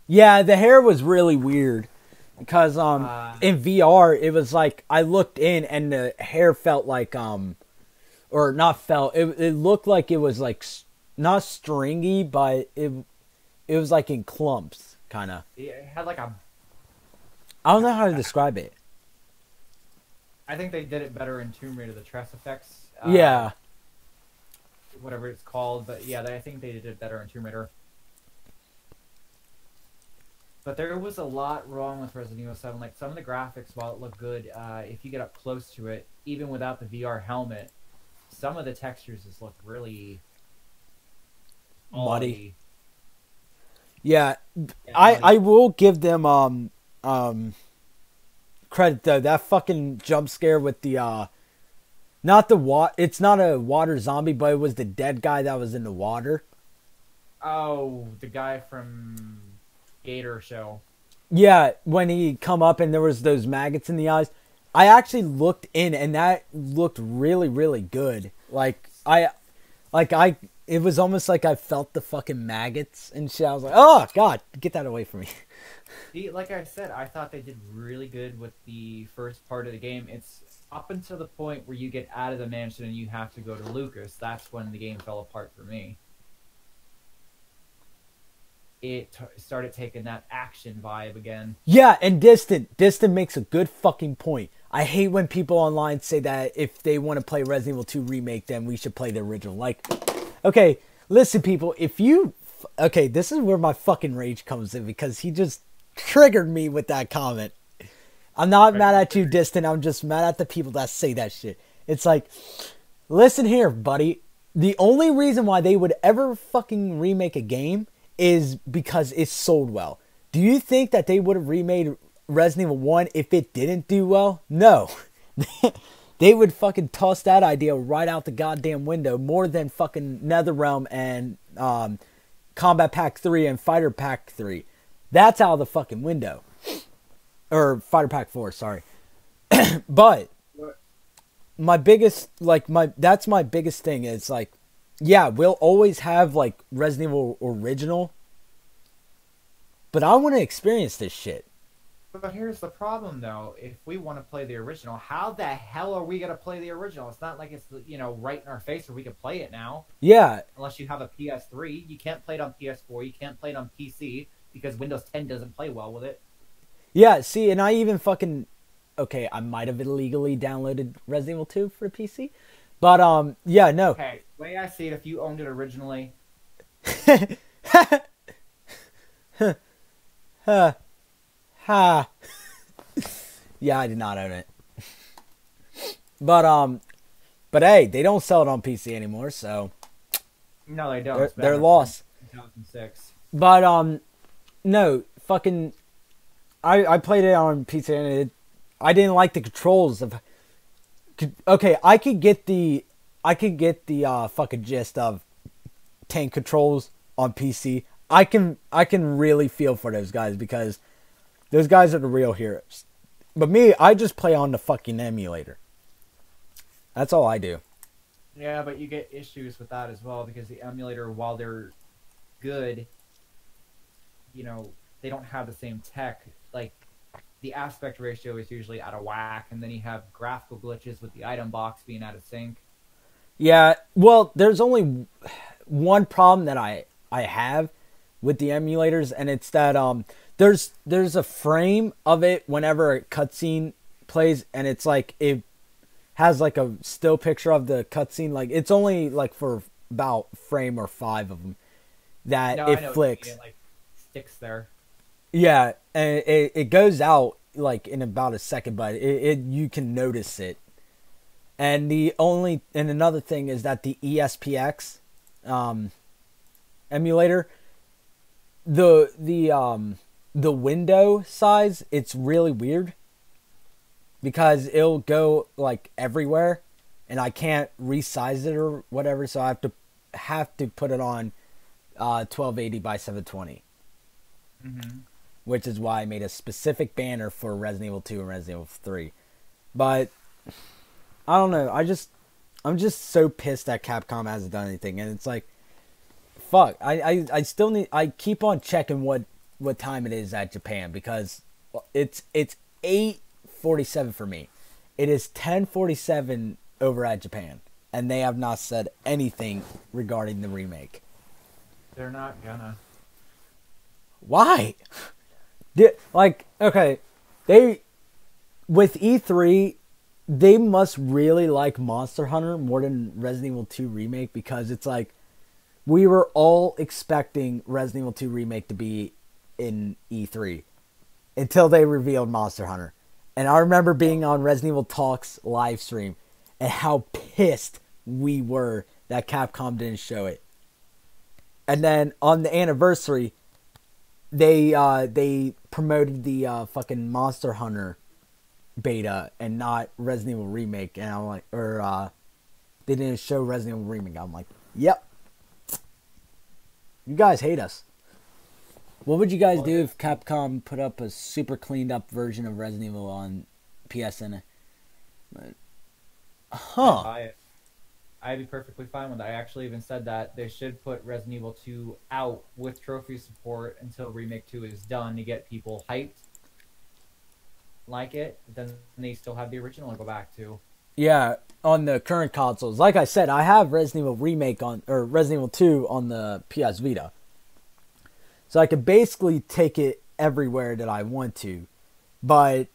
Yeah, the hair was really weird because in VR it was like I looked in and the hair felt like or not felt, it looked like it was like not stringy, but it was like in clumps kind of. It had like a, I don't know how to describe it. I think they did it better in Tomb Raider, the Tress effects. Yeah. Whatever it's called, but yeah, I think they did it better in Tomb Raider. But there was a lot wrong with Resident Evil 7. Like, some of the graphics, while it looked good, if you get up close to it, even without the VR helmet, some of the textures just look really muddy. Yeah, I will give them credit though. That fucking jump scare with the it's not a water zombie, but it was the dead guy that was in the water. Oh, the guy from Gator Show. Yeah, when he come up and there was those maggots in the eyes. I actually looked in and that looked really, really good. It was almost like I felt the fucking maggots and shit. I was like, oh god, get that away from me. See, like I said, I thought they did really good with the first part of the game. It's up until the point where you get out of the mansion and you have to go to Lucas. That's when the game fell apart for me. It started taking that action vibe again. Yeah, and Distant makes a good fucking point. I hate when people online say that if they want to play Resident Evil 2 Remake, then we should play the original. Like, okay, listen, people, okay, this is where my fucking rage comes in because he just triggered me with that comment. I'm not mad at you, Distant. I'm just mad at the people that say that shit. It's like, listen here, buddy. The only reason why they would ever fucking remake a game is because it sold well. Do you think that they would have remade Resident Evil 1 if it didn't do well? No. They would fucking toss that idea right out the goddamn window more than fucking NetherRealm and Combat Pack 3 and Fighter Pack 3. That's out of the fucking window. Or Fighter Pack 4, sorry. But my biggest, that's my biggest thing is like, yeah, we'll always have like Resident Evil Original, but I want to experience this shit. But here's the problem, though. If we want to play the original, how the hell are we going to play the original? It's not like it's, right in our face where we can play it now. Yeah. Unless you have a PS3. You can't play it on PS4. You can't play it on PC because Windows 10 doesn't play well with it. Yeah, see, and I even fucking... Okay, I might have illegally downloaded Resident Evil 2 for PC. But, yeah, no. Okay, the way I see it, if you owned it originally... Yeah, I did not own it. But hey, they don't sell it on PC anymore, so... No, they don't. They're lost. 2006. But, no, fucking... I played it on PC and I didn't like the controls of... Okay, I could get the fucking gist of tank controls on PC. I can really feel for those guys because those guys are the real heroes. But me, I just play on the fucking emulator. That's all I do. Yeah, but you get issues with that as well because the emulator, while they're good, they don't have the same tech. Like, the aspect ratio is usually out of whack, and then you have graphical glitches with the item box being out of sync. Yeah, well, there's only one problem that I have with the emulators, and it's that there's a frame of it whenever a cutscene plays, and it's like it has like a still picture of the cutscene. Like it's only like for about frame or 5 of them that No, it I know flicks. it like sticks there. Yeah, and it goes out like in about a second, but it you can notice it. And another thing is that the ESPX emulator, the window size, it's really weird because it'll go like everywhere, and I can't resize it or whatever, so I have to put it on 1280 by 720. Mm-hmm. Which is why I made a specific banner for Resident Evil 2 and Resident Evil 3. But I don't know. I'm just so pissed that Capcom hasn't done anything, and it's like, fuck. I still need. I keep on checking what time it is at Japan, because it's 8:47 for me. It is 10:47 over at Japan, and they have not said anything regarding the remake. They're not gonna. Why? Like, okay, with E3, they must really like Monster Hunter more than Resident Evil 2 Remake, because it's like, we were all expecting Resident Evil 2 Remake to be in E3 until they revealed Monster Hunter. And I remember being on Resident Evil Talks live stream and how pissed we were that Capcom didn't show it. And then on the anniversary, they promoted the fucking Monster Hunter beta and not Resident Evil Remake, and I'm like, they didn't show Resident Evil Remake. I'm like, yep, you guys hate us. What would you guys do if Capcom put up a super cleaned up version of Resident Evil on PSN? I'd be perfectly fine with that. I actually even said that they should put Resident Evil 2 out with trophy support until Remake 2 is done to get people hyped like it. Then they still have the original to go back to. Yeah, on the current consoles. Like I said, I have Resident Evil Remake or Resident Evil 2 on the PS Vita. So I could basically take it everywhere that I want to. But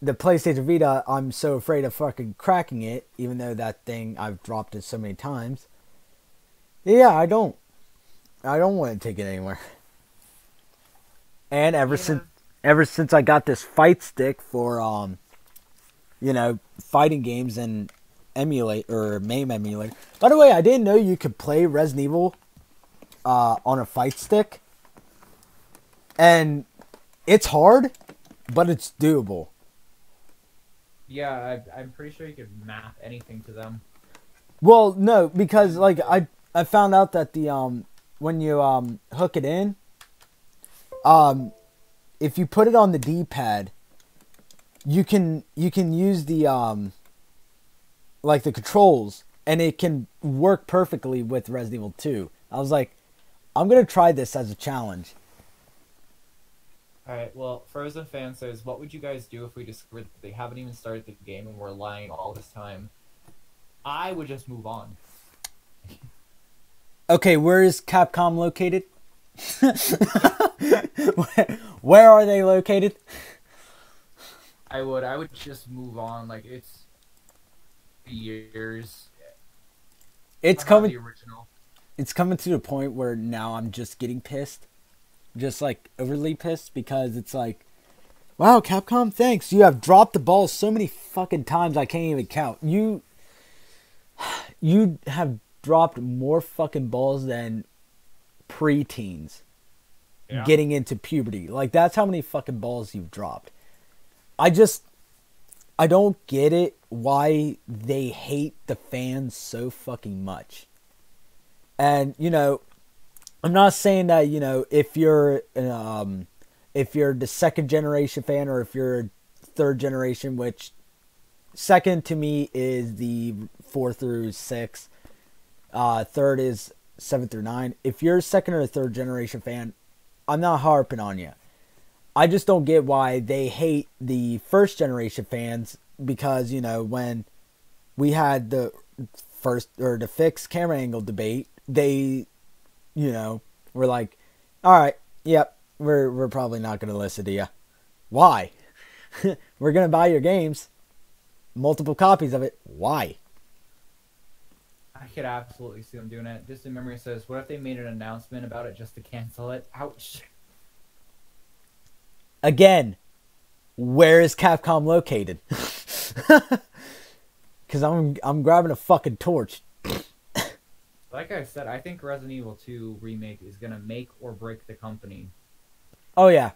the PlayStation Vita, I'm so afraid of fucking cracking it, even though that thing, I've dropped it so many times. Yeah, I don't want to take it anywhere. And ever since I got this fight stick for fighting games and MAME emulator. By the way, I didn't know you could play Resident Evil on a fight stick. And it's hard, but it's doable. Yeah, I'm pretty sure you could map anything to them. Well, no, because like I found out that the when you hook it in, if you put it on the D-pad, you can use the like the controls, and it can work perfectly with Resident Evil 2. I was like, I'm gonna try this as a challenge. Alright, well, Frozen Fan says, what would you guys do if we discovered that they haven't even started the game and we're lying all this time? I would just move on. Okay, where is Capcom located? Where are they located? I would just move on. Like, it's years. It's coming. coming. The original. It's coming to the point where now I'm just getting pissed. Just like overly pissed, because it's like, wow, Capcom, thanks. You have dropped the ball so many fucking times I can't even count. You have dropped more fucking balls than preteens getting into puberty. Like, that's how many fucking balls you've dropped. I don't get it why they hate the fans so fucking much. And, I'm not saying that, if you're the second generation fan, or if you're third generation, which second to me is the 4 through 6, third is 7 through 9. If you're a second or a third generation fan, I'm not harping on you. I just don't get why they hate the first generation fans, because, you know, when we had the fixed camera angle debate, they, you know, were like, all right, yep, we're probably not going to listen to you. Why? We're going to buy your games, multiple copies of it. Why? I could absolutely see them doing it. Distant Memory says, what if they made an announcement about it just to cancel it? Ouch. Again, where is Capcom located? Because I'm grabbing a fucking torch. Like I said, I think Resident Evil 2 Remake is going to make or break the company. Oh, yeah.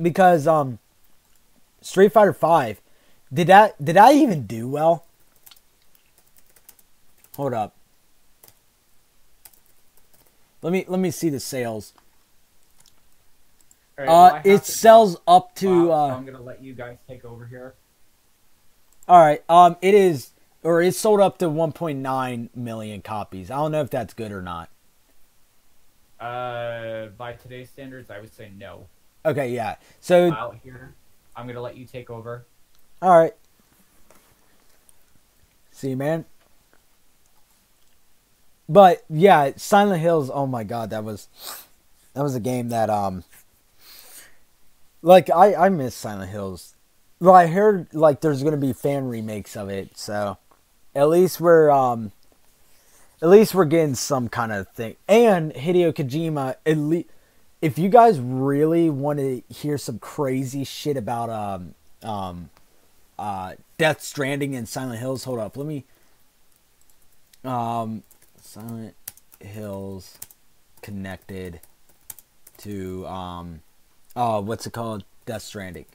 Because Street Fighter 5, did that even do well? Hold up. Let me see the sales. All right, well, it sells up to so I'm going to let you guys take over here. All right. It's sold up to 1.9 million copies. I don't know if that's good or not. By today's standards, I would say no. Okay, yeah. So out here, I'm going to let you take over. All right. See you, man. But yeah, Silent Hills, oh my god, that was a game that like I miss Silent Hills. Well, I heard like there's gonna be fan remakes of it, so at least we're getting some kind of thing. And Hideo Kojima, at least if you guys really want to hear some crazy shit about Death Stranding and Silent Hills, hold up, let me Silent Hills connected to what's it called? Death Stranding.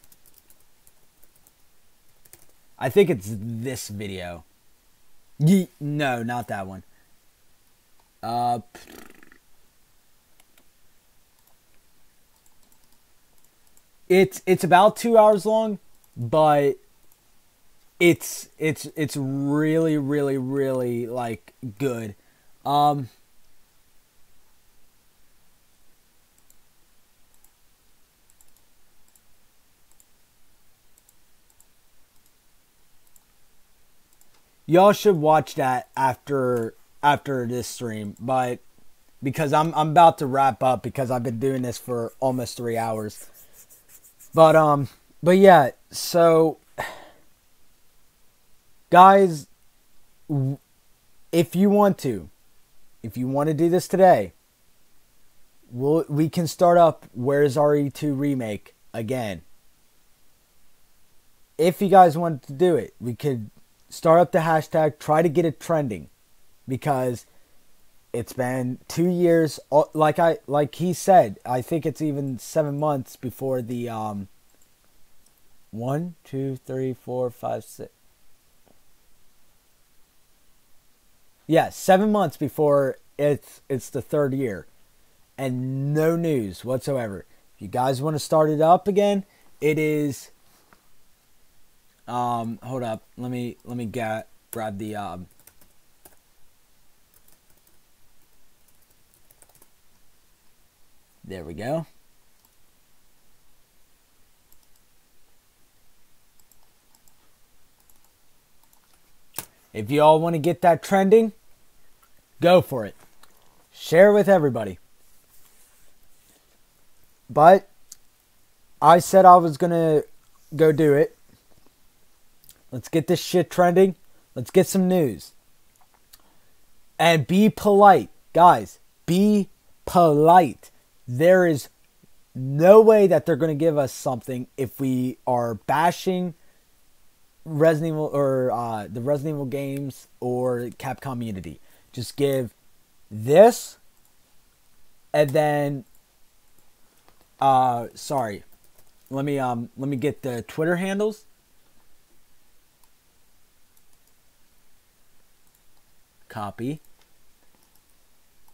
I think it's this video. No, not that one. It's about 2 hours long, but it's really, really, really like good. Y'all should watch that after this stream, but because I'm about to wrap up because I've been doing this for almost 3 hours. But yeah, so guys, if you want to do this today, we can start up Where's RE2 Remake again. If you guys want to do it, we could start up the hashtag, try to get it trending, because it's been 2 years. Like he said, I think it's even 7 months before the 1, 2, 3, 4, 5, 6. Yeah, 7 months before it's the third year, and no news whatsoever. If you guys want to start it up again, it is. Hold up. Let me grab the There we go. If you all want to get that trending, go for it. Share it with everybody. But I said I was going to go do it. Let's get this shit trending. Let's get some news. And be polite. Guys, be polite. There is no way that they're going to give us something if we are bashing Resident Evil or the Resident Evil games or Capcom Unity. Just give this, and then sorry. Let me get the Twitter handles. Copy,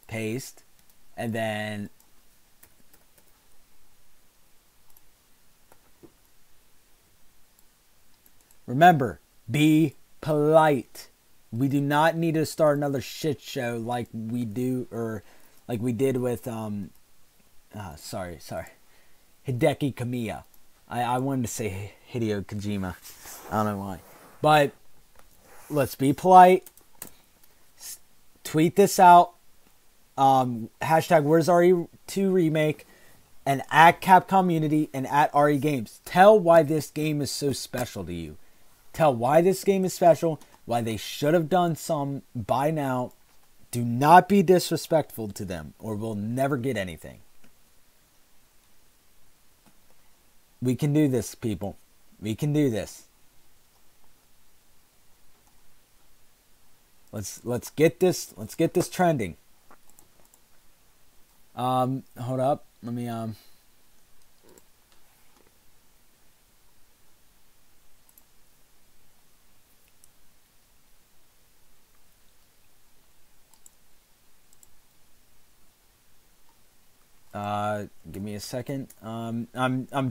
paste, and then remember, be polite. We do not need to start another shit show like we do, or like we did with sorry. Hideki Kamiya. I wanted to say Hideo Kojima. I don't know why. But let's be polite. Tweet this out. Hashtag Where's RE2 Remake. And at Capcom Unity and at RE Games. Tell why this game is so special to you. Tell why this game is special. Why they should have done some by now. Do not be disrespectful to them, or we'll never get anything. We can do this, people. We can do this. Let's get this trending. Hold up. Let me give me a second. I'm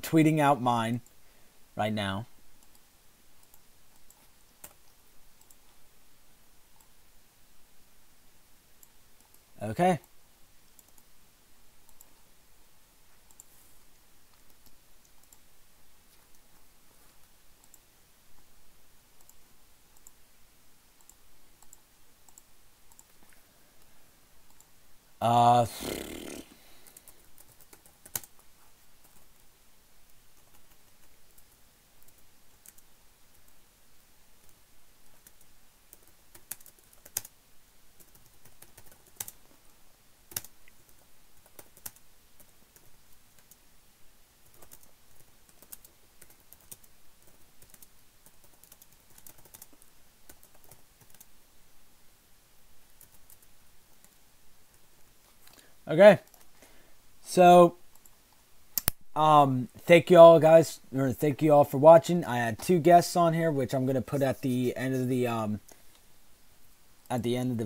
tweeting out mine right now. Okay. Okay. So, thank you all guys, or thank you all for watching. I had 2 guests on here, which I'm gonna put at the end of the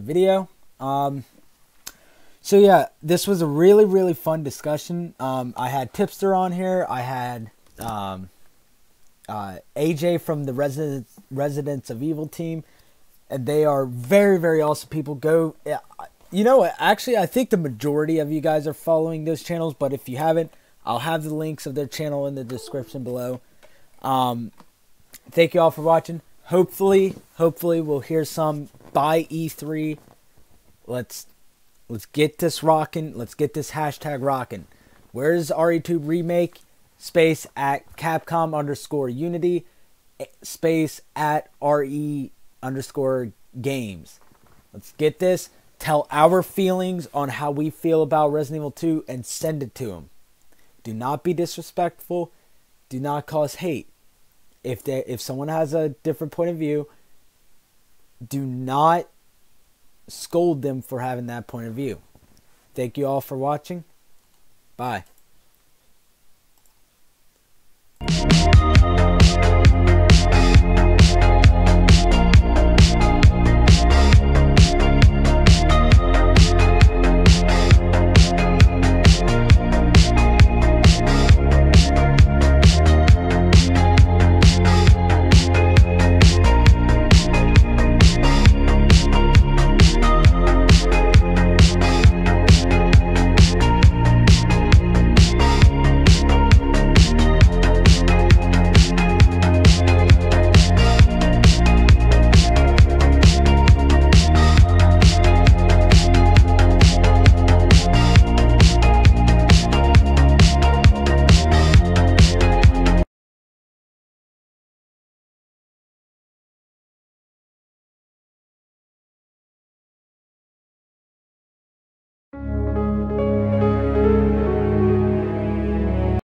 video. So yeah, this was a really fun discussion. I had Tipster on here. I had AJ from the Residents of Evil team, and they are very awesome people. Go. You know what? Actually, I think the majority of you guys are following those channels, but if you haven't, I'll have the links of their channel in the description below. Thank you all for watching. Hopefully we'll hear some by E3. Let's get this rocking. Let's get this hashtag rocking. Where's RE2 Remake? Space at Capcom _Unity. Space at RE _Games. Let's get this. Tell our feelings on how we feel about Resident Evil 2 and send it to them. Do not be disrespectful. Do not cause hate. If someone has a different point of view, do not scold them for having that point of view. Thank you all for watching. Bye.